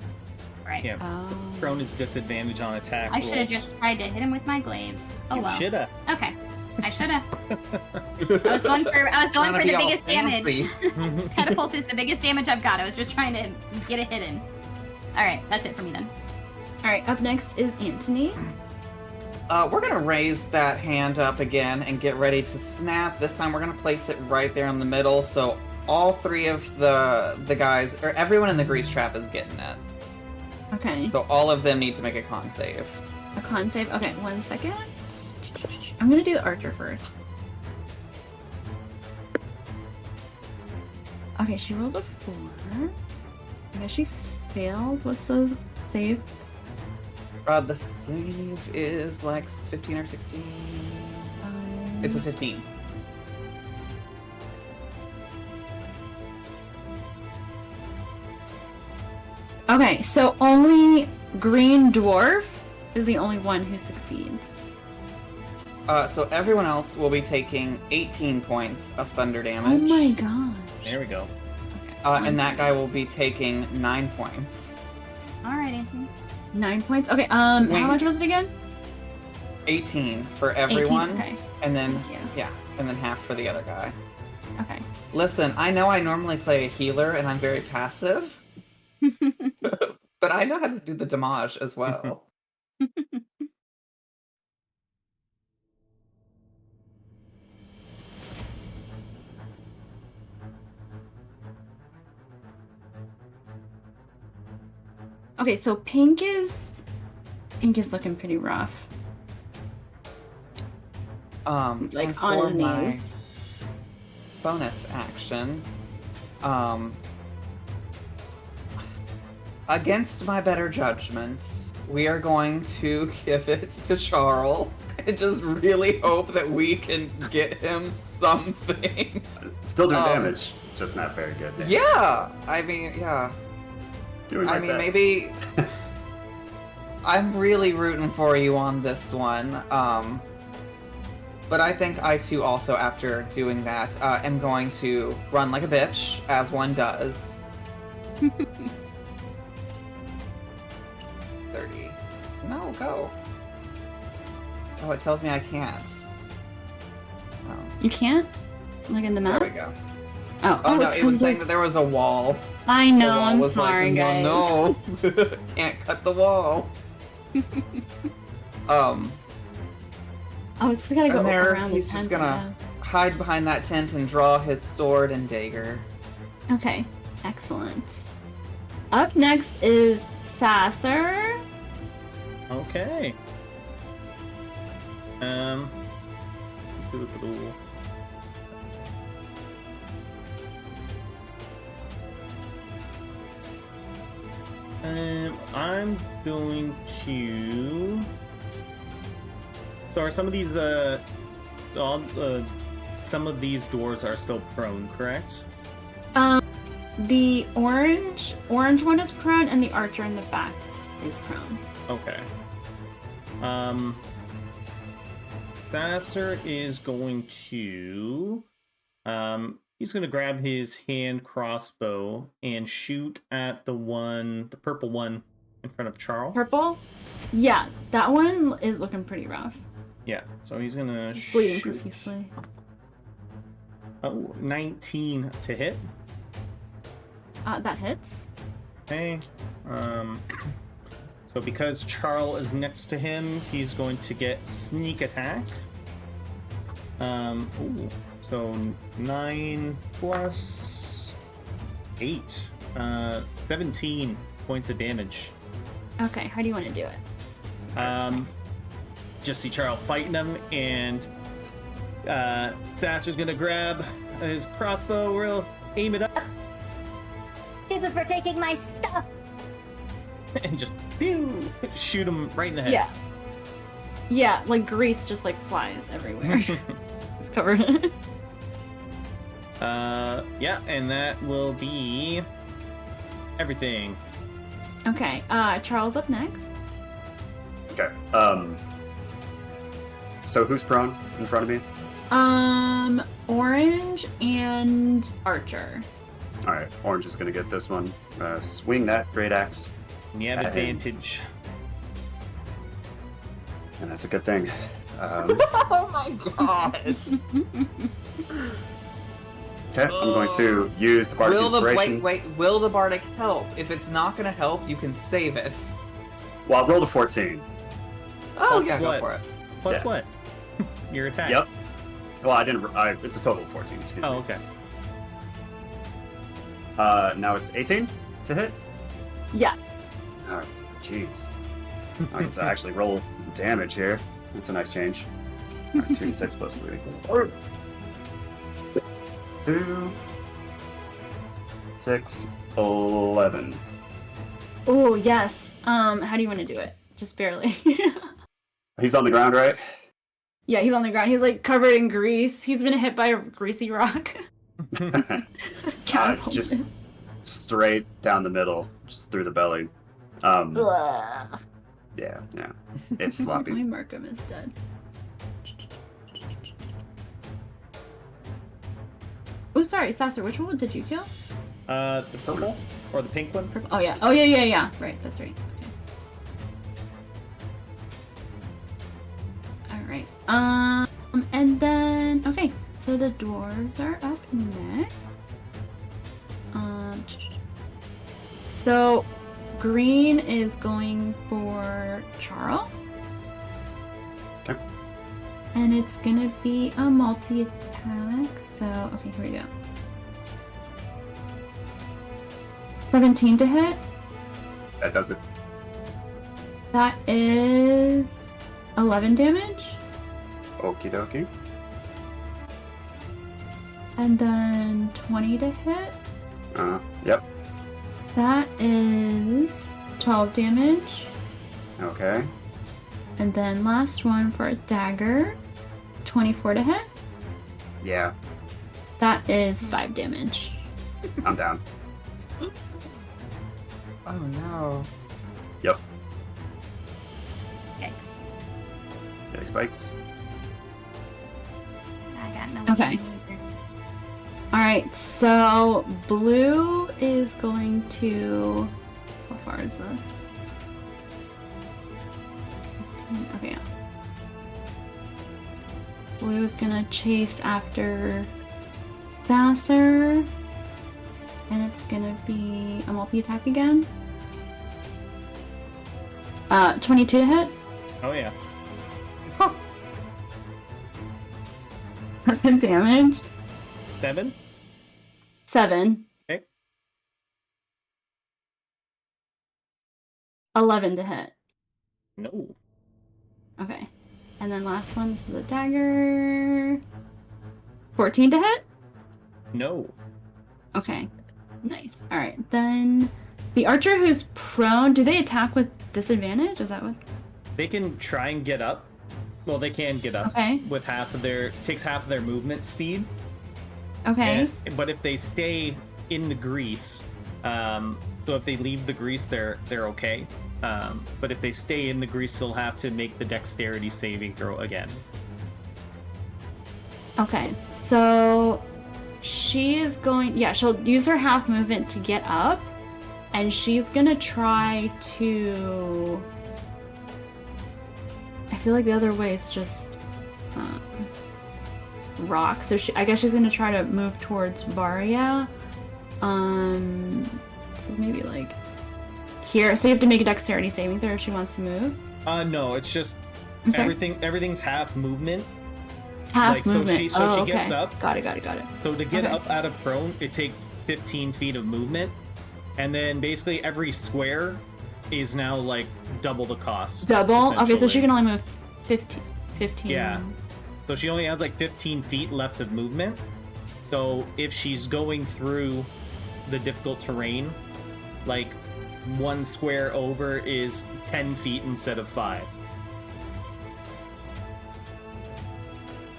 Right. Yeah. Oh. Prone is disadvantage on attack I should have rolls. just tried to hit him with my glaive. Oh You well. shoulda. Okay. I should have. I was going for Trying to the be all biggest fancy. damage. Catapult is the biggest damage I've got. I was just trying to get it hidden. Alright, that's it for me then. Alright, up next is Anthony. We're gonna raise that hand up again and get ready to snap. This time we're gonna place it right there in the middle, so all three of the guys, or everyone in the grease trap is getting it. Okay. So all of them need to make a con save. A con save. Okay, 1 second. I'm gonna do the archer first. Okay, she rolls a 4. I guess she fails. What's the save? The save is like 15 or 16. It's a 15. Okay, so only Green Dwarf is the only one who succeeds. So everyone else will be taking 18 points of thunder Oh damage. my gosh. There we go. Okay, And that guy will be taking 9 points. Alright, Anthony. 9 points. Okay, Wait. how much was it again? 18 for 18. everyone, Okay. and then Thank you. yeah, and then half for the other guy. Okay. Listen, I know I normally play a healer and I'm very passive, but I know how to do the damage as well. Okay, so pink is looking pretty rough. He's like and on for his my knees. bonus action, against my better judgment, we are going to give it to Charl and just really hope that we can get him something. Still doing Um, damage, just not very good. Damage. Yeah, I mean, yeah. Doing my I mean, best. maybe I'm really rooting for you on this one. But I think I too also, after doing that, am going to run like a bitch, as one does. 30. No, go. Oh, it tells me I can't. Oh, You can't? Like in the there map? we go. Oh, Oh, no, it's it was saying there's- that there was a wall. I The know, wall I'm was sorry, like, guys. No, can't cut the wall. Oh, it's just gotta go And there, around the he's tent. just gonna hide behind that tent and draw his sword and dagger. Okay, excellent. Up next is Sasser. Okay. I'm going to. So are some of these some of these doors are still prone, correct? The orange one is prone, and the archer in the back is prone. Okay. Sasser is going to he's gonna grab his hand crossbow and shoot at the purple one in front of Charl. Purple? Yeah, that one is looking pretty rough. Yeah, so he's gonna He's bleeding shoot. profusely. Oh, 19 to hit. That hits. Okay, So because Charl is next to him, he's going to get sneak attack. So 9 plus 8. 17 points of damage. Okay, how do you want to do it? Just see Charl fighting him, and Sasser's gonna grab his crossbow, aim it up, This is for taking my stuff. and just pew, shoot him right in the head. Yeah. Yeah, like grease just like flies everywhere. It's covered in it. Yeah, and that will be everything. Okay, Charles up next. Okay. So who's prone in front of me? Orange and Archer. All right. Orange is gonna get this one. Swing that great axe, And you have advantage. and that's a good thing. Oh my gosh! Okay. I'm going to use the bardic inspiration. Will the bardic help? If it's not gonna help, you can save it. Well, I rolled a 14. Oh Plus yeah, what? go for it. Plus Yeah. what? Your attack. Yep. Well, I didn't. It's a total of 14. Excuse Oh, me. okay. Now it's 18 to hit. Yeah. Oh, jeez. I get to actually roll damage here. That's a nice change. 2d6 plus 3. 2, 6, 11. Oh, yes. How do you want to do it? Just barely. He's on the ground, right? Yeah, he's on the ground. He's like covered in grease. He's been hit by a greasy rock. Catapulted. Just straight down the middle, just through the belly. Ugh. Yeah. It's My sloppy. Markham is dead. Oh, sorry, Sasser, which one did you kill? The purple or the pink one? Purple. Oh, yeah. Oh, yeah. Right, that's right. Okay. All right. And then, okay, so the dwarves are up next. So green is going for Charl. Okay. And it's gonna be a multi-attack. So, okay, here we go. 17 to hit. That does it. That is 11 damage. Okie dokie. And then 20 to hit. Yep. That is 12 damage. Okay. And then last one for a dagger. 24 to hit. Yeah, That is 5 damage. I'm down. Oh no. Yep. Yikes. Yeah, spikes. I got no Okay. aim either. Alright, so blue is going to... How far is this? 15, okay, yeah. Blue is gonna chase after Sasser. And it's gonna be a multi-attack again. 22 to hit. Oh yeah. 7 damage. 7? 7. Okay. 11 to hit. No. Okay. And then last one, this is a dagger. 14 to hit? No. Okay. Nice. Alright, then the archer who's prone, do they attack with disadvantage? Is that what? They can try and get up. Well, they can get up Okay. with takes half of their movement speed. Okay. But if they stay in the grease, so if they leave the grease, they're okay. But if they stay in the grease, they'll have to make the dexterity saving throw again. Okay. So she is going, yeah, she'll use her half movement to get up, and she's gonna try to, I feel like the other way is just rock. So I guess she's gonna try to move towards Varya. So maybe like here. So you have to make a dexterity saving throw if she wants to move. No, it's just I'm sorry? everything's half movement. Half Like, movement. So she okay. gets up. Got it. So to get Okay. up out of prone, it takes 15 feet of movement. And then basically every square is now like double the cost. Double? Okay, so she essentially. can only move 15. Yeah. So she only has like 15 feet left of movement. So if she's going through the difficult terrain, like one square over is 10 feet instead of 5.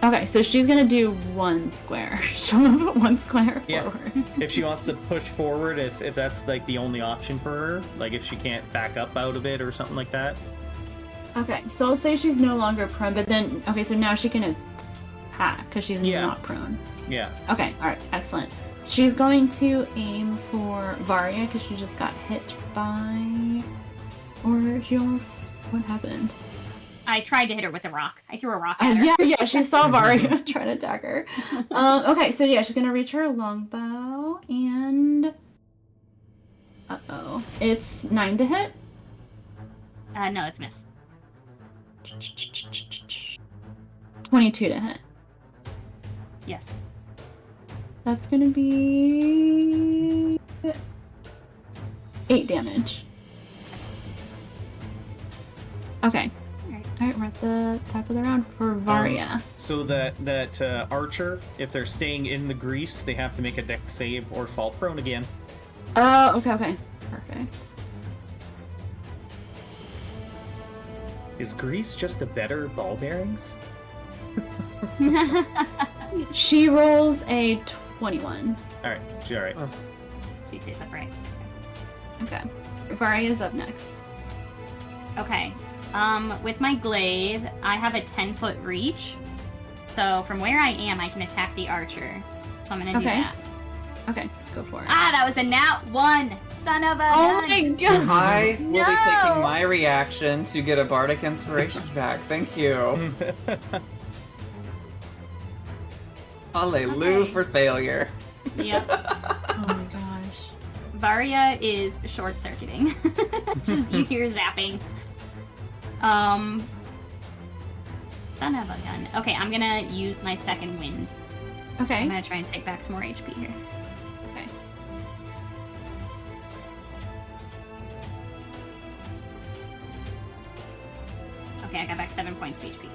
Okay, so she's gonna do one square. She'll move it one square Yeah. forward. If she wants to push forward, if that's like the only option for her, like if she can't back up out of it or something like that. Okay, so let's say she's no longer prone, but then, okay, so now she can attack because she's Yeah. not prone. Yeah. Okay, alright, excellent. She's going to aim for Varya because she just got hit by... Or she almost... What happened? I tried to hit her with a rock. I threw a rock at her. Yeah, she saw Varya try to attack her. Okay, so yeah, she's gonna reach her longbow and... Uh-oh. It's 9 to hit? No, it's miss. 22 to hit. Yes. That's gonna be... 8 damage. Okay. Alright, we're at the top of the round for Varya. So that archer, if they're staying in the grease, they have to make a dex save or fall prone again. Oh, okay. Perfect. Is grease just a better ball bearings? She rolls a 21. Alright, she's alright. She stays upright. Okay. Varya's up next. Okay. With my glaive, I have a 10-foot reach. So from where I am, I can attack the archer. So I'm gonna do Okay. that. Okay, go for it. Ah, that was a nat 1! Son of a Oh gun! my god! I will be No! taking my reaction to get a bardic inspiration back. Thank you. Hallelujah Okay. for failure. Yep. Oh my gosh. Varya is short-circuiting. Just you hear zapping. Son of a gun. Okay, I'm gonna use my second wind. I'm Okay. gonna try and take back some more HP here. Okay. Okay, I got back 7 points of HP.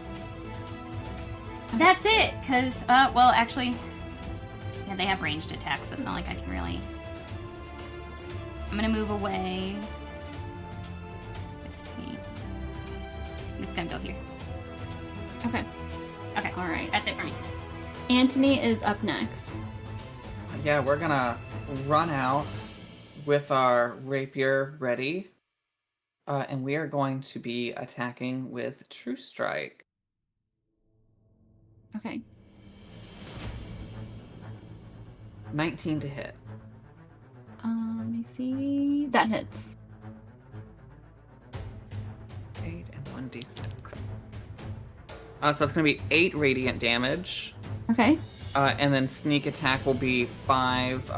That's it, because, well, actually, yeah, they have ranged attacks, so it's not like I can really... I'm gonna move away. 15. I'm just gonna go here. Okay. Okay, Alright. that's it for me. Antony is up next. Yeah, we're gonna run out with our rapier ready. And we are going to be attacking with True Strike. Okay. 19 to hit. Let me see. That hits. 8 and 1d6. So that's gonna be 8 radiant damage. Okay. And then sneak attack will be 5.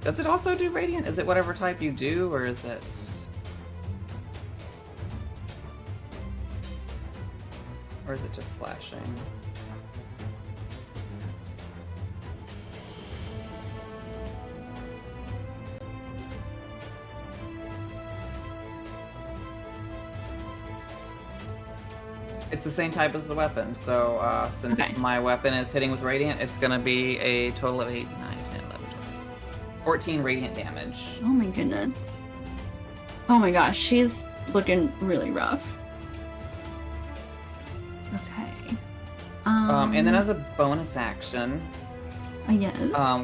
Does it also do radiant? Is it whatever type you do, or is it... Or is it just slashing? It's the same type as the weapon, so since Okay. my weapon is hitting with radiant, it's gonna be a total of 8, 9, 10, 11, 12, 14 radiant damage. Oh my goodness. Oh my gosh, she's looking really rough. Okay. And then as a bonus action, yes.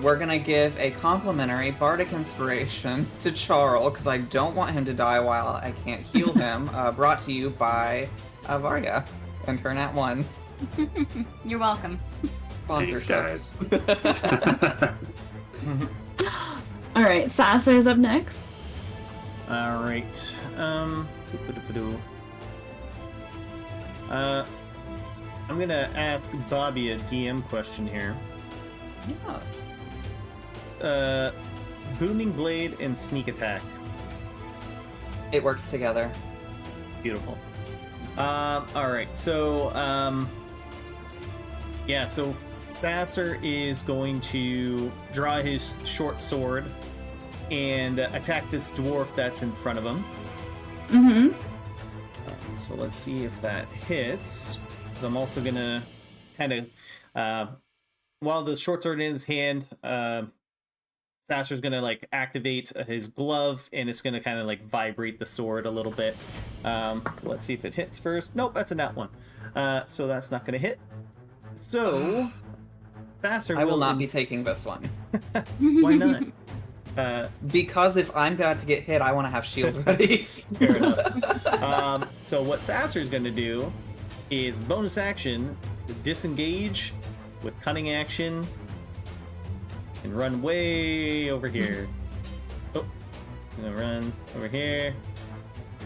we're gonna give a complimentary bardic inspiration to Charl, because I don't want him to die while I can't heal him. Brought to you by Varya and her nat 1. You're welcome. Thanks, Sponsorships. guys. All right, Sasser's up next. Alright. I'm gonna ask Bobby a DM question here. Yeah. Booming Blade and Sneak Attack. It works together. Beautiful. All right. So, so Sasser is going to draw his short sword and attack this dwarf that's in front of him. Mm-hmm. So let's see if that hits. Because I'm also gonna kind of, while the short sword in his hand, Sasser's gonna like activate his glove, and it's gonna kind of like vibrate the sword a little bit. Let's see if it hits first. Nope, that's a nat one. So that's not gonna hit. So Sasser I will not be taking this one. Why not? Because if I'm about to get hit, I want to have shield ready. Fair enough. So what Sasser's gonna do is bonus action, disengage with cunning action, and run way over here. Oh, I'm gonna run over here,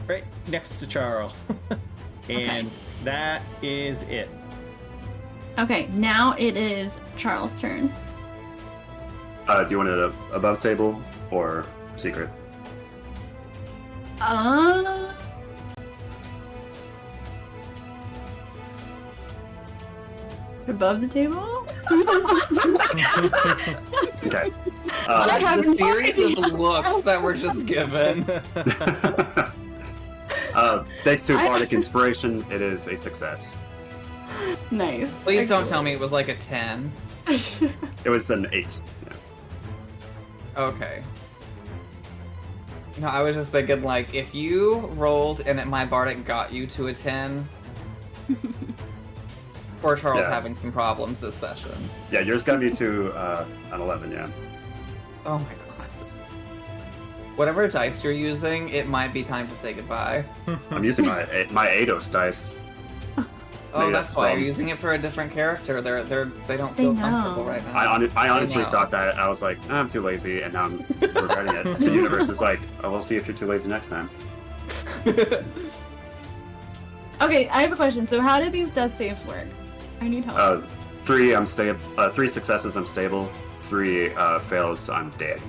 right next to Charl. And that is it. Okay, now it is Charles' turn. Do you want it above table or secret? Above the table? Okay. I have The no series idea. of looks that were just given. Thanks to Bardic Inspiration, it is a success. Nice. Please don't tell me it was like a 10. It was an 8. Yeah. Okay. No, I was just thinking, like, if you rolled and my Bardic got you to a 10... Poor Charles Yeah. having some problems this session. Yeah, yours got me to an 11, yeah. Oh my god. Whatever dice you're using, it might be time to say goodbye. I'm using my Eidos dice. Oh, Maybe that's that's why wrong. you're using it for a different character. They don't They feel know. comfortable right now. I honestly know. thought that. I was like, I'm too lazy, and now I'm regretting it. The universe is like, oh, we'll see if you're too lazy next time. Okay, I have a question. So how do these death saves work? I need help. 3 successes, I'm stable. 3 fails, I'm dead.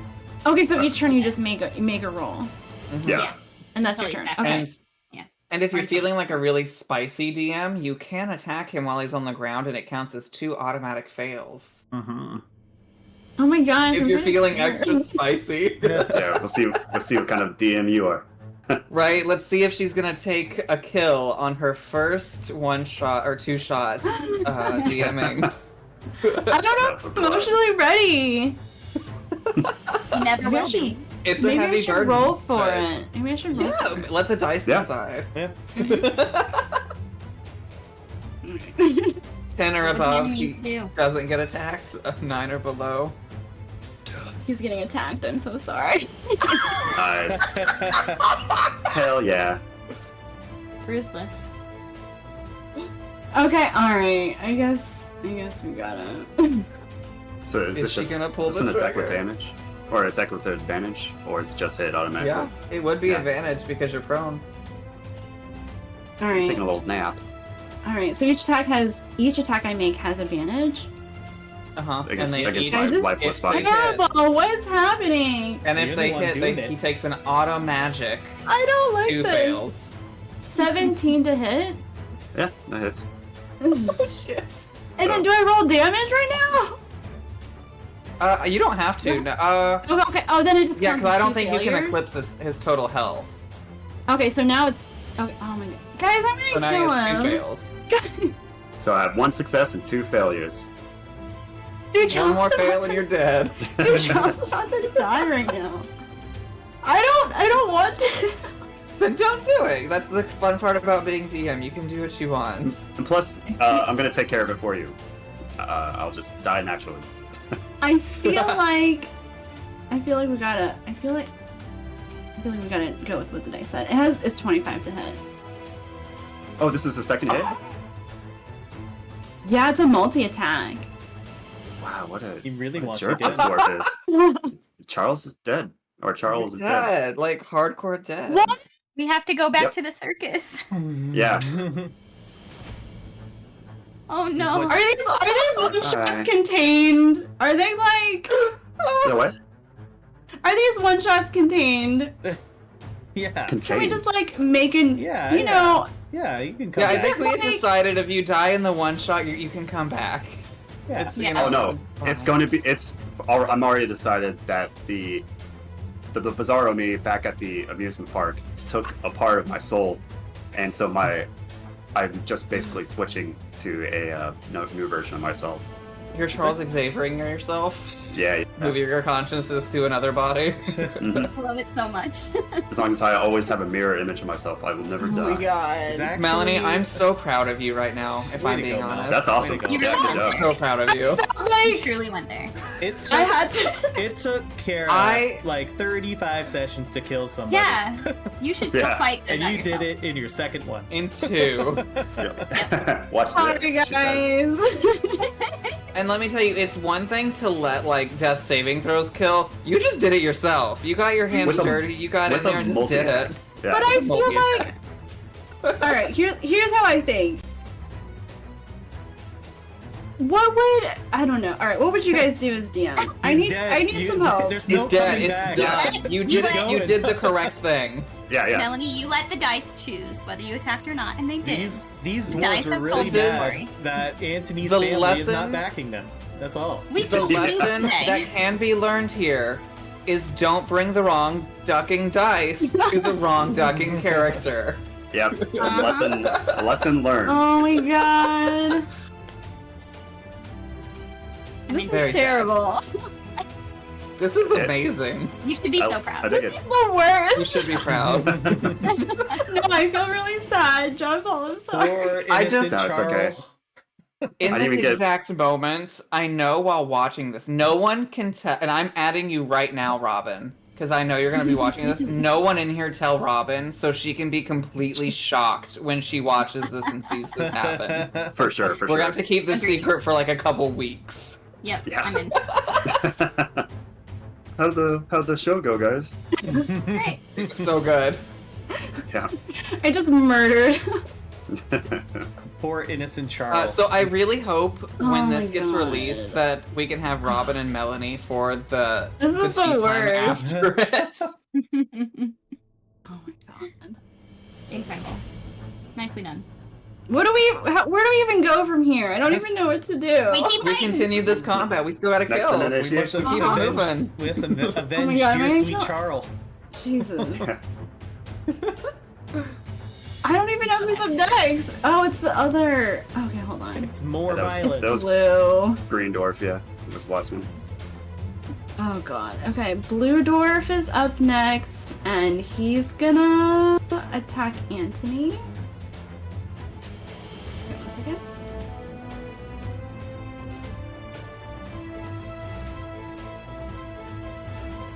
Okay, so each turn you just make a roll. Mhm. Yeah. And that's your Always turn. that. Okay. And if you're Fine. feeling like a really spicy DM, you can attack him while he's on the ground, and it counts as 2 automatic fails. Mm-hmm. Oh my gosh. If I'm you're kinda feeling scared. extra spicy. Yeah, we'll see what kind of DM you are. Right, let's see if she's gonna take a kill on her first 1 shot or 2 shots DMing. I don't know if I'm emotionally ready. You never Maybe I will should- be. It's Maybe a heavy I should burden. roll for but- it. Maybe I should roll. Yeah, let the dice Yeah. decide. Yeah. 10 or What above, enemies he do. doesn't get attacked. 9 or below. He's getting attacked. I'm so sorry. Nice. Hell yeah. Ruthless. Okay, alright. I guess we gotta. So is Is this she just gonna pull is this the an attack with trigger? damage? Or attack with advantage? Or is it just hit automatically? Yeah, it would be Yeah. advantage because you're prone. Alright. Taking a little nap. Alright, so each attack I make has advantage. Uh-huh. Against and they my each, Guys, this lifeless is body. fair. Terrible! What's happening? and if You're they the one hit, doing it. he takes an auto magic. I don't like 2 this. fails. 17 to hit? Yeah, that hits. Oh shit. And then do I roll damage right You don't have to. No, now? Okay. Oh, then it just yeah, counts because as I don't two think you can failures? eclipse his total health. Okay, so now it's. Okay. Oh my god, guys, I'm gonna So now kill he has 2 him. fails. So I have 1 success and 2 failures. Dude, 1 Charles more is fail about and to- you're dead. Dude, Charles is about to die right now. I don't want to. Then don't do it. That's the fun part about being DM. You can do what you want. And plus, I'm gonna take care of it for you. I'll just die naturally. I feel like we gotta. I feel like we gotta go with what the dice said. It's 25 to hit. Oh, this is the second hit? Yeah, it's a multi-attack. Wow, what a He really what a wants you jerk dead. this dwarf is. Charles is dead. Or Charles is dead. Dead. Like hardcore dead. What? We have to go back Yep. to the circus. Yeah. Oh no. Are these one-shots Alright. contained? Are they like? So what? Are these one-shots contained? Yeah. Can we contained. just like make an, Yeah, you know, Yeah, you can come Yeah, I back. think we had decided if you die in the one shot, you can come back. Yeah. It's, you Yeah. know, Oh no, it's going to be. I'm already decided that the Bizarro me back at the amusement park took a part of my soul, and so I'm just basically switching to a new version of myself. You're Charles Xavering yourself. Yeah. Moving your consciousness to another body. Mhm. I love it so much. As long as I always have a mirror image of myself, I will never oh die. my god. It's actually- Melanie, I'm so proud of you right now, if Way I'm to being go, Mel. honest. That's awesome. Way to You go. Yeah, really good went job. there. So proud of you. You Like, truly went there. It took, I had to. it took Kara I- like 35 sessions to kill somebody. Yeah. You should go Yeah. fight And that you yourself. did it in your second one. In 2. Yeah. Watch Sorry, this. She says. guys. And let me tell you, it's one thing to let, like, death saving throws kill. You just did it yourself. You got your hands With a- dirty, you got in with a there and just did multi-attack. it. Yeah. But I feel Multi-attack. like. Alright, here's how I think. What would. I don't know. Alright, what would you guys do as DMs? I He's need dead. some help. There's He's no dead. coming It's back. done. You You did let- it. You did the correct thing. Yeah. Melanie, you let the dice choose whether you attacked or not, and they did. These Nice dwarves are and really cold mad story. that Anthony's The family is not lesson- backing them. That's all. We The still do lesson today. that can be learned here is don't bring the wrong ducking dice to the wrong ducking character. Yep. Uh-huh. Lesson learned. Oh my god. I mean, This Very is sad. terrible. This is amazing. you should be I- so I proud. think This it's- is the worst. You should be proud. No, I feel really sad. John Paul, I'm sorry. Poor I innocent just- No, it's okay. Charl. In I this didn't even get- exact moment, I know while watching this, no one can tell, and I'm adding you right now, Robin, because I know you're going to be watching this. No one in here tell Robin, so she can be completely shocked when she watches this and sees this happen. For sure. For We're sure. going to have to keep this Agreed. secret for like a couple weeks. Yep, Yeah. I'm in. How'd the show go, guys? Great. So good. Yeah. I just murdered. Poor innocent Charl. So I really hope Oh when my this gets God. released that we can have Robin and Melanie for the This is the tea time worst. after it. Oh my god. Incredible. Nicely done. Where do we even go from here? I don't even know what to do. We keep We fighting. continue this combat. We still gotta Next kill. an we must initiation. keep Uh-huh. it moving. We have some avenge God, dear my sweet angel. Charl. Jesus. I don't even know who's up next. Oh, it's the other. Okay, hold on. It's more Yeah, that was- violence. that was- Blue. Green Dwarf, yeah. It was the last one. Oh god. Okay, Blue Dwarf is up next, and he's gonna attack Anthony. Okay, 1 second.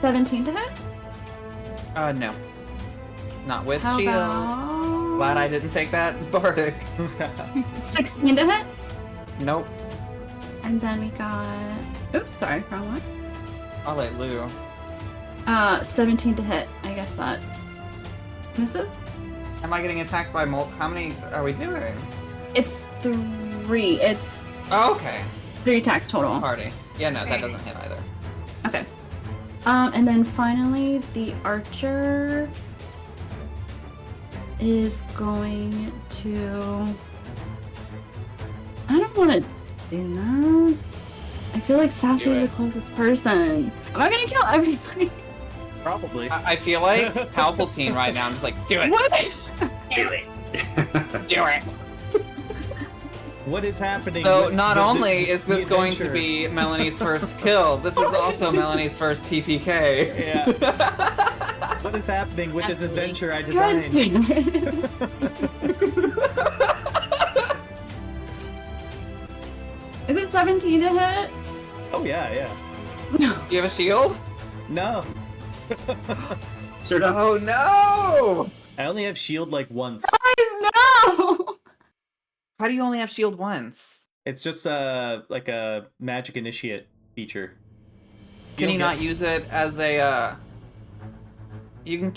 $17 to hit? No. Not with How shield. about Glad I didn't take that Bardic. 16 to hit? Nope. And then we got. Oops, sorry, wrong one. I'll let Lou. 17 to hit. I guess that misses. Am I getting attacked by How many are we doing? It's 3. It's Oh, okay. 3 attacks total. Party. Yeah, no, that Okay. doesn't hit either. Okay. And then finally, the archer is going to. I don't want to do that. I feel like Sasser's the it. closest person. Am I gonna kill everybody? Probably. I feel like Palpatine right now. I'm just like, do it. What? Do it. Do it. What is happening? So with not the- only is the this going to adventure? be Melanie's first kill, this is also Melanie's first TPK. Yeah. What is happening with this Absolutely. adventure I God designed? damn it. Is it 17 to hit? Oh yeah, yeah. No. Do you have a shield? No, Sure enough. Oh no! I only have shield like once. Guys, no! How do you only have shield once? It's just like a magic initiate feature. Can you don't not use it as a you can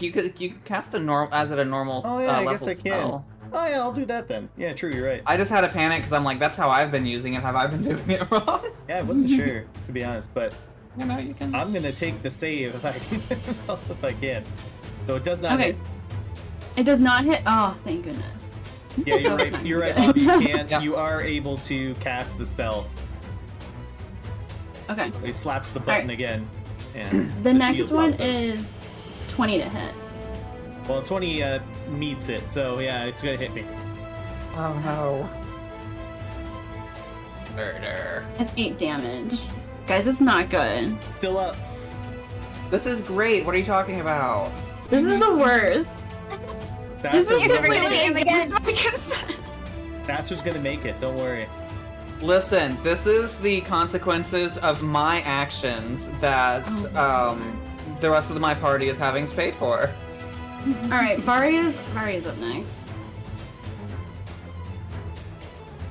cast a normal Oh, yeah, I level guess I can. spell. Oh yeah, I'll do that then. Yeah, true, you're right. I just had a panic because I'm like, that's how I've been using it. Have I been doing it wrong? Yeah, I wasn't sure to be honest, but You know, you can. I'm gonna take the save if I can. If I can. So it does not Okay. hit. It does not hit. Oh, thank goodness. Yeah, you're So it's right. not You're right, good. Bobby. You can't. Yeah. You are able to cast the spell. Okay. So he slaps the button Alright. again, and The next shield one pops out. is 20 to hit. Well, 20 meets it, so yeah, it's gonna hit me. Oh no. Murder. It's 8 damage. Guys, it's not good. Still up. This is great. What are you talking about? This is the worst. This Sasser's is gonna never make gonna it. game again. Sasser's gonna make it. Don't worry. Listen, this is the consequences of my actions that the rest of my party is having to pay for. Alright, Varya's up next.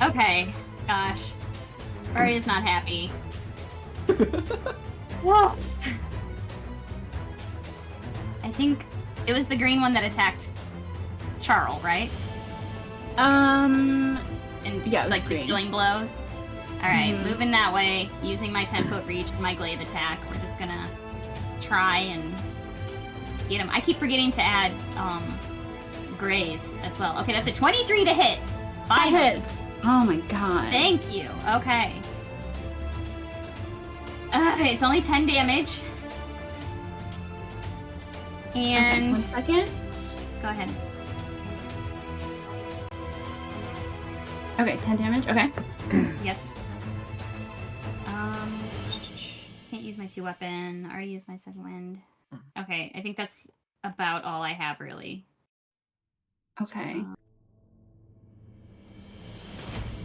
Okay, gosh. Varya's not happy. Whoa. I think it was the green one that attacked Charl, right? And yeah, it was like green. the killing blows. Alright, Mhm. moving that way, using my 10-foot reach and my glaive attack. We're just gonna try and get him. I keep forgetting to add graze as well. Okay, that's a 23 to hit. That 5 hits. Oh my god. Thank you. Okay. It's only 10 damage. Okay, And 1 second. go ahead. Okay, 10 damage. Okay. Yep. Can't use my 2-weapon. I already used my second wind. Okay, I think that's about all I have really. Okay.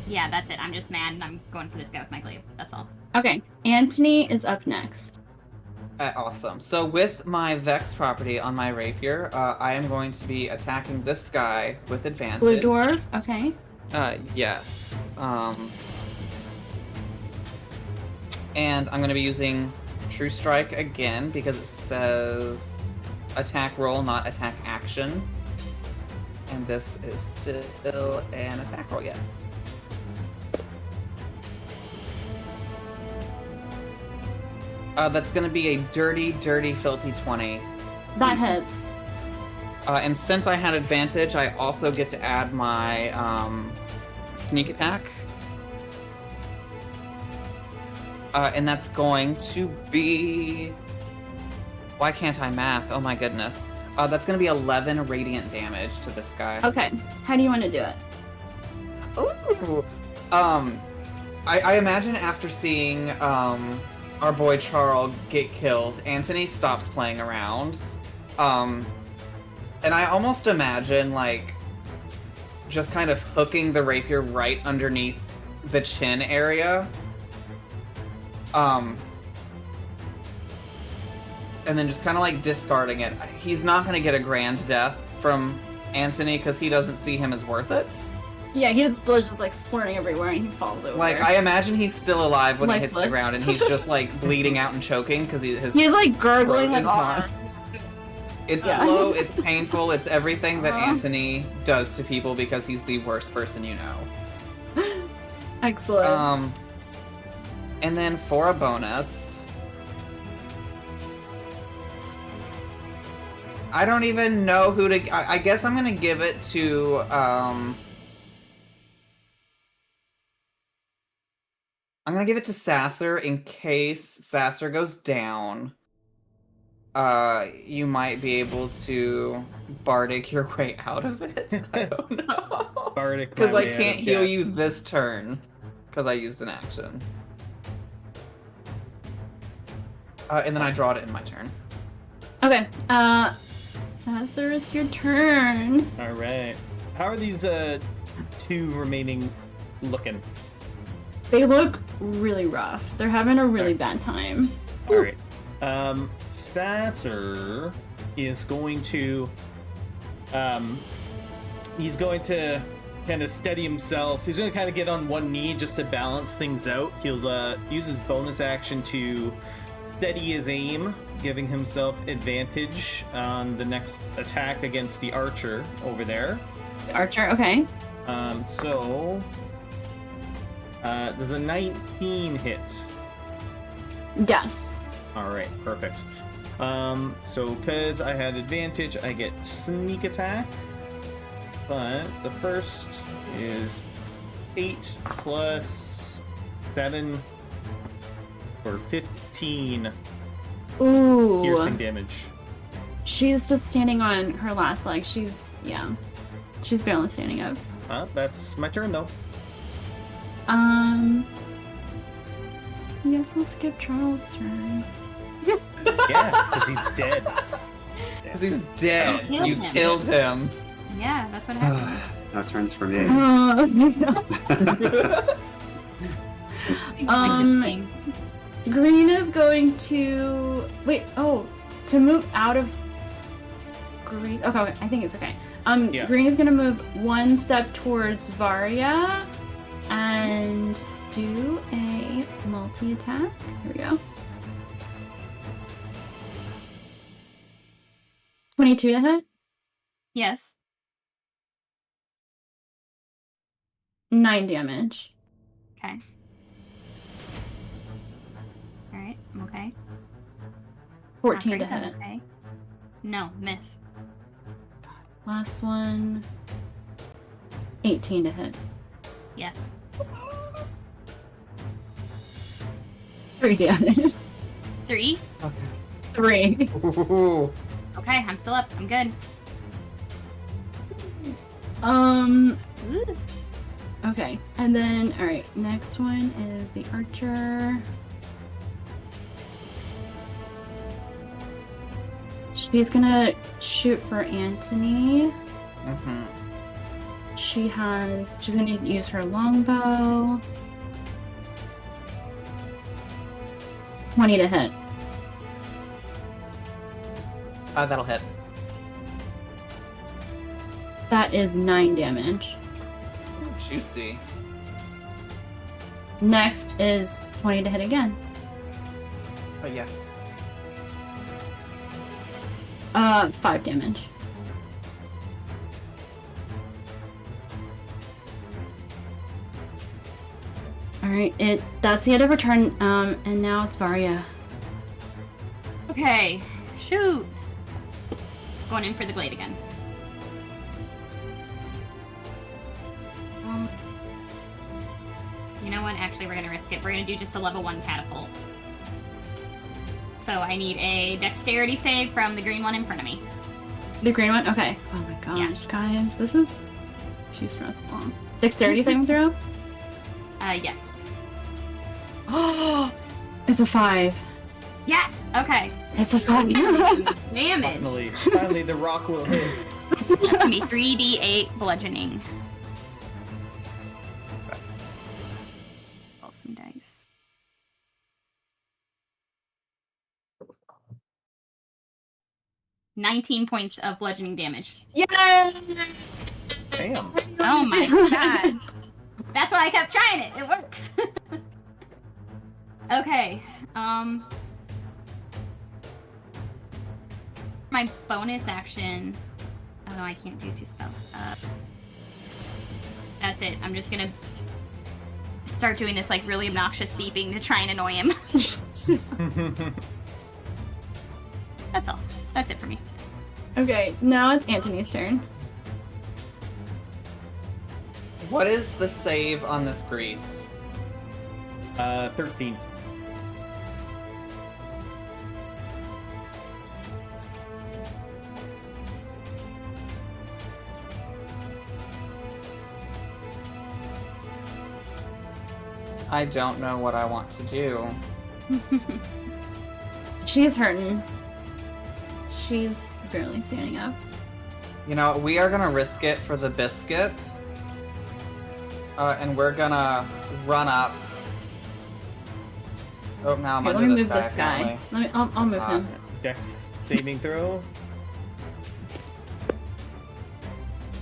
Yeah, that's it. I'm just mad and I'm going for this guy with my glaive. That's all. Okay. Anthony is up next. Awesome. So with my Vex property on my rapier, I am going to be attacking this guy with advantage. Blue dwarf. Okay. Yes. And I'm going to be using True Strike again because it says attack roll, not attack action. And this is still an attack roll, yes. That's going to be a dirty, filthy 20. That hits. And since I had advantage, I also get to add my sneak attack. And that's going to be... Why can't I math? Oh my goodness. That's going to be 11 radiant damage to this guy. Okay. How do you want to do it? Ooh. I imagine after seeing our boy Charl get killed, Anthony stops playing around. And I almost imagine, like, just kind of hooking the rapier right underneath the chin area. And then just kind of, like, discarding it. He's not going to get a grand death from Anthony because he doesn't see him as worth it. Yeah, his blood's just like splurting everywhere and he falls over. Like, I imagine he's still alive when he hits the Lifeless. ground and he's just, like, bleeding out and choking because his He's like gurgling throat like is oh. gone. It's Yeah. slow, it's painful, it's everything that Uh-huh. Anthony does to people because he's the worst person you know. Excellent. And then for a bonus... I don't even know who to... I guess I'm gonna give it to, I'm gonna give it to Sasser in case Sasser goes down. You might be able to bardic your way out of it. I don't know. Bardic. Because my I way out can't of heal death. you this turn. Because I used an action. And then I draw it in my turn. Okay. Sasser, it's your turn. All right. How are these 2 remaining looking? They look really rough. They're having a really bad time. All right. Sasser is going to he's going to kind of steady himself. He's going to kind of get on one knee just to balance things out. He'll use his bonus action to steady his aim, giving himself advantage on the next attack against the archer over there. Archer, okay. So there's a 19 hit. Yes. All right, perfect. So because I had advantage, I get sneak attack. But the first is 8 plus 7 for 15 Ooh. piercing damage. She's just standing on her last leg. She's barely standing up. That's my turn though. I guess we'll skip Charles' turn. Yeah, because he's dead. Because he's dead. You killed You him. killed him. Yeah, that's what happened. Now turns for me. Green is going to to move out of green. Okay, I think it's okay. Yeah. Green is gonna move one step towards Varya and do a multi-attack. Here we go. 22 to hit. Yes. 9 damage. Okay. Alright, I'm okay. 14 to Not great, hit. but okay. No, miss. Last one. 18 to hit. Yes. 3 damage. 3? Okay. 3. Ooh. Okay, I'm still up. I'm good. Okay, and then, alright, next one is the archer. She's gonna shoot for Anthony. Mm-hmm. She's gonna use her longbow. 20 to hit. That'll hit. That is 9 damage. Juicy. Next is 20 to hit again. Oh, yes. 5 damage. Alright, that's the end of her turn, and now it's Varya. Okay, shoot. Going in for the glade again. You know what? Actually, we're gonna risk it. We're gonna do just a level 1 catapult. So I need a dexterity save from the green one in front of me. The green one? Okay. Oh my gosh, guys, this is too stressful. Dexterity saving throw? Yes. Oh, it's a 5. Yes! Okay. It's a 5. Damage. Finally, the rock will hit. That's gonna be 3d8 bludgeoning. Roll some dice. $19 points of bludgeoning damage. Yay! Damn. Oh my god. That's why I kept trying it. It works. Okay. My bonus action. Oh no, I can't do 2 spells. That's it. I'm just gonna start doing this like really obnoxious beeping to try and annoy him. That's all. That's it for me. Okay, now it's Anthony's turn. What is the save on this grease? 13. I don't know what I want to do. She's hurting. She's barely standing up. You know, we are gonna risk it for the biscuit. And we're gonna run up. Oh, now I'm Here, let under me this move guy, this guy. apparently. I'll move him. Dex saving throw.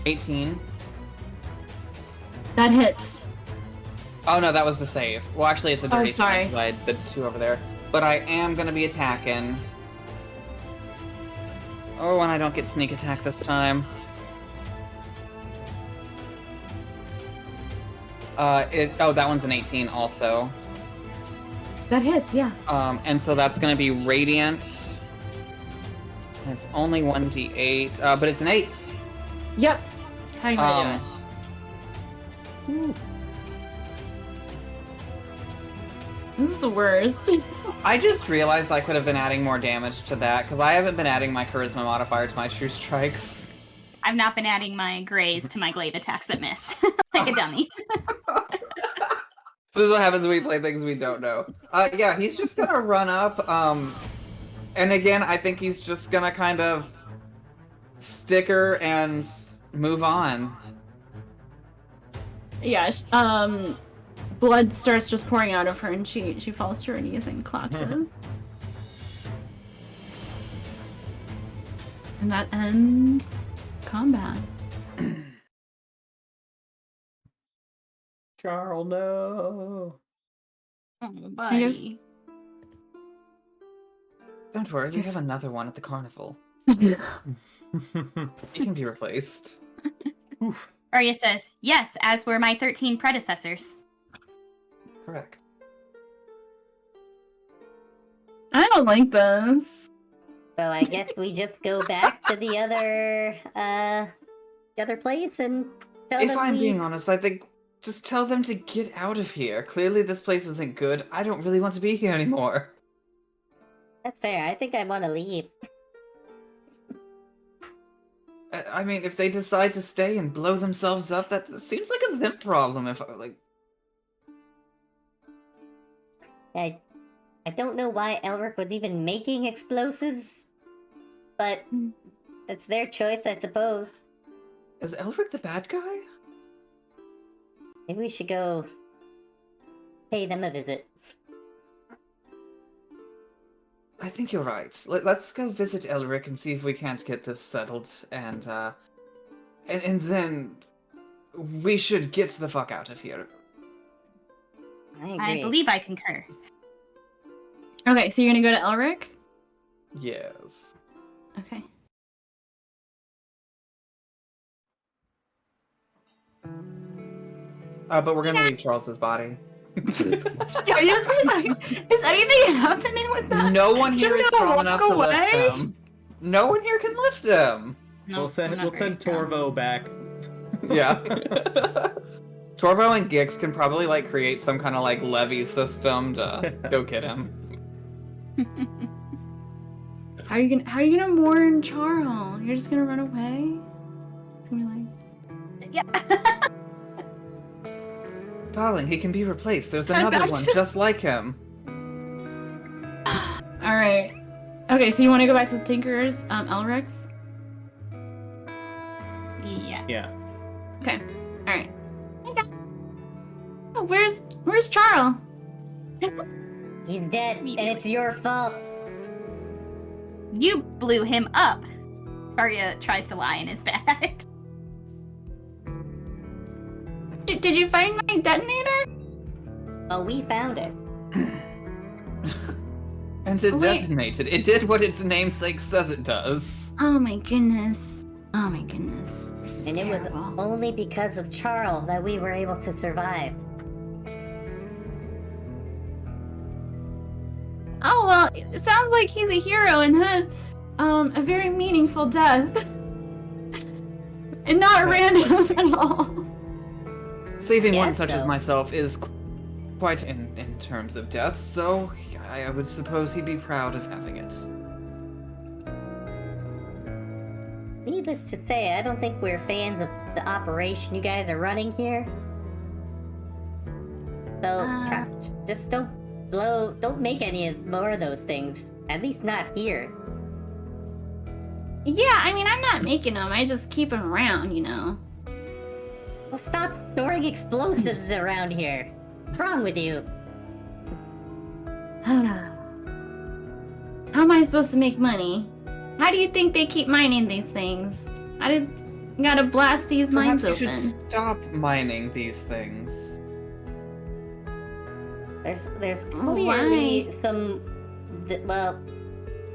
18. That hits. Oh no, that was the save. Well, actually, it's a dirty sorry. 20, so I did 2 over there. But I am gonna be attacking. Oh, and I don't get sneak attack this time. That one's an 18 also. That hits, yeah. And so that's gonna be radiant It's only 1d8, but it's an 8. Yep. How you gonna do it? This is the worst. I just realized I could have been adding more damage to that, because I haven't been adding my charisma modifier to my true strikes. I've not been adding my grays to my glaive attacks that miss. Like a dummy. This is what happens when we play things we don't know. Yeah, he's just gonna run up, and again, I think he's just gonna kind of sticker and move on. Yeah, blood starts just pouring out of her, and she falls to her knees and collapses. And that ends combat. Charl, no. Oh, buddy. Don't worry, we have another one at the carnival. Yeah. He can be replaced. Varya says, yes, as were my 13 predecessors. Correct. I don't like this. So I guess we just go back to the other place and tell them If I'm being honest, I think just tell them to get out of here. Clearly this place isn't good. I don't really want to be here anymore. That's fair. I think I want to leave. I mean, if they decide to stay and blow themselves up, that seems like a them problem. If like, I don't know why Elric was even making explosives, but it's their choice, I suppose. is Elric the bad guy? Maybe we should go pay them a visit. I think you're right. Let's go visit Elric and see if we can't get this settled, and then we should get the fuck out of here. I agree. I believe I concur. Okay, so you're gonna go to Elric? Yes. Okay. But we're gonna leave Charles's body. Is anything happening with that? No one here Just is gonna strong enough walk to lift away? him. No one here can lift him. No, we'll I'm send not very strong. Torvo back. Yeah. Torvo and Gix can probably like create some kind of like levy system to go get him. How are you gonna warn Charl? You're just gonna run away? It's gonna be like, Yeah. Darling, he can be replaced. There's I'm another about one to- just like him. all right. Okay, so you want to go back to the Tinker's Elric's? Yeah. Yeah. Okay. All right. Oh, where's Charl? He's dead, and it's your fault. You blew him up. Varya tries to lie in his bed. Did you find my detonator? Oh, we found it. And it Oh, wait. detonated. It did what its namesake says it does. Oh my goodness. Oh my goodness. This is And it was terrible. only because of Charl that we were able to survive. Oh well, it sounds like he's a hero and had a very meaningful death, and not random at all. Saving one Yes, such as though. myself is quite in terms of death, so I would suppose he'd be proud of having it. Needless to say, I don't think we're fans of the operation you guys are running here. So, just don't make any more of those things. At least not here. Yeah, I mean, I'm not making them. I just keep them around, you know. Well, stop storing explosives around here. What's wrong with you? How am I supposed to make money? How do you think they keep mining these things? I gotta blast these mines Perhaps you open. should stop mining these things. There's Oh, clearly why? some. Well,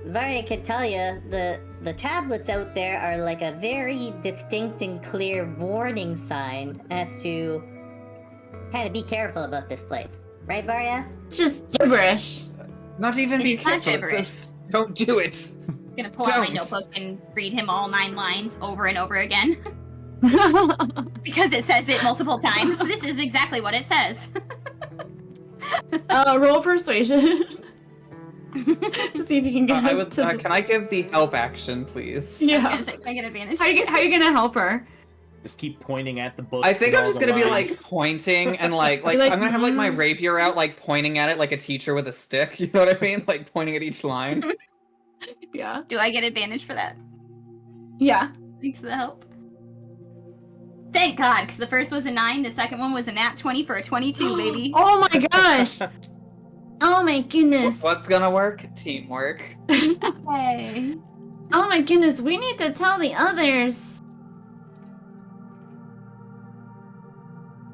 Varya could tell you the tablets out there are like a very distinct and clear warning sign as to kind of be careful about this place, right, Varya? It's just gibberish. Not even be It's not careful. It says, don't do it. gonna pull out my Don't. notebook and read him all 9 lines over and over again. Because it says it multiple times. This is exactly what it says. Roll persuasion. See if you can get I him would. to the- Can I give the help action, please? Yeah. Can I get advantage? How you gonna help her? Just keep pointing at the books. I think and I'm all just the gonna be like lines. pointing and like like, I'm gonna have like my mm. rapier out, like pointing at it like a teacher with a stick. You know what I mean? Like pointing at each line. Yeah. Do I get advantage for that? Yeah. Thanks for the help. Thank God, because the first was a 9, the second one was a nat 20 for a 22, baby. Oh my gosh. Oh my goodness. What's gonna work? Teamwork. Hey. Oh my goodness, we need to tell the others.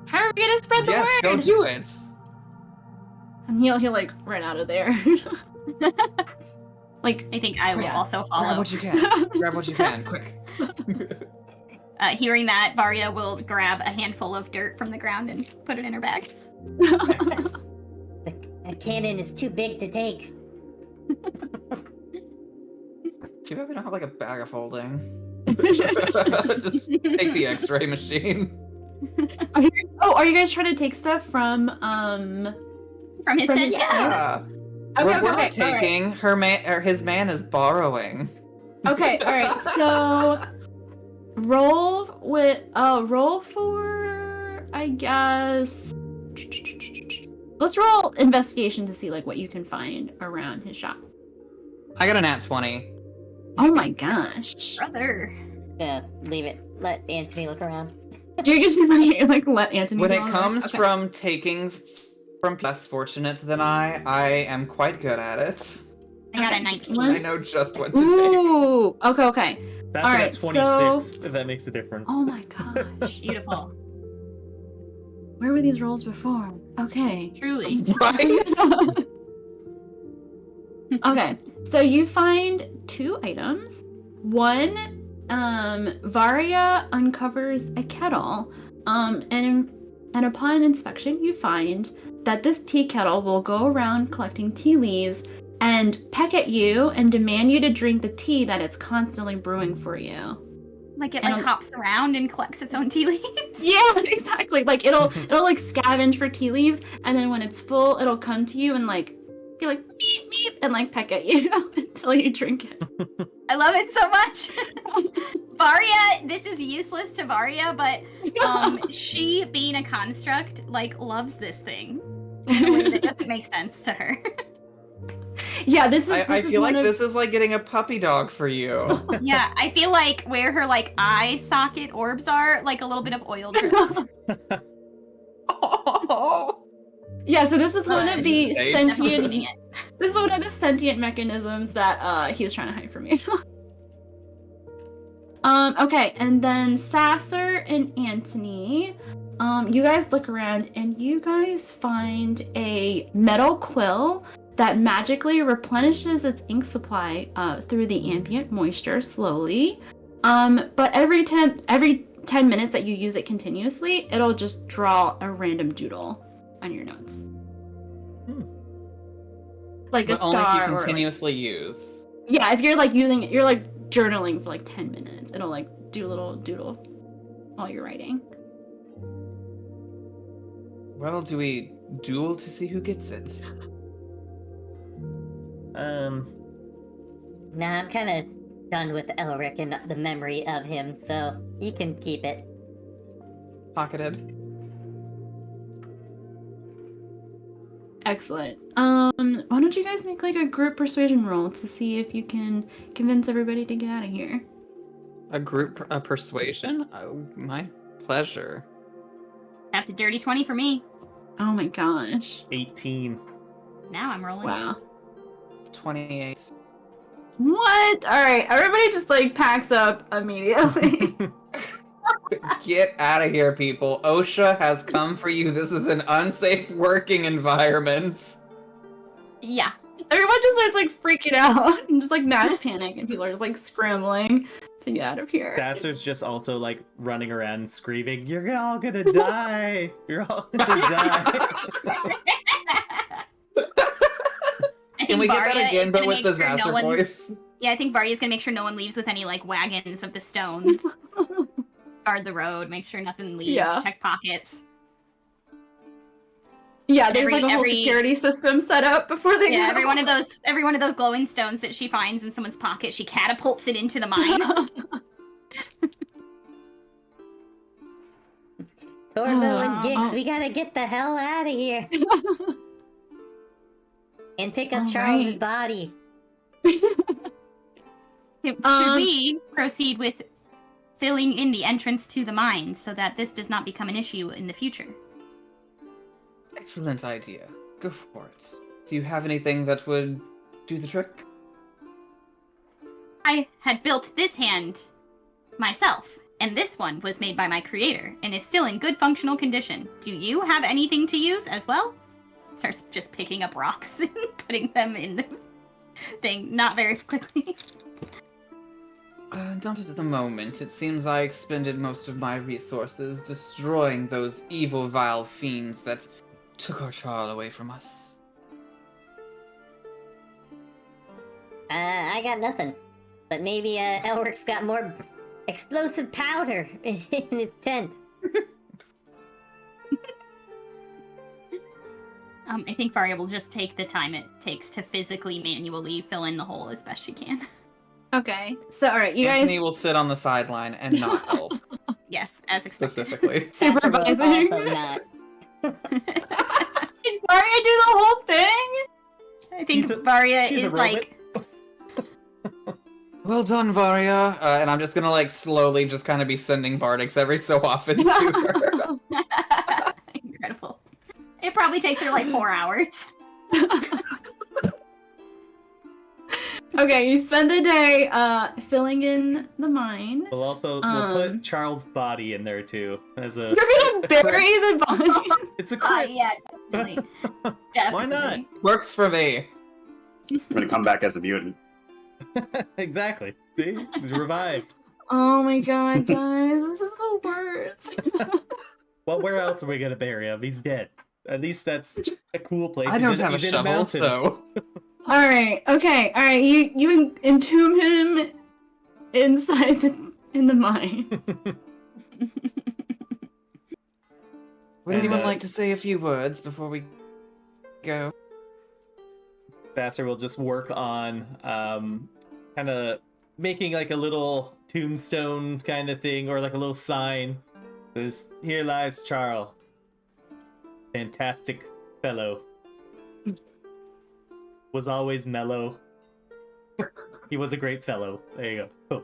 How are we gonna spread the Yes, word? go do it. And he'll like run out of there. Like I think I will Yeah. also Grab follow. what you can. Grab what you can, quick. Hearing that, Varya will grab a handful of dirt from the ground and put it in her bag. The cannon is too big to take. Too bad we don't have like a bag of holding. Just take the X-ray machine. are you guys trying to take stuff from From his From tent? his- Yeah. Okay, we're okay, not okay, taking her man, or his man is borrowing. Okay, alright, so roll for I guess let's roll investigation to see like what you can find around his shop. I got a nat 20. Oh my gosh. Brother. Leave it. Let Anthony look around. You're just gonna like let Anthony When go it on comes okay. from taking from less fortunate than I am quite good at it. I got a Okay. 19. One- I know just what to take. Ooh, okay. That's All at right, 26, if that makes a difference. Oh my gosh. Beautiful. Where were these rolls before? Okay. Truly. Right? Okay, so you find 2 items. One, Varya uncovers a kettle, and upon inspection, you find that this tea kettle will go around collecting tea leaves and peck at you and demand you to drink the tea that it's constantly brewing for you. Like it And like hops around and collects its own tea leaves. Yeah, exactly. Like it'll like scavenge for tea leaves, and then when it's full, it'll come to you and like be like beep beep and like peck at you until you drink it. I love it so much. Varya, this is useless to Varya, but she, being a construct, like loves this thing in a way that doesn't make sense to her. Yeah, this is. I feel like this is like getting a puppy dog for you. Yeah, I feel like where her like eye socket orbs are, like a little bit of oil drips. Oh. Yeah, so this is one of the Nice. Definitely sentient. eating it. This is one of the sentient mechanisms that he was trying to hide from you. Okay, and then Sasser and Antony, you guys look around and you guys find a metal quill that magically replenishes its ink supply through the ambient moisture slowly. But every 10 minutes that you use it continuously, it'll just draw a random doodle on your notes. Like But a only if star you or like, continuously use. yeah, if you're like using it, you're like journaling for like 10 minutes. It'll like do a little doodle while you're writing. Well, do we duel to see who gets it? Nah, I'm kind of done with Elric and the memory of him, so you can keep it. Pocketed. Excellent. Why don't you guys make like a group persuasion roll to see if you can convince everybody to get out of here? A group persuasion? Oh, my pleasure. That's a dirty 20 for me. Oh my gosh. 18. Now I'm rolling. Wow. 28. What? Alright, everybody just like packs up immediately. Get out of here, people. OSHA has come for you. This is an unsafe working environment. Yeah. Everyone just starts like freaking out and just like mass panic, and people are just like scrambling to get out of here. Sasser's just also like running around screaming, "You're all gonna die! You're all gonna die!" I Can think we get Varya that again, is but gonna with make the sure Sasser no one... voice? Yeah, I think Varya's gonna make sure no one leaves with any like wagons of the stones. Guard the road, make sure nothing leaves, Yeah. check pockets. Yeah, there's Every- like a whole every- security system set up before they Yeah, go. every one of those glowing stones that she finds in someone's pocket, she catapults it into the mine. Torvo and Oh. Gix, we gotta get the hell out of here and pick up All Charles's right. body. Should we proceed with filling in the entrance to the mine so that this does not become an issue in the future? Excellent idea. Go for it. Do you have anything that would do the trick? I had built this hand myself, and this one was made by my creator and is still in good functional condition. Do you have anything to use as well? Starts just picking up rocks and putting them in the thing, not very quickly. Not at the moment. It seems I expended most of my resources destroying those evil, vile fiends that took our Charl away from us. I got nothing. But maybe Elric's got more explosive powder in his tent. I think Varya will just take the time it takes to physically, manually fill in the hole as best she can. Okay, so all right, you Anthony guys will sit on the sideline and not help, Yes, as expected. specifically. Sasser will supervising. also not. Did Varya do the whole thing? I think She's a Varya robot. is like, Well done, Varya. And I'm just gonna like slowly just kind of be sending Bardics every so often to her. incredible. It probably takes her like 4 hours. Okay, you spend the day filling in the mine. We'll put Charles' body in there too as a. You're gonna bury the body. It's a crypt. Yeah, definitely. Definitely. Why not? Works for me. I'm gonna come back as a mutant. Exactly. See? He's revived. Oh my god, guys, this is the worst. Well, where else are we gonna bury him? He's dead. At least that's a cool place. I don't have a he's in shovel, mountain. so All right, okay, all right. You entomb him inside in the mine. would And, anyone like to say a few words before we go? Sasser will just work on kind of making like a little tombstone kind of thing, or like a little sign. Says, "Here lies Charl, fantastic fellow. Was always mellow. He was a great fellow." There you go. Boom.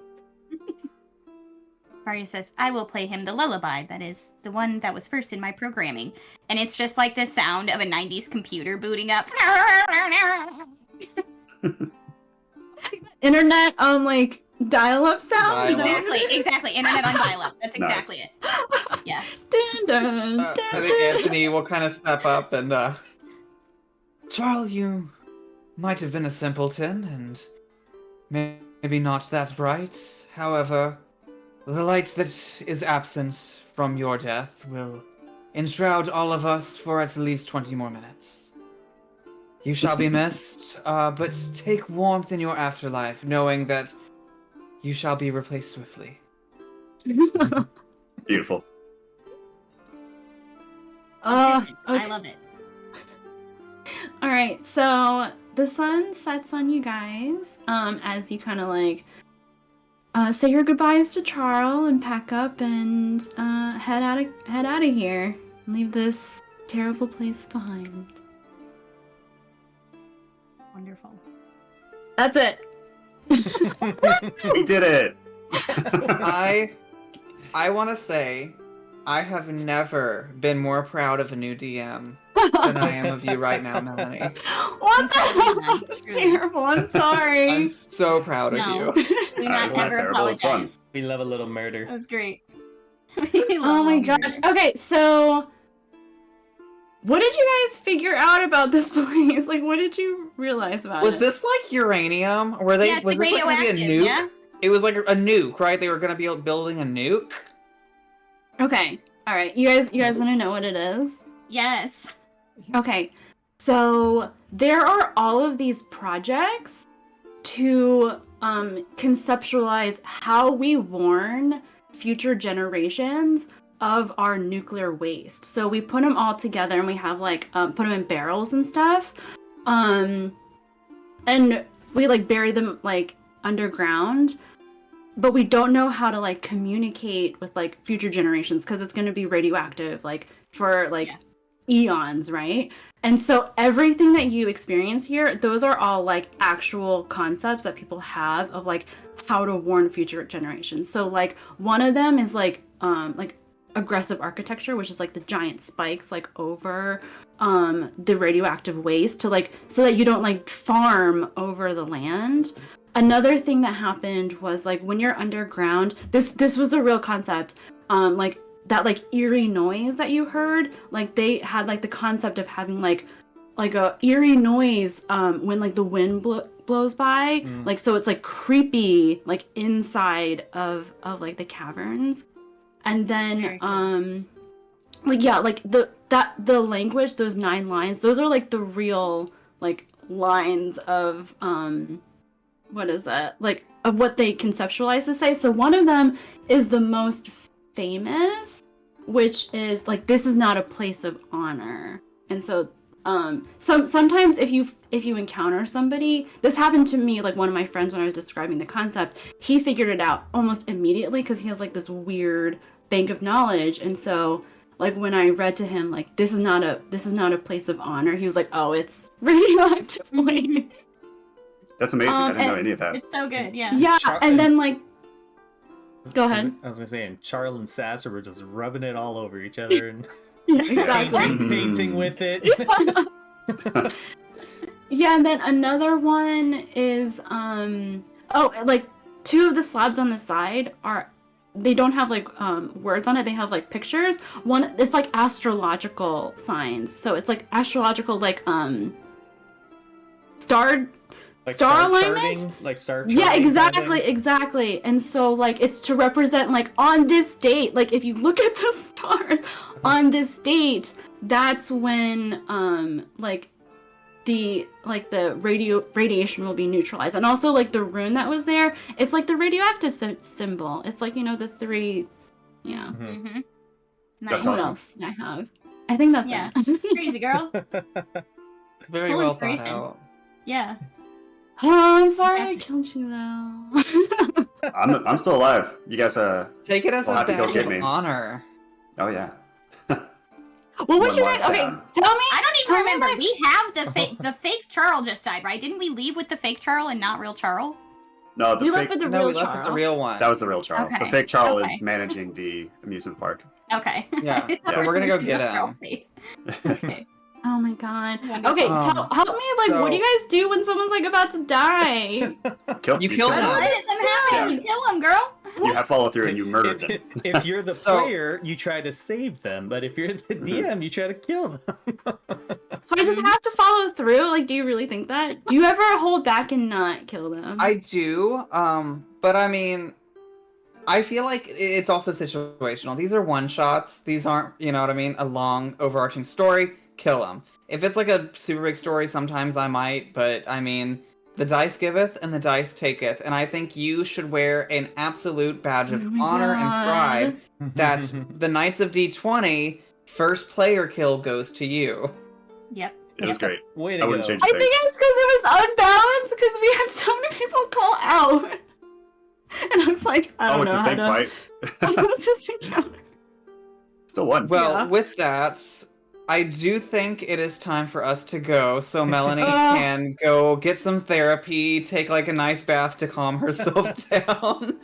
Varya says, I will play him the lullaby, that is the one that was first in my programming. And it's just like the sound of a 90s computer booting up. Internet like dial-up sound. Dial-up. Exactly. Internet on dial-up. That's Nice. exactly it. Yes. Dun, dun, I dun, think dun. Anthony will kind of step up and, Charl, you might have been a simpleton and maybe not that bright. However, the light that is absent from your death will enshroud all of us for at least 20 more minutes. You shall be missed, but take warmth in your afterlife, knowing that you shall be replaced swiftly. Beautiful. Okay. I love it. All right, so the sun sets on you guys as you kind of like say your goodbyes to Charl and pack up and head out of here. Leave this terrible place behind. Wonderful. That's it. We did it. I want to say, I have never been more proud of a new DM than I am of you right now, Melanie. What the hell? That's terrible. I'm sorry. I'm so proud of No. you. Do It's not not ever terrible, it's fun. apologize. We love a little murder. That was great. Oh my gosh. Okay, so what did you guys figure out about this place? Like, what did you realize about Was it? this like uranium? Were they? Yeah, it's was like this like gonna be a radioactive, nuke? yeah? It was like a nuke, right? They were gonna be building a nuke. Okay. All right. You guys want to know what it is? Yes. Okay. So there are all of these projects to conceptualize how we warn future generations of our nuclear waste. So we put them all together and we have like put them in barrels and stuff, and we like bury them like underground, but we don't know how to like communicate with like future generations because it's going to be radioactive like for like eons, right? And so everything that you experience here, those are all like actual concepts that people have of like how to warn future generations. So like one of them is like aggressive architecture, which is like the giant spikes like over the radioactive waste to like so that you don't like farm over the land. Another thing that happened was like when you're underground, this was a real concept, like that like eerie noise that you heard, like they had like the concept of having like a eerie noise when like the wind blows by, like so it's like creepy like inside of like the caverns. And then like yeah, like the language, those 9 lines, those are like the real like lines of what is that, like of what they conceptualize to say. So one of them is the most famous, which is like, this is not a place of honor. And so sometimes if you encounter somebody, this happened to me, like one of my friends when I was describing the concept, he figured it out almost immediately because he has like this weird bank of knowledge. And so like when I read to him like this is not a place of honor, he was like, oh, it's radioactive waste. That's amazing. I didn't know any of that. It's so good, yeah. Yeah, and then like go ahead. I was gonna say, and Charl and Sasser were just rubbing it all over each other and Yeah, exactly. painting with it. Yeah, and then another one is like 2 of the slabs on the side they don't have like words on it, they have like pictures. One, it's like astrological signs, so it's like astrological like star alignment, charting, like star yeah, charting exactly. And so like it's to represent like on this date, like if you look at the stars on this date, that's when like the radiation will be neutralized. And also like the rune that was there, it's like the radioactive symbol. It's like, you know, the 3, yeah. Mm-hmm. That's Nice. What awesome. else did I have? I think that's Yeah. it. Crazy girl. Very Full well thought inspiration. out. Yeah. Oh, I'm sorry I killed you though. I'm still alive. You guys Take it as We'll a have to go badge get of me. honor. oh yeah. What would One you life guys? Okay, down. tell me. I don't even tell me, remember. like- We have the fake Charl just died, right? Didn't we leave with the fake Charl and not real Charl? No, the We fake left with the No, real we left with the Charl. real one. that was the real Charl. The Okay. fake Charl Okay. is managing the amusement park. Okay. Yeah. I thought So we're gonna go get Charl him. safe. Okay. Oh my god. Wonderful. Okay, help me. Like, what do you so- guys do when someone's like about to die? You killed kill him. them. Let them happen. Yeah. You kill him, girl. You have follow through and you murder them. If you're the So- player, you try to save them, but if you're the DM, you try to kill them. So I just have to follow through. Like, do you really think that? Do you ever hold back and not kill them? I do, but I mean, I feel like it's also situational. These are one-shots. These aren't, you know what I mean, a long, overarching story. Kill them. If it's like a super big story, sometimes I might, but I mean, the dice giveth and the dice taketh, and I think you should wear an absolute badge of Oh my honor and God. pride that the Knights of D20 first player kill goes to you. Yep. It was great. Way to I go. wouldn't change I a think thing. it's because it was unbalanced because we had so many people call out, and I was like, I don't Oh, it's know the same how fight. to. It was just encounter. Still won. Well, Yeah. with that, I do think it is time for us to go, so Melanie can go get some therapy, take like a nice bath to calm herself down.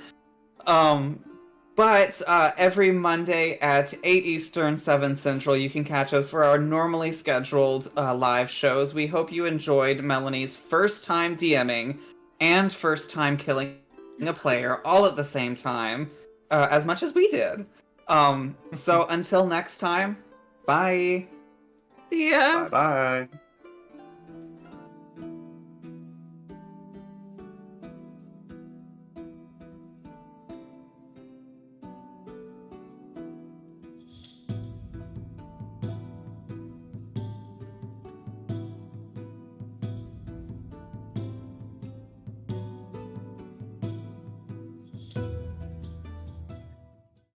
But every Monday at 8 Eastern, 7 Central, you can catch us for our normally scheduled live shows. We hope you enjoyed Melanie's first time DMing and first time killing a player all at the same time, as much as we did. So until next time, bye. See ya. Bye bye.